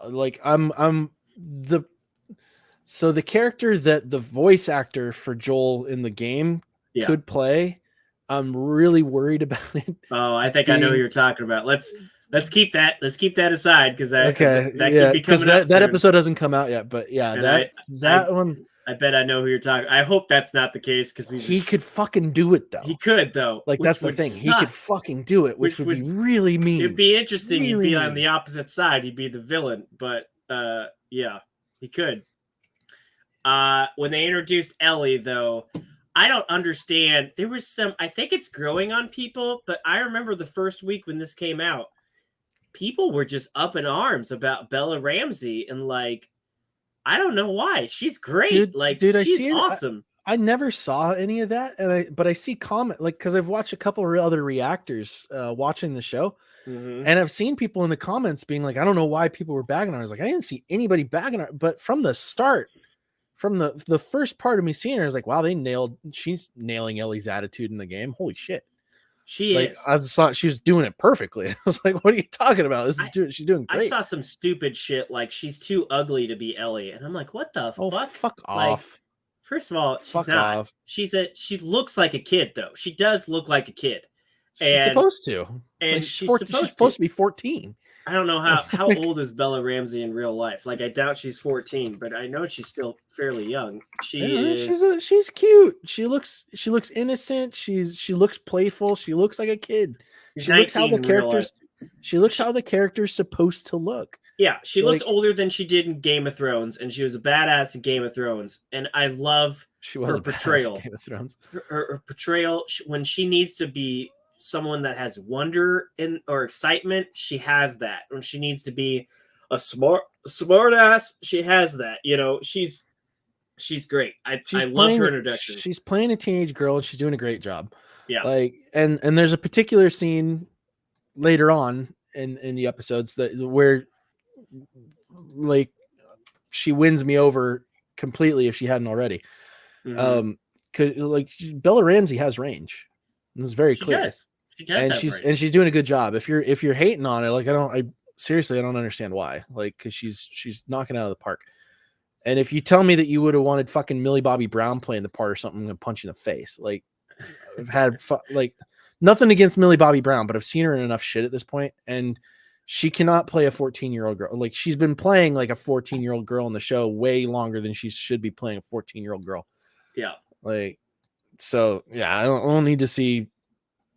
like so the character that the voice actor for Joel in the game could play, I'm really worried about it. Oh, I think I know who you're talking about. Let's keep that aside, because that could be coming up that episode doesn't come out yet, but yeah, and that one. I bet I know who you're talking. I hope that's not the case, because he could fucking do it though. He could though. Like that's the thing. Suck. He could fucking do it, which would be really mean. It'd be interesting. Really he'd be on the opposite side. He'd be the villain, but yeah, he could. When they introduced Ellie, though, I don't understand. There was some. I think it's growing on people, but I remember the first week when this came out, people were just up in arms about Bella Ramsey, and like, I don't know why. She's great. Dude, she's awesome. I never saw any of that, but I see comment, like, because I've watched a couple of other reactors watching the show, and I've seen people in the comments being like, I don't know why people were bagging on her. I was like, I didn't see anybody bagging her, but from the start, from the first part of me seeing her, I was like, wow, she's nailing Ellie's attitude in the game. Holy shit. She is. I just thought she was doing it perfectly. I was like, what are you talking about? She's doing great. I saw some stupid shit like she's too ugly to be Ellie. And I'm like, what the fuck? Fuck off. First of all, she's not. Off. She looks like a kid, though. She does look like a kid. She's supposed to. And she's supposed to be 14. I don't know how old is Bella Ramsey in real life. Like, I doubt she's 14, but I know she's still fairly young. She's cute. She looks innocent. She looks playful. She looks like a kid. She looks how the character's supposed to look. Yeah, she looks older than she did in Game of Thrones, and she was a badass in Game of Thrones. And I love her portrayal. Game of Thrones. Her portrayal, when she needs to be someone that has wonder or excitement, she has that. When she needs to be a smart ass, she has that. You know, she's great. I loved her introduction. She's playing a teenage girl, and she's doing a great job. Yeah. Like, and there's a particular scene later on in the episodes where like she wins me over completely if she hadn't already. Cause like Bella Ramsey has range. This is very clear. She does, and she's doing a good job. If you're hating on it, like I seriously don't understand why. Like, because she's knocking out of the park. And if you tell me that you would have wanted fucking Millie Bobby Brown playing the part or something, I'm gonna punch you in the face. Like, I've had like nothing against Millie Bobby Brown, but I've seen her in enough shit at this point, and she cannot play a 14-year-old girl. Like, she's been playing like a 14-year-old girl in the show way longer than she should be playing a 14-year-old girl. Yeah. Like, so yeah, I don't need to see.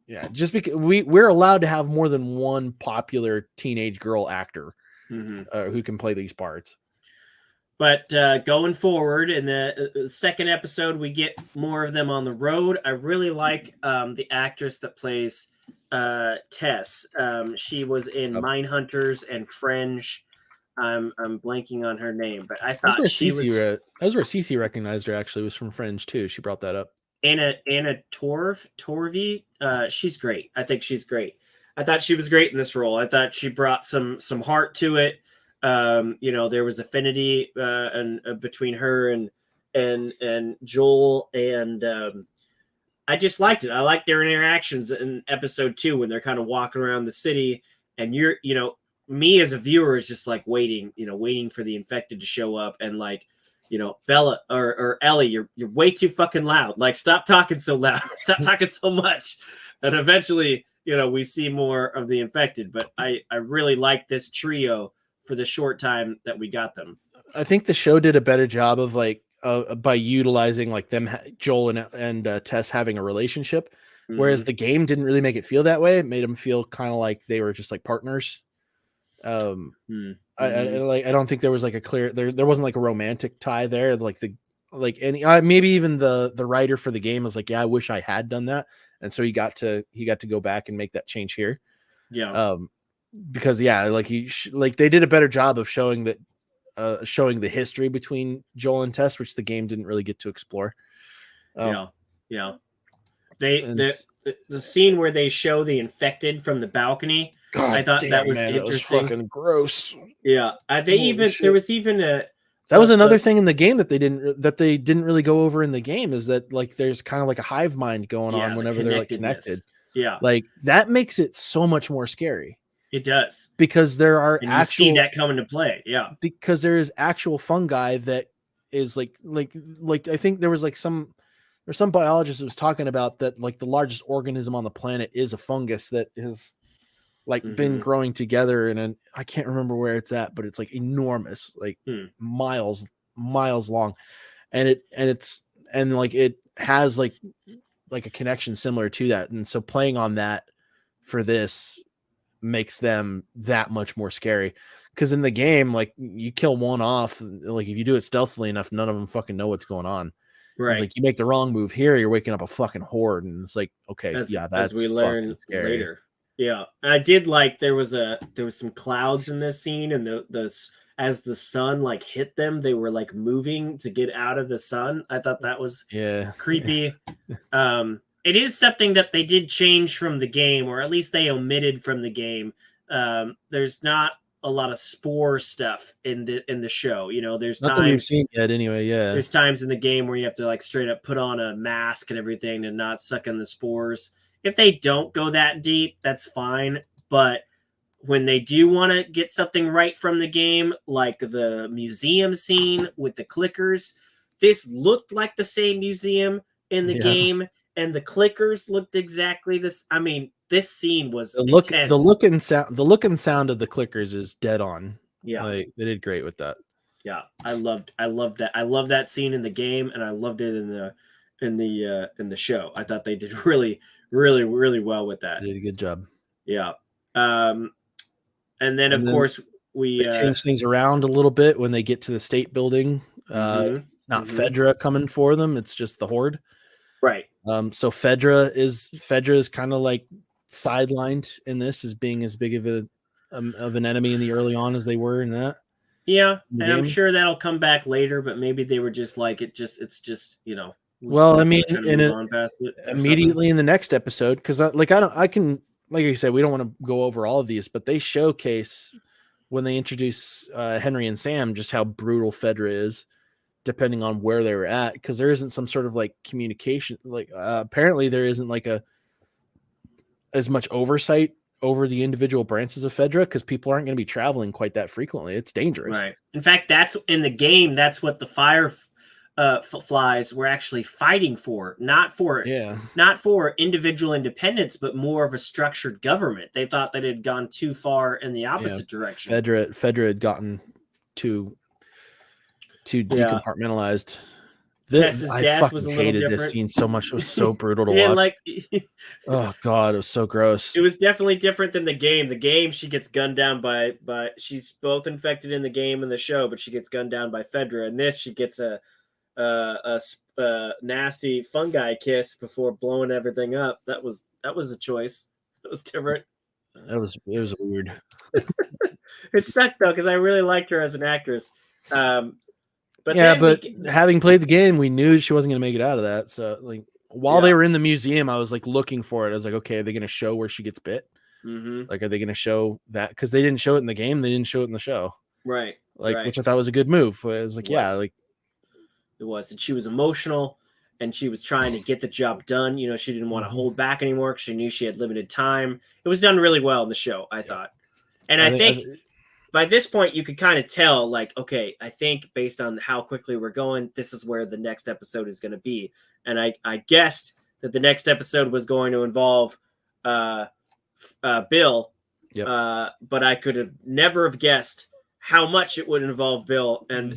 Yeah, just because we're allowed to have more than one popular teenage girl actor who can play these parts. But going forward in the second episode, we get more of them on the road. I really like the actress that plays Tess. She was in Mindhunters and Fringe. I'm blanking on her name, but I thought that was where Cece recognized her. Actually, was from Fringe too. She brought that up. Anna Torv, she's great. I think she's great. I thought she was great in this role. I thought she brought some heart to it. You know, there was affinity between her and Joel, and I just liked it. I liked their interactions in episode 2 when they're kind of walking around the city, and me as a viewer is just like waiting for the infected to show up, and like, Bella or Ellie, you're way too fucking loud. Like, stop talking so loud. Stop talking so much. And eventually, we see more of the infected. But I really like this trio for the short time that we got them. I think the show did a better job of like by utilizing like them, Joel and Tess having a relationship Whereas the game didn't really make it feel that way. It made them feel kind of like they were just like partners. I don't think there was like a clear there wasn't like a romantic tie there. Maybe even the writer for the game was like, yeah, I wish I had done that, and so he got to go back and make that change here. Yeah. Because they did a better job of showing the history between Joel and Tess, which the game didn't really get to explore. Yeah. The scene where they show the infected from the balcony, God I thought that was interesting. That was fucking gross. Yeah, there was even a that was another thing in the game that they didn't really go over in the game, is that like there's kind of like a hive mind going on whenever they're like connected. Yeah, like that makes it so much more scary. It does, because there are you see that come into play. Yeah, because there is actual fungi that is like I think there was like some biologist who was talking about that, like the largest organism on the planet is a fungus that has like been growing together, and I can't remember where it's at, but it's like enormous, like miles long, and it has like a connection similar to that, and so playing on that for this makes them that much more scary. Because in the game, like you kill one off, like if you do it stealthily enough, none of them fucking know what's going on. Right. It's like you make the wrong move here, you're waking up a fucking horde, and it's like, okay, that's as we learn later. Yeah, I did like there was some clouds in this scene, and as the sun like hit them, they were like moving to get out of the sun. I thought that was creepy. It is something that they did change from the game, or at least they omitted from the game. There's not a lot of spore stuff in the show. You know, there's not times that we've seen yet anyway. Yeah, there's times in the game where you have to like straight up put on a mask and everything to not suck in the spores. If they don't go that deep, that's fine. But when they do want to get something right from the game, like the museum scene with the clickers, this looked like the same museum in the game, and the clickers looked exactly this. I mean, this scene was intense. The look and sound of the clickers is dead on. Yeah, like, they did great with that. Yeah, I loved that. I love that scene in the game, and I loved it in the show. I thought they did really, really, really well with that. They did a good job. Yeah. And then of course we change things around a little bit when they get to the state building. It's not Fedra coming for them; it's just the Horde. Right. So Fedra is kind of like sidelined in this as being as big of an enemy in the early on as they were in that. Yeah, and I'm sure that'll come back later, but maybe they were just like it's just you know. Well, I mean, immediately in the next episode, because like I said, we don't want to go over all of these, but they showcase when they introduce Henry and Sam just how brutal Fedra is, depending on where they were at, because there isn't some sort of like communication. Like apparently there isn't like as much oversight over the individual branches of Fedra, because people aren't going to be traveling quite that frequently. It's dangerous. Right. In fact, that's in the game. That's what the Fireflies were actually fighting for, not for individual independence, but more of a structured government. They thought that it had gone too far in the opposite direction. Fedra had gotten too decompartmentalized. Tess's death was a little different. This scene so much. It was so brutal to watch. Oh god, it was so gross. It was definitely different than the game. The game, she gets gunned down by she's both infected in the game and the show, but she gets gunned down by Fedra. And this, she gets a nasty fungi kiss before blowing everything up. That was a choice. That was different. It was weird. It sucked though, because I really liked her as an actress. But having played the game, we knew she wasn't going to make it out of that. So like while they were in the museum, I was like looking for it. I was like, okay, are they going to show where she gets bit? Like, are they going to show that? Because they didn't show it in the game, they didn't show it in the show. Right. Which I thought was a good move. It was like, it was, and she was emotional, and she was trying to get the job done. You know, she didn't want to hold back anymore because she knew she had limited time. It was done really well in the show, I thought. And I think by this point, you could kind of tell, like, okay, I think based on how quickly we're going, this is where the next episode is going to be. And I guessed that the next episode was going to involve Bill, but I could have never have guessed how much it would involve Bill. And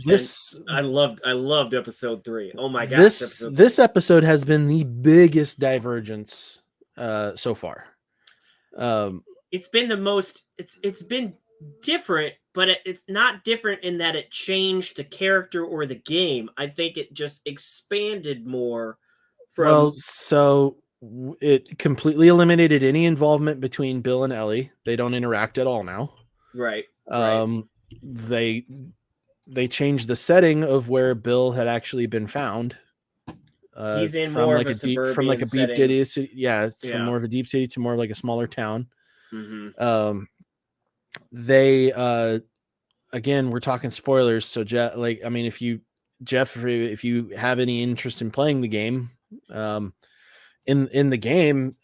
I loved episode 3. Oh my gosh. This episode has been the biggest divergence so far. Um, It's been the most. It's been different, but it's not different in that it changed the character or the game. I think it just expanded more well, from so it completely eliminated any involvement between Bill and Ellie. They don't interact at all now. right, right. Um, they they changed the setting of where Bill had actually been found. He's in From more of like a a suburban deep setting. city, yeah, it's from Yeah. more of a deep city to more of like a smaller town. Mm-hmm. They again, we're talking spoilers, so Jeff, like, I mean, if you have any interest in playing the game, um, in the game,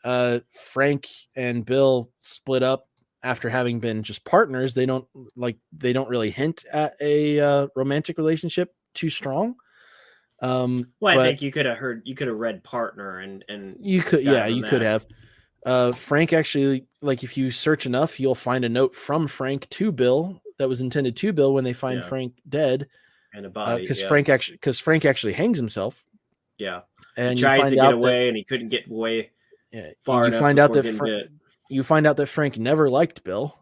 Frank and Bill split up after having been just partners. They don't really hint at a romantic relationship too strong. Well, I But think you could have read partner and you could, yeah, gotten you could that. have. Frank actually, like, if you search enough, you'll find a note from Frank to Bill that was intended to Bill when they find Yeah, Frank dead. and a body. Because Yeah, Frank actually hangs himself, yeah. He and you tries to find get out that away, and he couldn't get away yeah, and far enough before getting bit. you find out that Frank never liked Bill,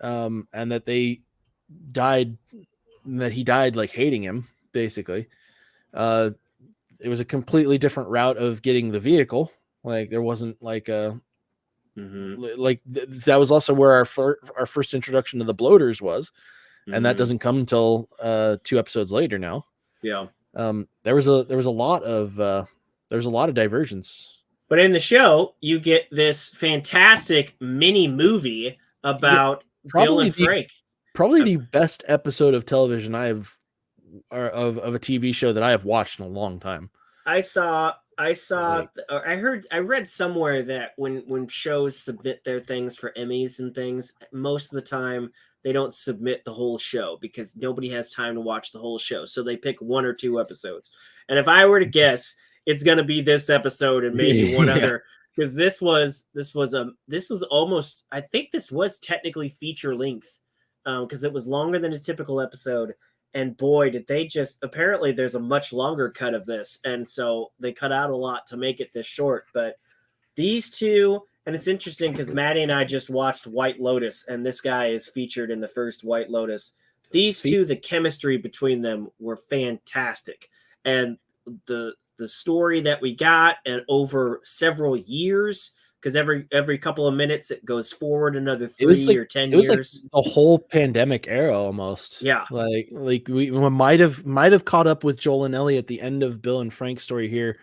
and that died, that he died like hating him basically. Uh, it was a completely different route of getting the vehicle. Like there wasn't like a Mm-hmm. that was also where our first introduction to the bloaters was, and that Mm-hmm. doesn't come until 2 episodes later now. Yeah. There was a lot of divergence. But in the show, you get this fantastic mini movie You get about Bill probably and Frank. the best episode of television of a TV show that I have watched in a long time. I Like, or I read somewhere that when shows submit their things for Emmys and things, most of the time they don't submit the whole show because nobody has time to watch the whole show. So they pick 1 or 2 episodes. And if I were to guess, it's going to be this episode and maybe one yeah, other because this was almost, I think this was technically feature length because it was longer than a typical episode. And boy, did they just, apparently there's a much longer cut of this. And so they cut out a lot to make it this short. But these two, and it's interesting because Maddie and I just watched White Lotus, and this guy is featured in the first White Lotus. These see, two, the chemistry between them were fantastic. And the story that we got, and over several years, because every couple of minutes it goes forward another it was 3 or 10 it was like years. the whole pandemic era almost. Yeah. Like we might have caught up with Joel and Ellie at the end of Bill and Frank's story here,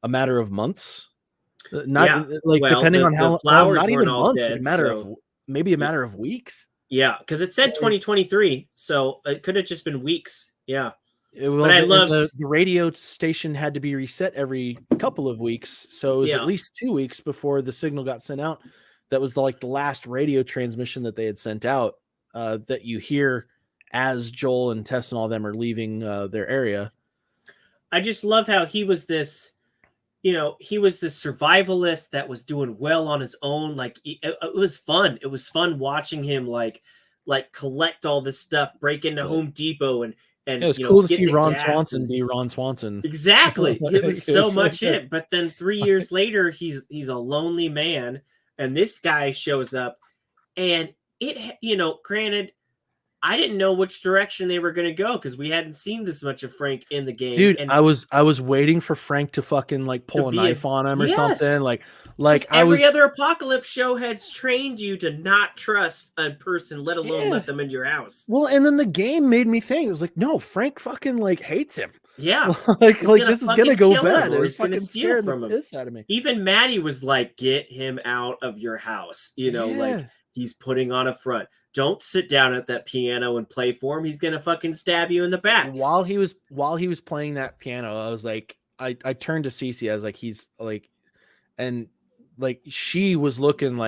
a matter of months. Not Yeah. like Well, depending on the how flowers not weren't even all months, like a dead, matter of so maybe a y- matter of weeks. yeah, because it said 2023, so it could have just been weeks. Yeah, but Well, I loved. the radio station had to be reset every couple of weeks, so it was at Yeah, least 2 weeks before the signal got sent out. That was the last radio transmission that they had sent out, that you hear as Joel and Tess and all them are leaving their area. I just love how he was this. He was this survivalist that was doing well on his own. Like it was fun. It was fun watching him like collect all this stuff, break into Like, Home Depot it and was cool to get see the Ron gas Swanson and be Ron Swanson. exactly. It was so much Like, it. But then 3 years later, he's a lonely man, and this guy shows up, and granted, I didn't know which direction they were going to go because we hadn't seen this much of Frank in the game, dude, and I was waiting for Frank to fucking to pull a be knife on him or something. yes, because I every was other apocalypse show has trained you to not trust a person, let alone yeah. let them into your house. Well, and then the game made me think. It was like, no, Frank fucking hates him. Yeah, he's Like gonna this is gonna fucking go kill him, bad. It or was he's gonna fucking steal scaring the from him. piss out of me. Even Maddie was like, "Get him out of your house." Like Yeah. he's putting on a front. Don't sit down at that piano and play for him. He's gonna fucking stab you in the back. While he was playing that piano, I was like, I turned to Cece. I was like, he's like, and she was looking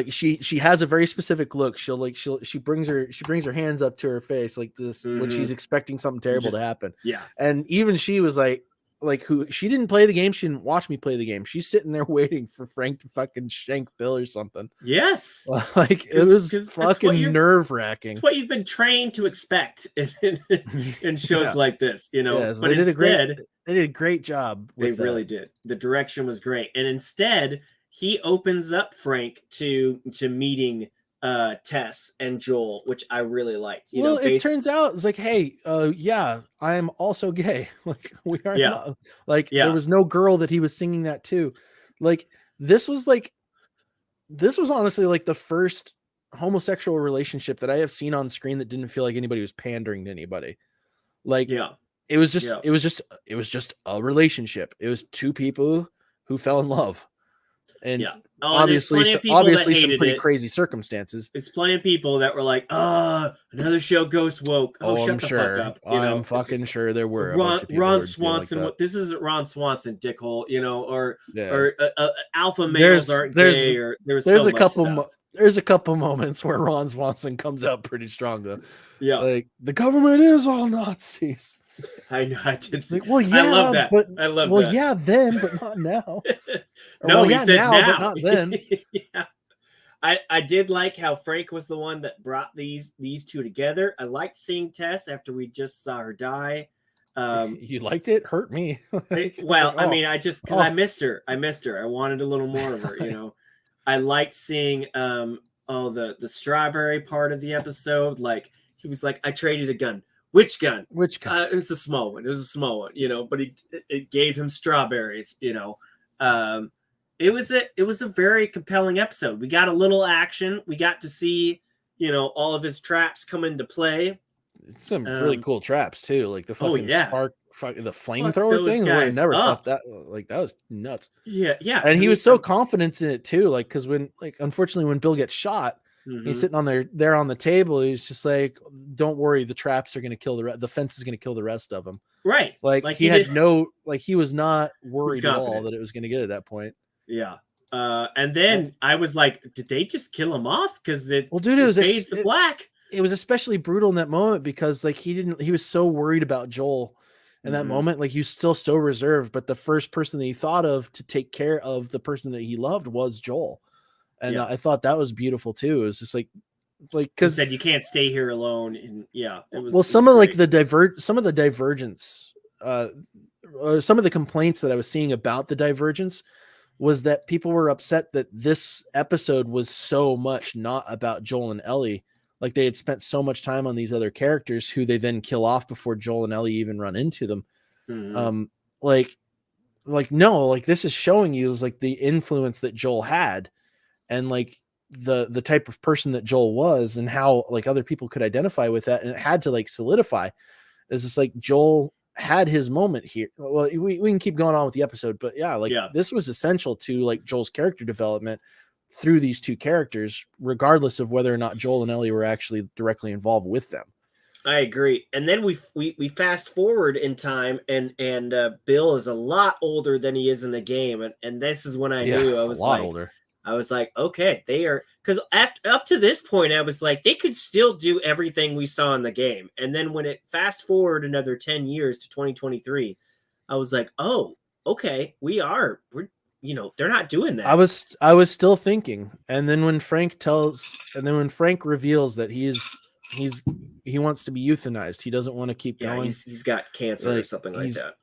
she has a very specific look. She brings her hands up to her face like this when Mm-hmm. she's expecting something terrible to Just happen. yeah, And even she was like, like who she didn't play the game. She didn't watch me play the game. She's sitting there waiting for Frank to fucking shank Bill or something. Yes. Like it was fucking nerve It's wracking. what you've been trained to expect in shows Yeah. like this, you know. Yes, But they did instead, a great job they with really that. did. The direction was great. And instead, he opens up Frank to meeting Tess and Joel, which I really liked. You Well, know, it turns out it's like, hey, yeah, I am also gay. Like we are Yeah. not like Yeah. there was no girl that he was singing that to. Like this was honestly like the first homosexual relationship that I have seen on screen that didn't feel like anybody was pandering to anybody. Like Yeah. it was just Yeah. it was just a relationship. It was two people who fell in love. And Yeah. Oh, and there's obviously plenty of people that some hated pretty it. crazy circumstances. There's plenty of people that were like, another show ghost woke. Oh, shut I'm the sure. fuck up. You know, I'm fucking sure there were a Ron, bunch of people Ron who would feel Swanson. like that. This isn't Ron Swanson, dickhole. You know, or Yeah. alpha males aren't gay. Or there's so much stuff. There's a couple moments where Ron Swanson comes out pretty strong though. Yeah, like the government is all Nazis. I know. I did. Like, well, yeah, I love that. But I love well, that. yeah, then, but not now. No, well, he yeah, said now, but not then. Yeah. I did like how Frank was the one that brought these two together. I liked seeing Tess after we just saw her die. You liked it? Hurt me. Well, I mean, I just because I missed her. I wanted a little more of her. You know, I liked seeing the strawberry part of the episode. Like he was like, I traded a gun. Which gun? Which gun? It was a small one. It was a small one. You know, but it gave him strawberries. You know. It was a very compelling episode. We got a little action. We got to see, you know, all of his traps come into play. Some really cool traps too, like the fucking spark, the flamethrower thing. I never thought that. Like that was nuts. Yeah, yeah. And he was so confident in it too. Like because when, like, unfortunately, when Bill gets shot, he's sitting on there on the table. He's just like, "Don't worry, the traps are going to kill the fence is going to kill the rest of them." Right. Like he had he was not worried at all that it was going to get at that point. Yeah. And then I was like, did they just kill him off? Because it fades to black. It was especially brutal in that moment because like he was so worried about Joel in that moment. Like he was still so reserved, but the first person that he thought of to take care of the person that he loved was Joel. And I thought that was beautiful too. It was just like because said you can't stay here alone. And it was. Well, some of the divergence, some of the complaints that I was seeing about the divergence was that people were upset that this episode was so much not about Joel and Ellie. Like they had spent so much time on these other characters who they then kill off before Joel and Ellie even run into them. No, like this is showing you is like the influence that Joel had and like the type of person that Joel was and how like other people could identify with that. And it had to like solidify. It's just like Joel had his moment here. Well, we can keep going on with the episode, but this was essential to like Joel's character development through these two characters, regardless of whether or not Joel and Ellie were actually directly involved with them. I agree. And then we fast forward in time, and Bill is a lot older than he is in the game, and this is when I knew I was a lot older. I was like, okay, they are, because up to this point, I was like, they could still do everything we saw in the game. And then when it fast forward another 10 years to 2023, I was like, oh, okay, we're they're not doing that. I was still thinking. And then when Frank reveals that he wants to be euthanized, he doesn't want to keep going. He's got cancer or something like that.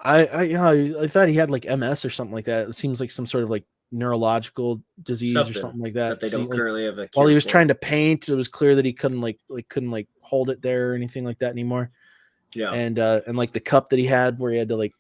I thought he had like MS or something like that. It seems like some sort of like neurological disease or something like that. They don't currently have a cure while he was trying to paint, it was clear that he couldn't hold it there or anything like that anymore. Yeah. And like the cup that he had where he had to like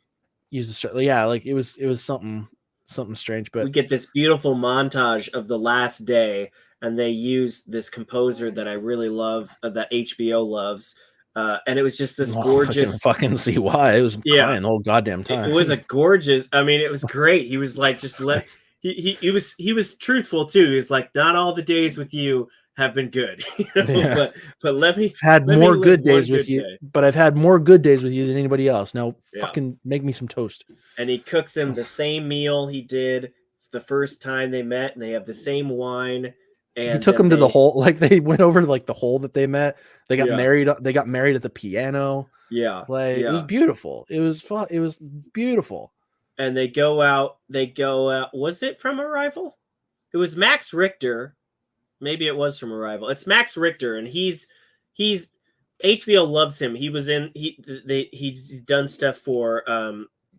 use the it was something strange. But we get this beautiful montage of the last day, and they use this composer that I really love, that HBO loves. And it was just this gorgeous. I can fucking see why. It was crying the whole goddamn time. It was a gorgeous. I mean, it was great. He was like, just let. He was truthful too. He's like, not all the days with you have been good, but let me. I've had more good days with you, but I've had more good days with you than anybody else. Now, fucking make me some toast. And he cooks him the same meal he did the first time they met, and they have the same wine. He and took then him to the they hole, like they went over to like the hole that they met. They got yeah married. They got married at the piano. yeah Like it was yeah beautiful. It was fun. It was beautiful. and they go out. They go out. Was it from Arrival? It was Max Richter. Maybe it was from Arrival. It's Max Richter, and he's HBO loves him. He was in he's done stuff for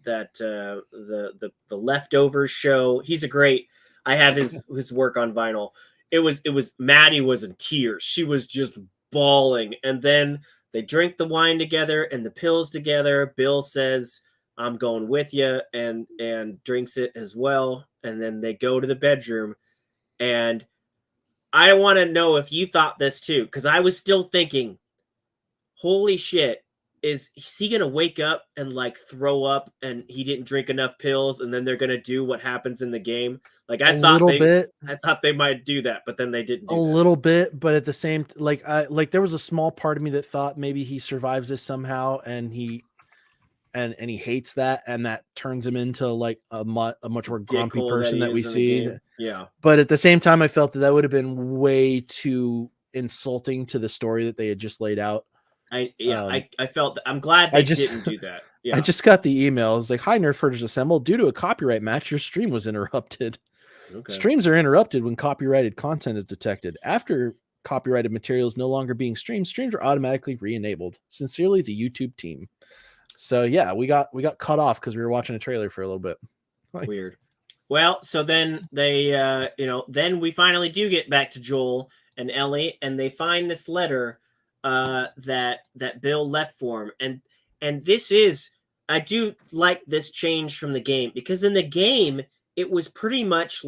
that the Leftovers show. He's a great. I have his work on vinyl. It was Maddie was in tears. She was just bawling, and then they drink the wine together and the pills together. Bill says, "I'm going with you," and drinks it as well. And then they go to the bedroom, and I want to know if you thought this too, because I was still thinking, holy shit, is he gonna wake up and like throw up and he didn't drink enough pills and then they're gonna do what happens in the game? Like A little bit, I thought they might do that, but then they didn't a do that. little bit, but at the same, like there was a small part of me that thought maybe he survives this somehow, and he hates that, and that turns him into like a much more grumpy Dickhole that person he that we is in the see. game. Yeah. But at the same time, I felt that that would have been way too insulting to the story that they had just laid out. Um, I felt I'm glad I they just didn't do that. I Yeah. just got the email. It was like, "Hi, Nerf Herders Assemble. Due to a copyright match, your stream was interrupted. Okay. Streams are interrupted when copyrighted content is detected. After copyrighted material is no longer being streamed, streams are automatically re-enabled. Sincerely, the YouTube team." So yeah, we got cut off because we were watching a trailer for a little bit. Like, Weird. Well, so then they, then we finally do get back to Joel and Ellie, and they find this letter that Bill left for him, and this is I do like this change from the game because in the game it was pretty much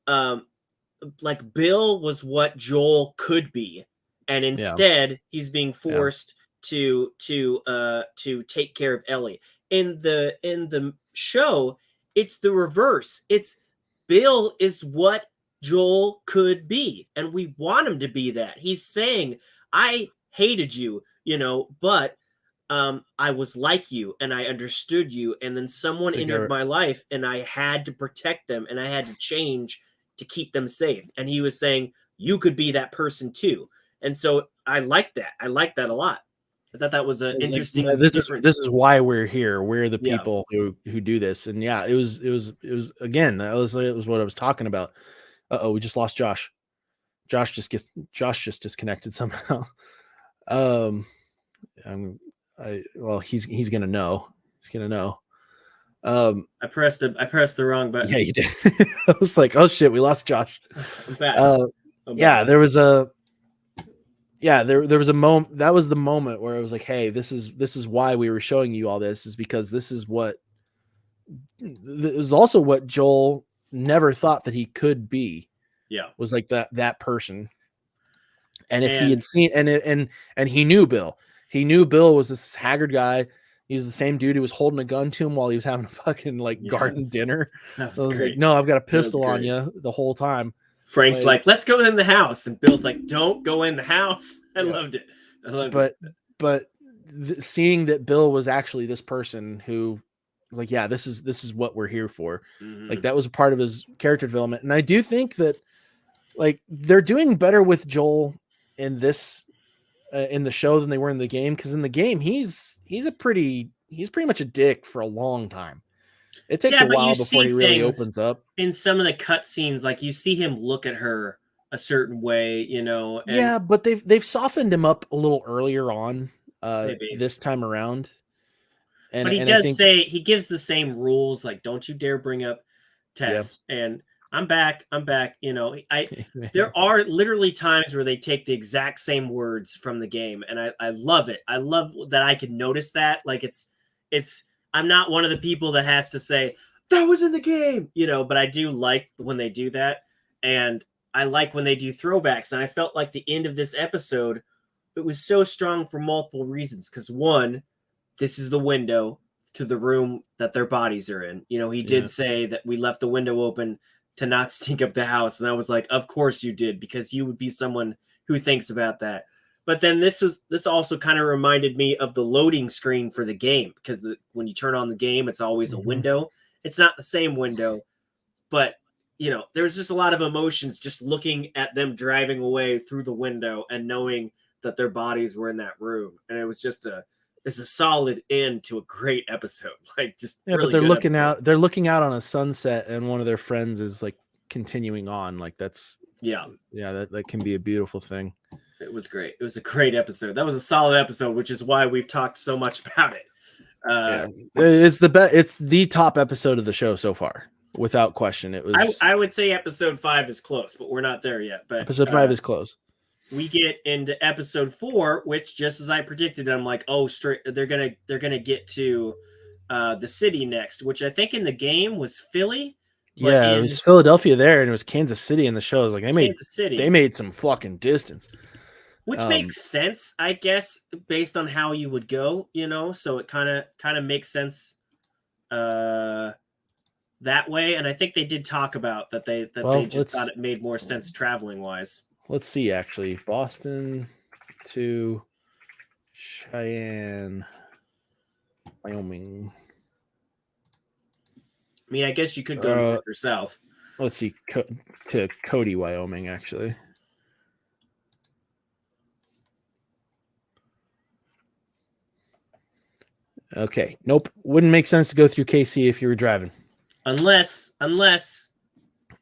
um like Bill was what Joel could be, and yeah, instead he's being yeah, forced to take care of Ellie. In the show, it's the reverse. It's Bill is what Joel could be, and we want him to be that. He's saying, "I hated you, but I was like you and I understood you, and then someone entered together. my life and I had to protect them and I had to change to keep them safe." And he was saying, "You could be that person too." And so I like that. I like that a lot. I thought that was an It was like, yeah, interesting, different. this is why we're here. We're the Yeah. people who do this. And yeah, it was again, it was what I was talking about. We just lost Josh. Josh just disconnected somehow. um he's gonna know. He's gonna know. I pressed the wrong Yeah, button. you did. I was like, oh shit, we lost Josh. I'm back. Uh I'm yeah, back. there was a moment. That was the moment where it was like, hey, this is why we were showing you all this, is because this is what it was also what Joel never thought that he could be, Yeah. was like that person. And if he And had seen, and he knew Bill. He knew Bill was this haggard guy. He was the same dude who was holding a gun to him while he was having a fucking like yeah, garden dinner. that I was was like, great. no, I've got a That was pistol on great. you the whole time. Frank's Like, like, "Let's go in the house," and Bill's like, "Don't go in the house." I yeah. loved it. I loved But it. but seeing that Bill was actually this person who was like, yeah, this is what we're here for. Like Mhm. that was a part of his character development. And I do think that like they're doing better with Joel in this in the show than they were in the game, because in the game he's pretty much a dick for a long time. It takes Yeah, a but you while before see he really things opens up. in some of the cut scenes, like you see him look at her a certain way, and Yeah, but they've softened him up a little earlier on maybe. this time around. and But he and I does think, say he gives the same rules, like don't you dare bring up yeah. Tess. And I'm back. I'm back. I there are literally times where they take the exact same words from the game, and I love it. I love that I can notice that. Like it's I'm not one of the people that has to say that was in the game, but I do like when they do that, and I like when they do throwbacks. And I felt like the end of this episode, it was so strong for multiple reasons. Because one, this is the window to the room that their bodies are in. He Yeah. did say that we left the window open to not stink up the house. And I was like, of course you did, because you would be someone who thinks about that. But then this also kind of reminded me of the loading screen for the game, because when you turn on the game, it's always a Mhm. window. It's not the same window, but there was just a lot of emotions just looking at them driving away through the window and knowing that their bodies were in that room. And it was just it's a solid end to a great episode. Like, just Yeah, really but they're good looking episode. out. They're looking out on a sunset, and one of their friends is like continuing on. Like that's Yeah, that can be a beautiful thing. it was great. It was a great episode. That was a solid episode, which is why we've talked so much about it. Yeah, it's the best. It's the top episode of the show so far, without question. It was. I would say episode 5 is close, but we're not there yet. But episode 5 is close. We get into episode 4, which, just as I predicted, I'm like, oh, straight, they're gonna get to the city next, which I think in the game was Philly. Yeah, it was Philadelphia there, and it was Kansas City in the show. It was like Kansas City. They made some fucking distance, which makes sense, I guess, based on how you would go. So it kind of makes sense that way. And I think they did talk about that they just thought it made more sense traveling wise. Let's see, actually, Boston to Cheyenne, Wyoming. I mean, I guess you could go north or south. Let's see, to Cody, Wyoming, actually. Okay, nope. Wouldn't make sense to go through KC if you were driving. Unless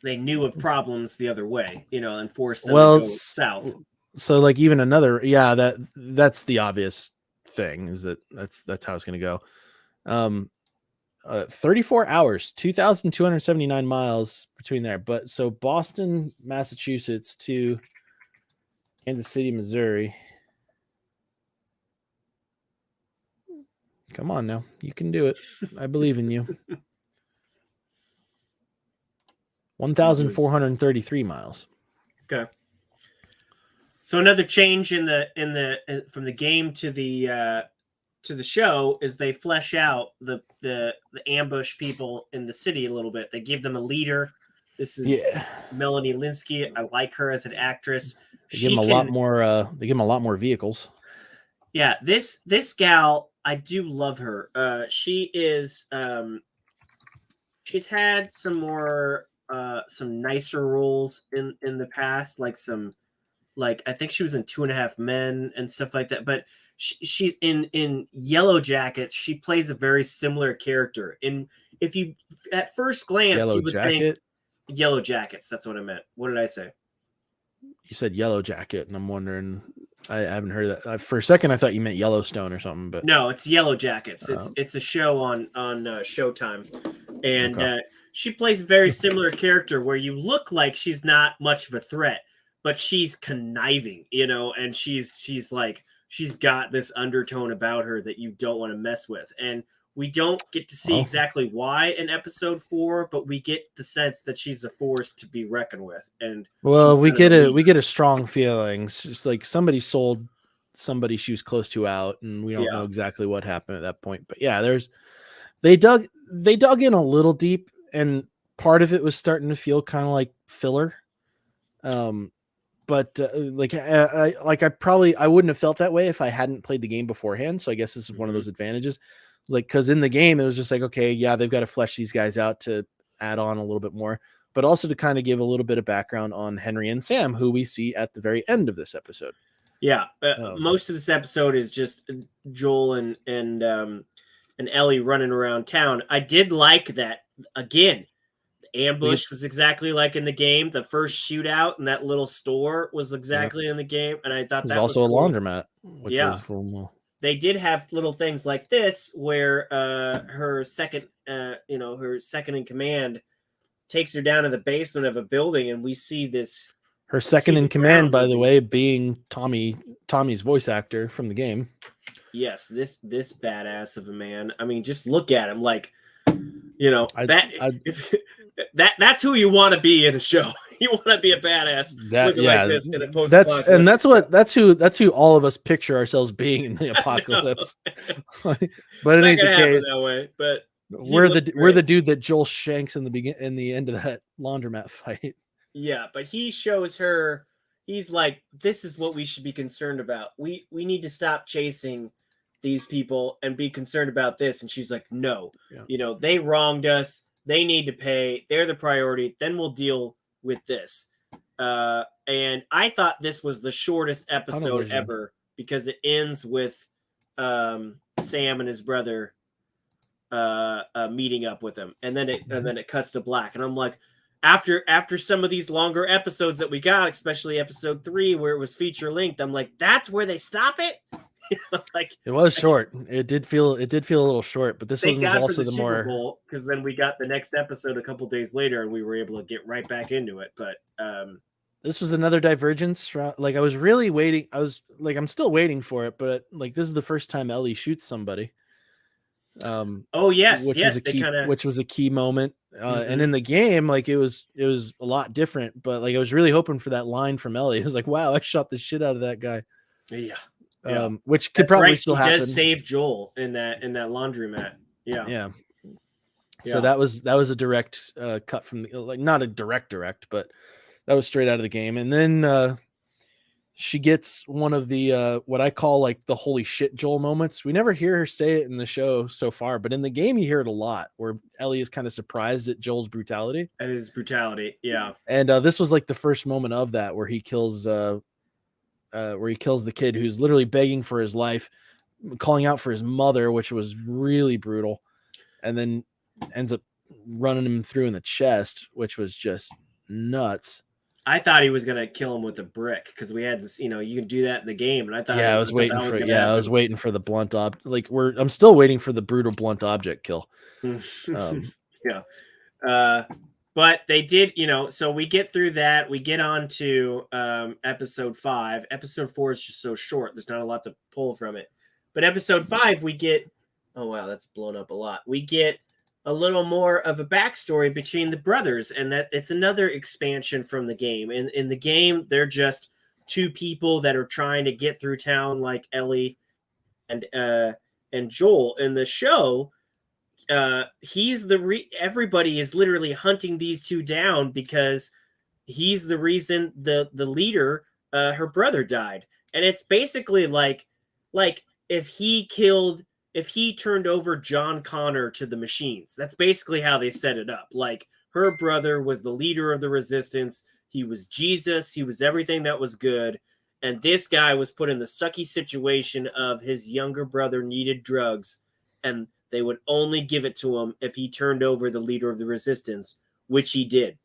they knew of problems the other way, and forced them to go south. So, like, even another, that's the obvious thing, is that's how it's going to go. 34 hours, 2,279 miles between there. But so Boston, Massachusetts to Kansas City, Missouri. Come on now. You can do it. I believe in you. 1,433 miles. Okay. So another change in the from the game to the show is they flesh out the ambush people in the city a little bit. They give them a leader. This is Melanie Linsky. I like her as an actress. They give them a lot more. They give them a lot more vehicles. Yeah, this gal, I do love her. She is. She's had some more, some nicer roles in the past, like I think she was in 2.5 Men and stuff like that. But she's in Yellow Jackets. She plays a very similar character. If you at first glance you would think Yellow Jackets. That's what I meant. What did I say? You said Yellow Jacket, and I'm wondering. I haven't heard that. For a second, I thought you meant Yellowstone or something. But no, it's Yellow Jackets. It's a show on Showtime, and she plays a very similar character where you look like she's not much of a threat, but she's conniving, and she's got this undertone about her that you don't want to mess with. And we don't get to see exactly why in episode 4, but we get the sense that she's a force to be reckoned with. And we get a strong feeling. It's just like somebody sold somebody she was close to out, and we don't know exactly what happened at that point. But yeah, they dug in a little deep, and part of it was starting to feel kind of like filler. But I wouldn't have felt that way if I hadn't played the game beforehand. So I guess this is one of those advantages. Like, because in the game, it was just like, okay, yeah, they've got to flesh these guys out to add on a little bit more, but also to kind of give a little bit of background on Henry and Sam, who we see at the very end of this episode. Yeah, most of this episode is just Joel and Ellie running around town. I did like that. Again, the ambush was exactly like in the game. The first shootout in that little store was exactly in the game, and I thought that was also cool. A laundromat. Which was cool. They did have little things like this where her second in command takes her down to the basement of a building, and we see this. Her second in command, by the way, being Tommy's voice actor from the game. Yes, this badass of a man. I mean, just look at him, like, that's who you want to be in a show. You want to be a badass looking like this in a post-apocalypse. That's who all of us picture ourselves being in the apocalypse. But it ain't the case that way. But we're the dude that Joel shanks in the end of that laundromat fight. Yeah, but he shows her. He's like, this is what we should be concerned about. We need to stop chasing these people and be concerned about this. And she's like, no, they wronged us. They need to pay. They're the priority. Then we'll deal with this. And I thought this was the shortest Tunnel episode vision. ever because it ends with Sam and his brother meeting up with him, and then it cuts to black, and I'm like, after some of these longer episodes that we got, especially episode 3 where it was feature length, I'm like, that's where they stop it. Like, it was short. It did feel a little short, but this one thank was God for also the the Super more. Bowl, because then we got the next episode a couple days later, and we were able to get right back into it. But This was another divergence from, like, I was really waiting. I was like, I'm still waiting for it, but like, this is the first time Ellie shoots somebody. oh yes, Which was yes, a they key, kind of. which was a key moment. And Mhm. in the game, like, it was a lot different. But like, I was really hoping for that line from Ellie. It was like, wow, I shot the shit out of that guy. Yeah, yeah, Which could that's probably right. still She does happen. save Joel in that laundromat. Yeah, Yeah. So yeah. that was a direct cut from the, like, not a direct, but that was straight out of the game. And then she gets one of the what I call, like, the holy shit Joel moments. We never hear her say it in the show so far, but in the game you hear it a lot, where Ellie is kind of surprised at Joel's brutality. And his brutality. Yeah. And this was like the first moment of that, where he kills the kid who's literally begging for his life, calling out for his mother, which was really brutal, and then ends up running him through in the chest, which was just nuts. I thought he was gonna kill him with a brick, because we had this. You can do that in the game, and I thought Yeah, I was waiting that was for gonna I was happen. waiting for the blunt I'm still waiting for the brutal blunt object kill. Yeah. But they did, so we get through that. We get on to episode 5. Episode 4 is just so short. There's not a lot to pull from it. But episode 5, we get, oh, wow, that's blown up a lot. We get a little more of a backstory between the brothers, and that it's another expansion from the game. In the game, they're just two people that are trying to get through town, like Ellie and Joel. In the show, he's everybody is literally hunting these two down because he's the reason the leader, her brother, died. And it's basically like if he turned over John Connor to the machines. That's basically how they set it up. Like, her brother was the leader of the resistance. He was Jesus. He was everything that was good. And this guy was put in the sucky situation of his younger brother needed drugs, and they would only give it to him if he turned over the leader of the resistance, which he did.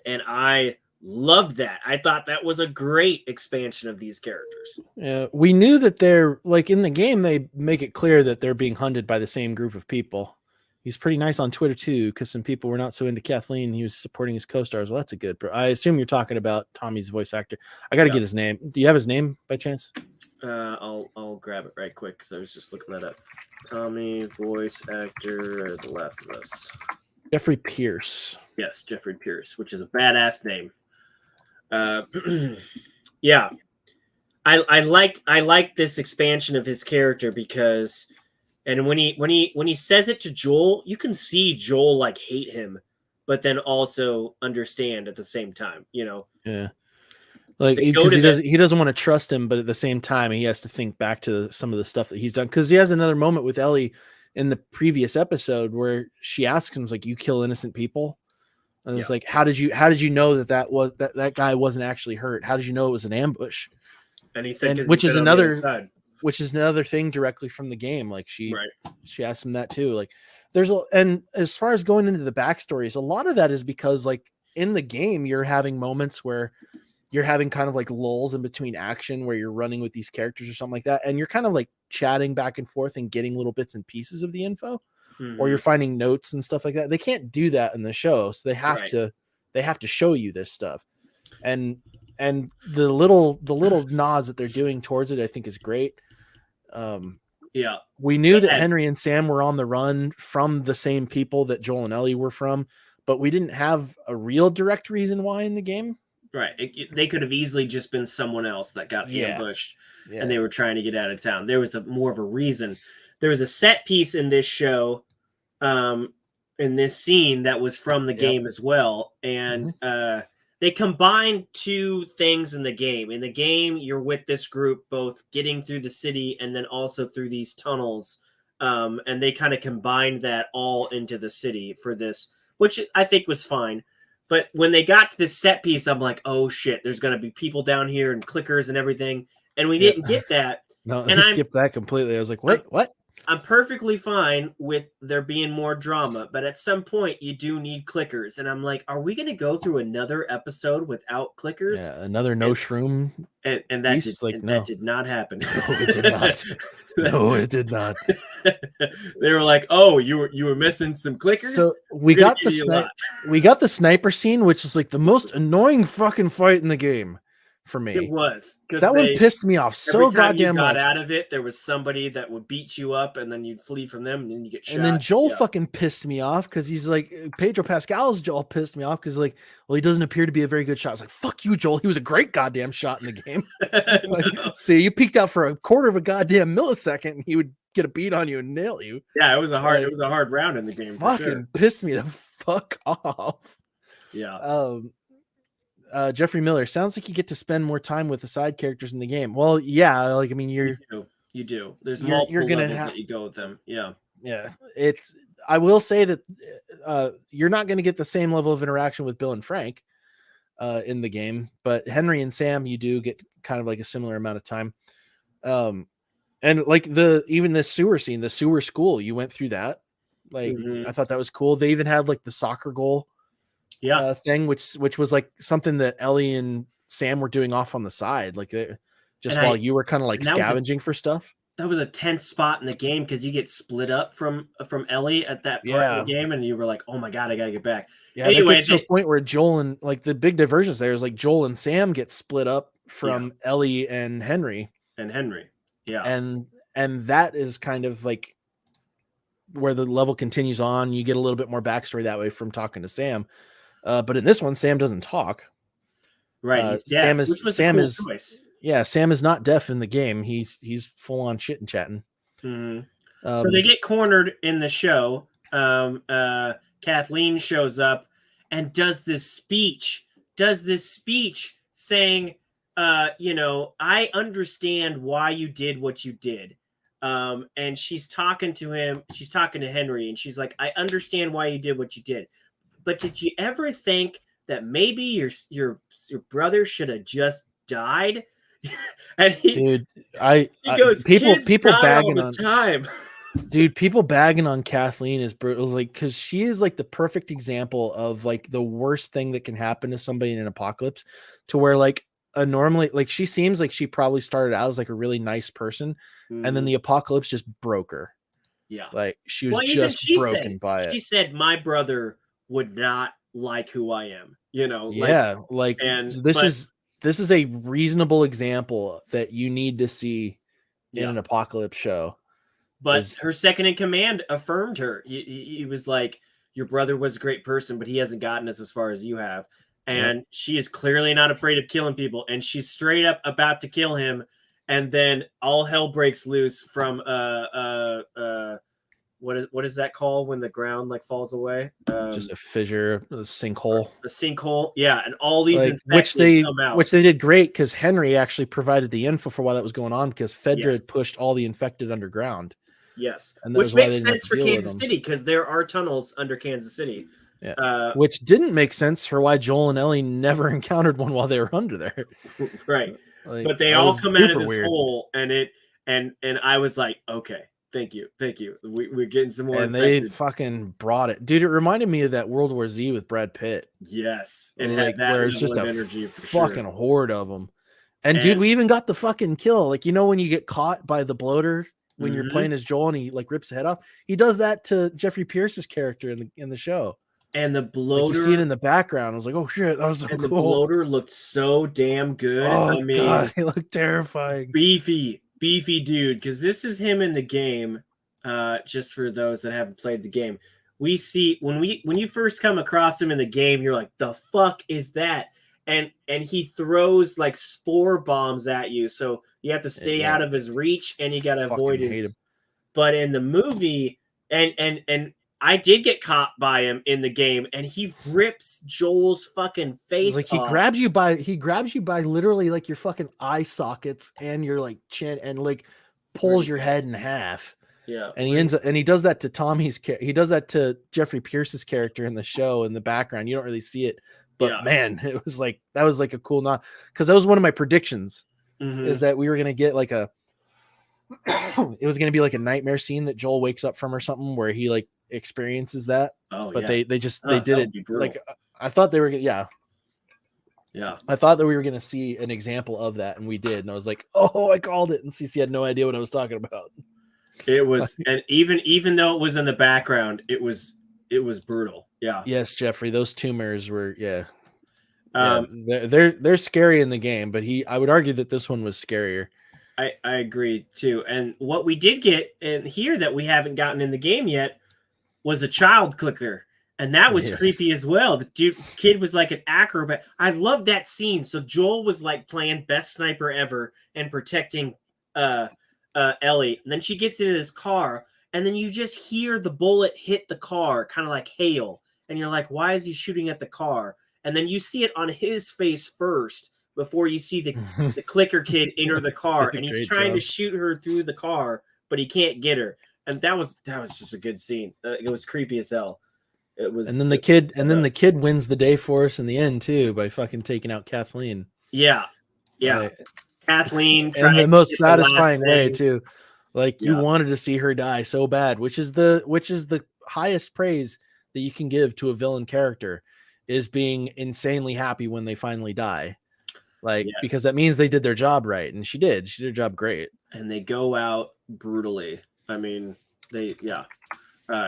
And I loved that. I thought that was a great expansion of these characters. Yeah, we knew that they're, like, in the game they make it clear that they're being hunted by the same group of people. He's pretty nice on Twitter too, because some people were not so into Kathleen. He was supporting his co-stars. Well, that's a good. I assume you're talking about Tommy's voice actor. I got to get his name. Do you have his name by chance? I'll grab it right quick, because I was just looking that up. Tommy, voice actor, The Last of Us. Jeffrey Pierce. Yes, Jeffrey Pierce, which is a badass name. Yeah, I liked this expansion of his character, because, and when he says it to Joel, you can see Joel, like, hate him, but then also understand at the same time. Yeah. Like, They go because to he doesn't want to trust him, but at the same time he has to think back to some of the stuff that he's done. Because he has another moment with Ellie in the previous episode where she asks him, like, "You kill innocent people?" And it's like, how did you know that guy wasn't actually hurt? How did you know it was an ambush? And he said, Which is another thing directly from the game. Like, she asked him that too. Like, and as far as going into the backstories, a lot of that is because, like, in the game you're having moments where you're having kind of like lulls in between action, where you're running with these characters or something like that, and you're kind of like chatting back and forth and getting little bits and pieces of the info, or you're finding notes and stuff like that. They can't do that in the show, so they have to show you this stuff, and the little nods that they're doing towards it, I think, is great. We knew that Henry and Sam were on the run from the same people that Joel and Ellie were from, but we didn't have a real direct reason why in the game. Right. They could have easily just been someone else that got ambushed, and they were trying to get out of town. There was more of a reason. There was a set piece in this show, in this scene, that was from the game as well. And they combined two things in the game. In the game, you're with this group both getting through the city and then also through these tunnels. And they kind of combined that all into the city for this which I think was fine. But when they got to this set piece, I'm like, oh shit, there's gonna be people down here and clickers and everything, and we Yeah. didn't get that. No, And he skipped that completely. I was like, wait, what? I'm perfectly fine with there being more drama, but at some point you do need clickers. And I'm like, are we going to go through another episode without clickers? Yeah, another no shroom. And Beast, that did not happen. No, it did not. No, it did not. They were like, "Oh, you were missing some clickers." So we got the sniper scene, which is like the most annoying fucking fight in the game for me. It was that one pissed me off so goddamn much. Every time you got out of it, there was somebody that would beat you up, and then you'd flee from them, and then you get shot. And then Joel fucking pissed me off because he's like, Pedro Pascal's Joel pissed me off because like, well, he doesn't appear to be a very good shot. I was like, fuck you, Joel. He was a great goddamn shot in the game. Like, see, you peeked out for a quarter of a goddamn millisecond, and he would get a beat on you and nail you. Yeah, it was a hard round in the game. Fucking pissed me the fuck off. Yeah. Jeffrey Miller, sounds like you get to spend more time with the side characters in the game. Well, yeah, like I mean, you do. There's multiple levels that you go with them. Yeah. It's. I will say that you're not going to get the same level of interaction with Bill and Frank in the game, but Henry and Sam, you do get kind of like a similar amount of time. And like even the sewer scene, the sewer school, you went through that. Like I thought that was cool. They even had like the soccer goal. Thing, which was like something that Ellie and Sam were doing off on the side, like while you were kind of like scavenging for stuff. That was a tense spot in the game because you get split up from Ellie at that part of the game, and you were like, "Oh my god, I gotta get back." Yeah, anyway, it gets to a point where Joel and like the big divergence there is like Joel and Sam get split up from Ellie and Henry. Yeah, and that is kind of like where the level continues on. You get a little bit more backstory that way from talking to Sam. But in this one, Sam doesn't talk. Right, he's deaf, which was a cool choice. Yeah, Sam is not deaf in the game. He's full on shit and chatting. So they get cornered in the show. Kathleen shows up and does this speech saying, I understand why you did what you did. And she's talking to him. She's talking to Henry, and she's like, I understand why you did what you did. But did you ever think that maybe your brother should have just died? And he goes, people bagging on time. Dude, people bagging on Kathleen is brutal, like because she is like the perfect example of like the worst thing that can happen to somebody in an apocalypse, to where like normally like she seems like she probably started out as like a really nice person, and then the apocalypse just broke her. Yeah, like she was just broken by it. She said, "My brother would not like who I am," this is a reasonable example that you need to see in an apocalypse show. But her second in command affirmed her. He was like, your brother was a great person, but he hasn't gotten us as far as you have. And she is clearly not afraid of killing people, and she's straight up about to kill him, and then all hell breaks loose from what is that called when the ground like falls away? Just a fissure, a sinkhole. A sinkhole, yeah. And all these which they did great because Henry actually provided the info for why that was going on, because Fedra had pushed all the infected underground. Yes, and which makes sense for Kansas City because there are tunnels under Kansas City. Yeah, which didn't make sense for why Joel and Ellie never encountered one while they were under there. Right, but they all come out of this hole, and I was like, okay. Thank you. We're getting some more. And they fucking brought it, dude. It reminded me of that World War Z with Brad Pitt. Yes, it had that where it's just a energy fucking horde of them. And dude, we even got the fucking kill. Like when you get caught by the bloater when you're playing as Joel and he like rips the head off. He does that to Jeffrey Pierce's character in the show. And the bloater, you see it in the background. I was like, oh shit, that was so cool. The bloater looked so damn good. Oh, I mean, God, he looked terrifying. Beefy dude, because this is him in the game. Just for those that haven't played the game, we see when you first come across him in the game, you're like, the fuck is that? And he throws like spore bombs at you, so you have to stay out of his reach, and you got to avoid his. But in the movie, and I did get caught by him in the game, and he rips Joel's fucking face off. He grabs you by literally like your fucking eye sockets and your like chin, and like pulls your head in half. Yeah. And he does that to he does that to Jeffrey Pierce's character in the show in the background. You don't really see it, but Yeah. man, it was like that was like a cool nod, because that was one of my predictions, Mm-hmm. is that we were gonna get like a it was gonna be like a nightmare scene that Joel wakes up from or something, where he like experiences that. Oh But yeah. they That did would it be like, brutal. I thought they were gonna, yeah, Yeah. I thought that we were gonna see an example of that, and we did, and I was like, oh, I called it, and CC had no idea what I was talking about. It was, and even though it was in the background, it was brutal. Yeah. Yes, Jeffrey, those tumors were, yeah. Yeah, Um, they're scary in the game, but I would argue that this one was scarier. I agree too. And what we did get in here that we haven't gotten in the game yet was a child clicker. And that was Yeah. creepy as well. Kid was like an acrobat. I love that scene. So Joel was like playing best sniper ever and protecting uh Ellie. And then she gets into this car, and then you just hear the bullet hit the car, kind of like hail. And you're like, why is he shooting at the car? And then you see it on his face first before you see the clicker kid enter the car, and he's Great trying to job. shoot her through the car, but he can't get her. And that was just a good scene. It was creepy as hell. It was. And then the kid wins the day for us in the end too, by fucking taking out Kathleen. Yeah, yeah. Kathleen In tries the to most get the last satisfying way thing. too. Like, you Yeah. wanted to see her die so bad, which is the highest praise that you can give to a villain character, is being insanely happy when they finally die. Like, Yes. because that means they did their job right, and she did her job great. And they go out brutally. I mean,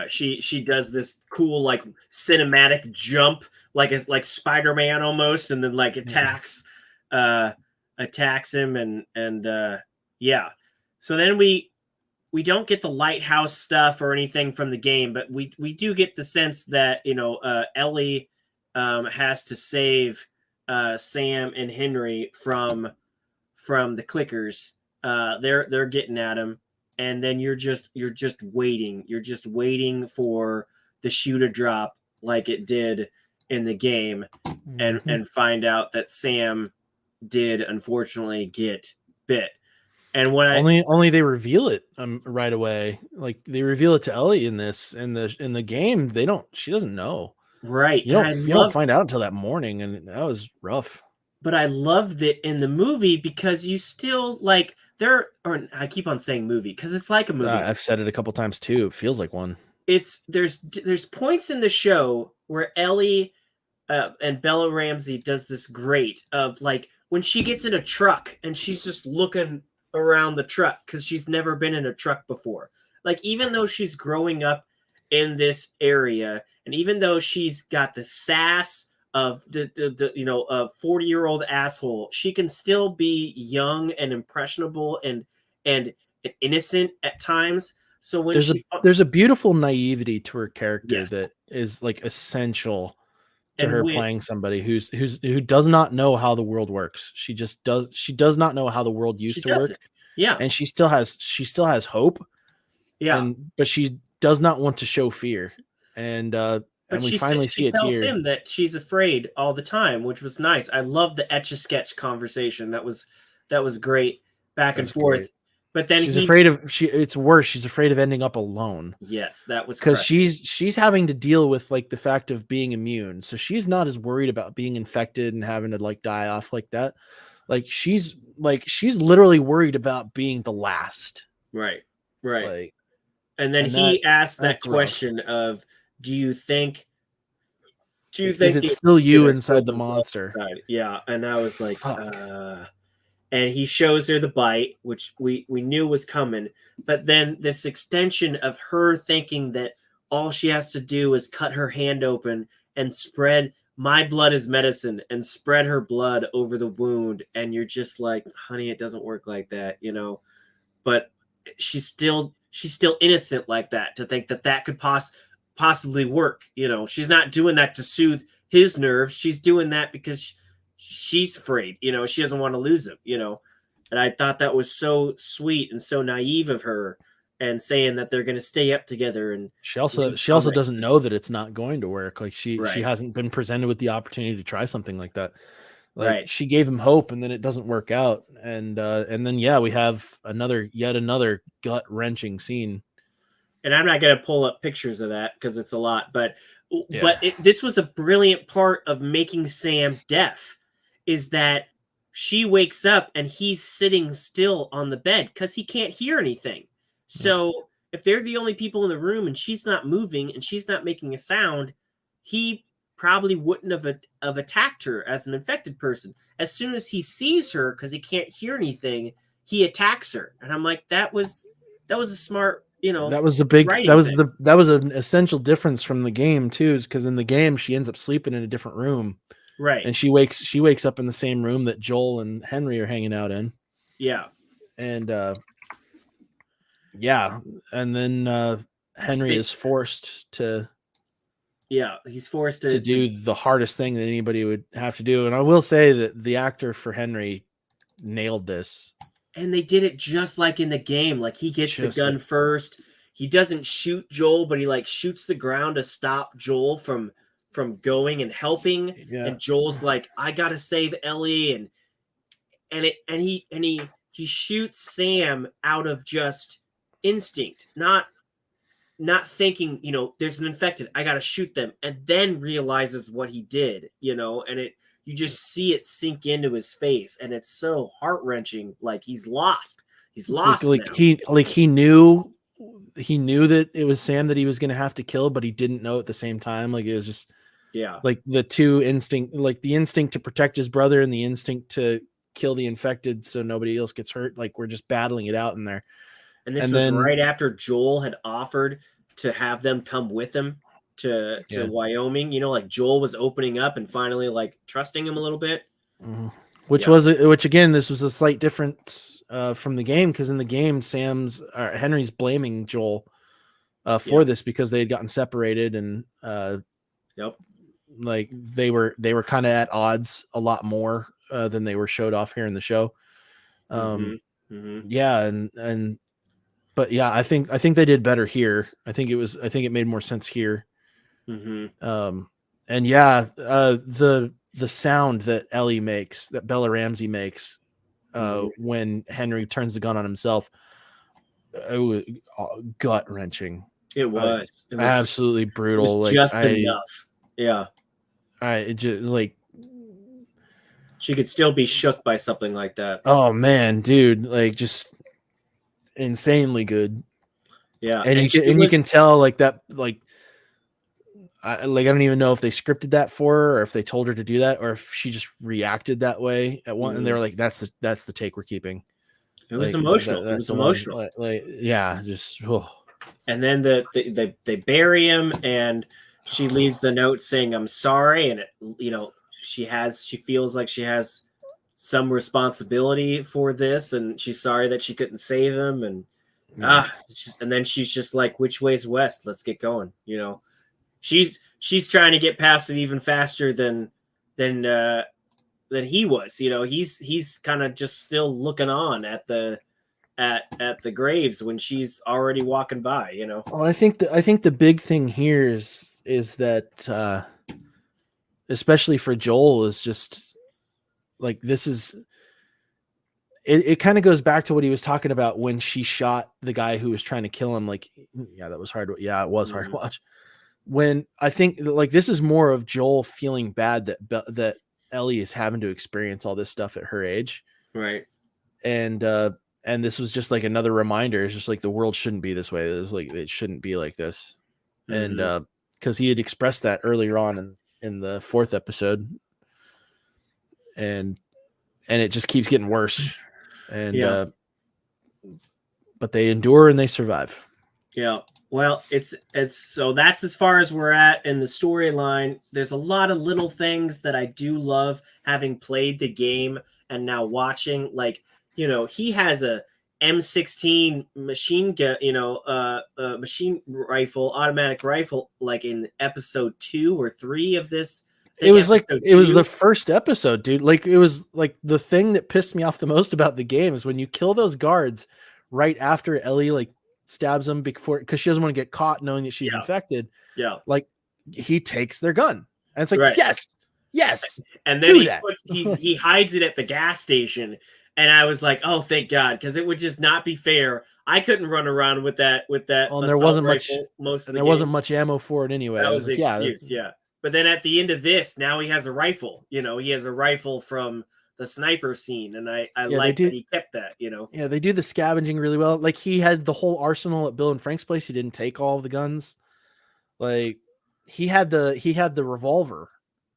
she does this cool like cinematic jump, like it's like Spider-Man almost, and then like attacks him, and yeah. So then we don't get the lighthouse stuff or anything from the game, but we do get the sense that Ellie has to save Sam and Henry from the clickers. They're getting at him, and then you're just waiting. You're just waiting for the shoe to drop like it did in the game, and find out that Sam did unfortunately get bit. And when only they reveal it right away. Like, they reveal it to Ellie in the game. She doesn't know. right, You don't find out until that morning, and that was rough. but I loved it in the movie because you still like I keep on saying movie because it's like a movie. I've said it a couple times too. It feels like one. There's points in the show where Ellie and Bella Ramsey does this great of like when she gets in a truck and she's just looking around the truck because she's never been in a truck before. Like, even though she's growing up in this area, and even though she's got the sass of the a 40-year-old asshole, she can still be young and impressionable and innocent at times. So when there's a beautiful naivety to her character, yes, that is like essential to and her when playing somebody who does not know how the world works. She does not know how the world used to work. Yeah. And she still has hope. Yeah. But she does not want to show fear. And but we finally see she it tells here. him that she's afraid all the time, which was nice. I love the Etch-a-Sketch conversation. That was great, back and forth. Great. But then it's worse. She's afraid of ending up alone. Yes, that was because she's having to deal with like the fact of being immune. So she's not as worried about being infected and having to like die off like that. Like, she's literally worried about being the last. Right. Like, and then he asked that question of, do you think is it still you inside the monster? Inside? Yeah. And I was like, and he shows her the bite, which we knew was coming. But then this extension of her thinking that all she has to do is cut her hand open and spread my blood is medicine and spread her blood over the wound. And you're just like, honey, it doesn't work like that, But she's still innocent like that, to think that could possibly work. She's not doing that to soothe his nerves. She's doing that because she's afraid, she doesn't want to lose him, and I thought that was so sweet and so naive of her, and saying that they're going to stay up together. And she also doesn't know that it's not going to work. Like, she hasn't been presented with the opportunity to try something like that. Like, she gave him hope, and then it doesn't work out. And then we have yet another gut wrenching scene and I'm not going to pull up pictures of that because it's a lot, but Yeah. this was a brilliant part of making Sam deaf, is that she wakes up and he's sitting still on the bed because he can't hear anything. So if they're the only people in the room and she's not moving and she's not making a sound, he probably wouldn't have attacked her as an infected person. As soon as he sees her, because he can't hear anything, he attacks her. And I'm like, that was a smart, That was a big writing thing. that was an essential difference from the game too, because in the game she ends up sleeping in a different room. Right. And she wakes up in the same room that Joel and Henry are hanging out in. Yeah. And yeah, and then Henry is forced to he's forced to do the hardest thing that anybody would have to do. And I will say that the actor for Henry nailed this. And they did it just like in the game. Like, he gets the gun first. He doesn't shoot Joel, but he like shoots the ground to stop Joel from going and helping. Yeah. And Joel's like, I gotta save Ellie, and he shoots Sam out of just instinct, not thinking, there's an infected, I gotta shoot them, and then realizes what he did, and you just see it sink into his face, and it's so heart-wrenching. Like, he's lost. He's lost now. He knew that it was Sam that he was going to have to kill, but he didn't know at the same time. Like, it was just like the two instinct, like the instinct to protect his brother and the instinct to kill the infected so nobody else gets hurt. Like, we're just battling it out in there. And this was right after Joel had offered to have them come with him to Wyoming. Like, Joel was opening up and finally like trusting him a little bit. Mm-hmm. Which again, this was a slight difference from the game, because in the game, Henry's blaming Joel for this because they had gotten separated, and like they were kind of at odds a lot more than they were showed off here in the show. Yeah, but yeah, I think they did better here. I think it made more sense here. And yeah, the sound that Ellie makes, that Bella Ramsey makes, when Henry turns the gun on himself, it was gut wrenching. It was absolutely brutal. It was just enough. Yeah. It just like, she could still be shook by something like that. Oh man, dude, like, just insanely good. Yeah. And you can tell like that, like, I don't even know if they scripted that for her, or if they told her to do that, or if she just reacted that way at one. And they were like, that's the take we're keeping. It was emotional. It was emotional. Yeah, just. Oh. And then they bury him, and she leaves the note saying, "I'm sorry," and she feels like she has some responsibility for this, and she's sorry that she couldn't save him, and and then she's just like, "Which way's west? Let's get going." She's trying to get past it even faster than he was. He's kind of just still looking on at the graves when she's already walking by. Well, I think the big thing here is that especially for Joel, is just like, this is it kind of goes back to what he was talking about when she shot the guy who was trying to kill him. Like, yeah, that was hard. Yeah, it was hard to watch. When I think, like, this is more of Joel feeling bad that Ellie is having to experience all this stuff at her age. Right. And this was just like another reminder. It's just like, the world shouldn't be this way. It shouldn't be like this. And because he had expressed that earlier on in the 4th episode, and it just keeps getting worse. And but they endure and they survive. Yeah. Well, it's so that's as far as we're at in the storyline. There's a lot of little things that I do love, having played the game and now watching. Like, he has a M16 machine gun, machine rifle, automatic rifle, like in episode 2 or 3 of this. It was the first episode, dude. Like, it was like the thing that pissed me off the most about the game is when you kill those guards right after Ellie like stabs them because she doesn't want to get caught knowing that she's infected. Yeah. Like, he takes their gun, and it's like, yes. And then he hides it at the gas station, And I was like, oh, thank God, because it would just not be fair. I couldn't run around with that Well, and assault rifle most of and the there wasn't game. much ammo for it anyway. That I was was the like, yeah, excuse, yeah. But then at the end of this, now he has a rifle. He has a rifle from the sniper scene, and I yeah, they like do. that he kept that. Yeah, they do the scavenging really well. Like he had the whole arsenal at Bill and Frank's place. He didn't take all of the guns. Like he had the revolver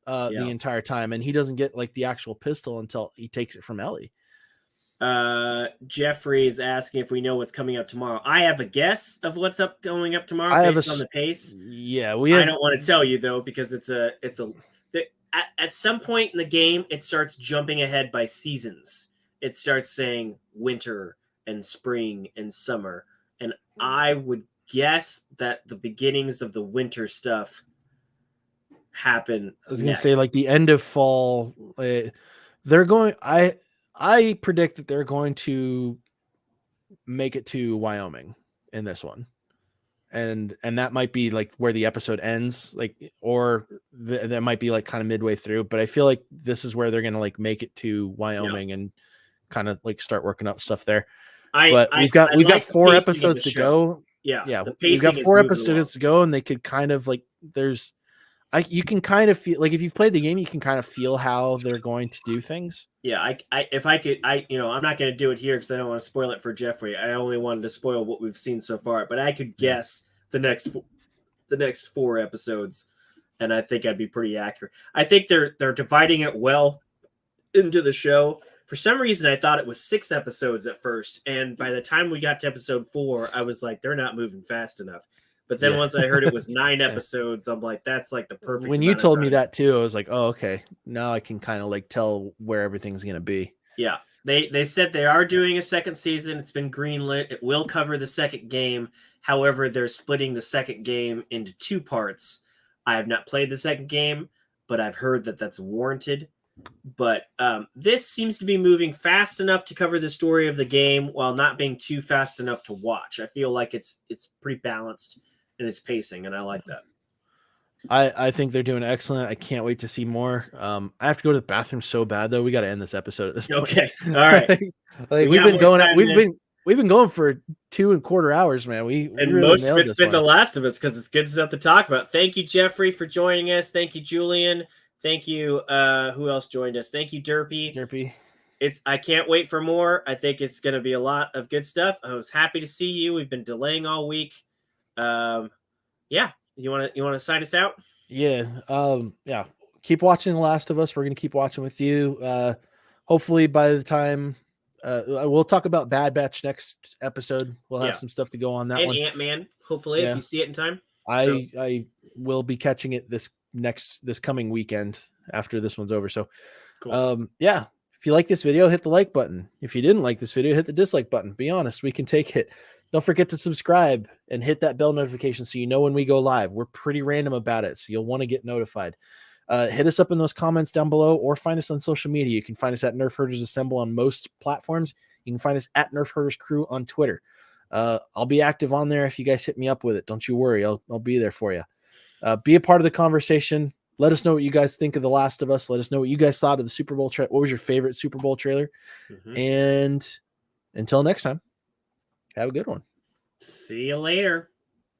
the Yeah. entire time, and he doesn't get like the actual pistol until he takes it from Ellie. Jeffrey is asking if we know what's coming up tomorrow. I have a guess of what's going up tomorrow I have based on the pace. yeah, we I have don't want to tell you though because at some point in the game it starts jumping ahead by seasons. It starts saying winter and spring and summer, and I would guess that the beginnings of the winter stuff happen I was gonna say next. like the end of fall. They're going. I predict that they're going to make it to Wyoming in this one, and that might be like where the episode ends, like, or that might be like kind of midway through. But I feel like this is where they're gonna like make it to Wyoming and kind of like start working up stuff there. I But I, we've I got like the 4 pacing of the episodes to show. go. Yeah, Yeah, the we've got pacing is 4 moving along. episodes to go, and they could kind of like you can kind of feel like if you've played the game, you can kind of feel how they're going to do things. Yeah, if I could, I'm not going to do it here because I don't want to spoil it for Jeffrey. I only wanted to spoil what we've seen so far, but I could guess the next 4 episodes, and I think I'd be pretty accurate. I think they're dividing it well into the show. For some reason, I thought it was 6 episodes at first, and by the time we got to episode 4, I was like, they're not moving fast enough. But then once I heard it was 9 episodes, I'm like, that's like the perfect. When you amount of told me time. that too, I was like, oh, okay. Now I can kind of like tell where everything's going to be. Yeah, they said they are doing a second season. It's been greenlit. It will cover the second game. However, they're splitting the second game into 2 parts. I have not played the second game, but I've heard that that's warranted. But this seems to be moving fast enough to cover the story of the game while not being too fast enough to watch. I feel like it's pretty balanced in its pacing, and I like that. I think they're doing excellent. I can't wait to see more. I have to go to the bathroom so bad though. We got to end this episode at this point. Okay, all right. like we've been going. We've been going for 2.25 hours, man. We and really most of nailed it's this been one. The Last of Us because it's good stuff to talk about. Thank you, Jeffrey, for joining us. Thank you, Julian. Thank you. Who else joined us? Thank you, Derpy. I can't wait for more. I think it's going to be a lot of good stuff. I was happy to see you. We've been delaying all week. Yeah. You want to sign us out? Yeah. Yeah. Keep watching The Last of Us. We're going to keep watching with you. Hopefully by the time we'll talk about Bad Batch next episode. We'll have some stuff to go on that one. And Ant-Man, hopefully, if you see it in time. I will be catching it this coming weekend after this one's over. So, cool. Yeah. If you like this video, hit the like button. If you didn't like this video, hit the dislike button. Be honest, we can take it. Don't forget to subscribe and hit that bell notification so you know when we go live. We're pretty random about it, so you'll want to get notified. Hit us up in those comments down below or find us on social media. You can find us at Nerf Herders Assemble on most platforms. You can find us at Nerf Herders Crew on Twitter. I'll be active on there if you guys hit me up with it. Don't you worry. I'll be there for you. Be a part of the conversation. Let us know what you guys think of The Last of Us. Let us know what you guys thought of the Super Bowl trailer. What was your favorite Super Bowl trailer? And until next time, have a good one. See you later.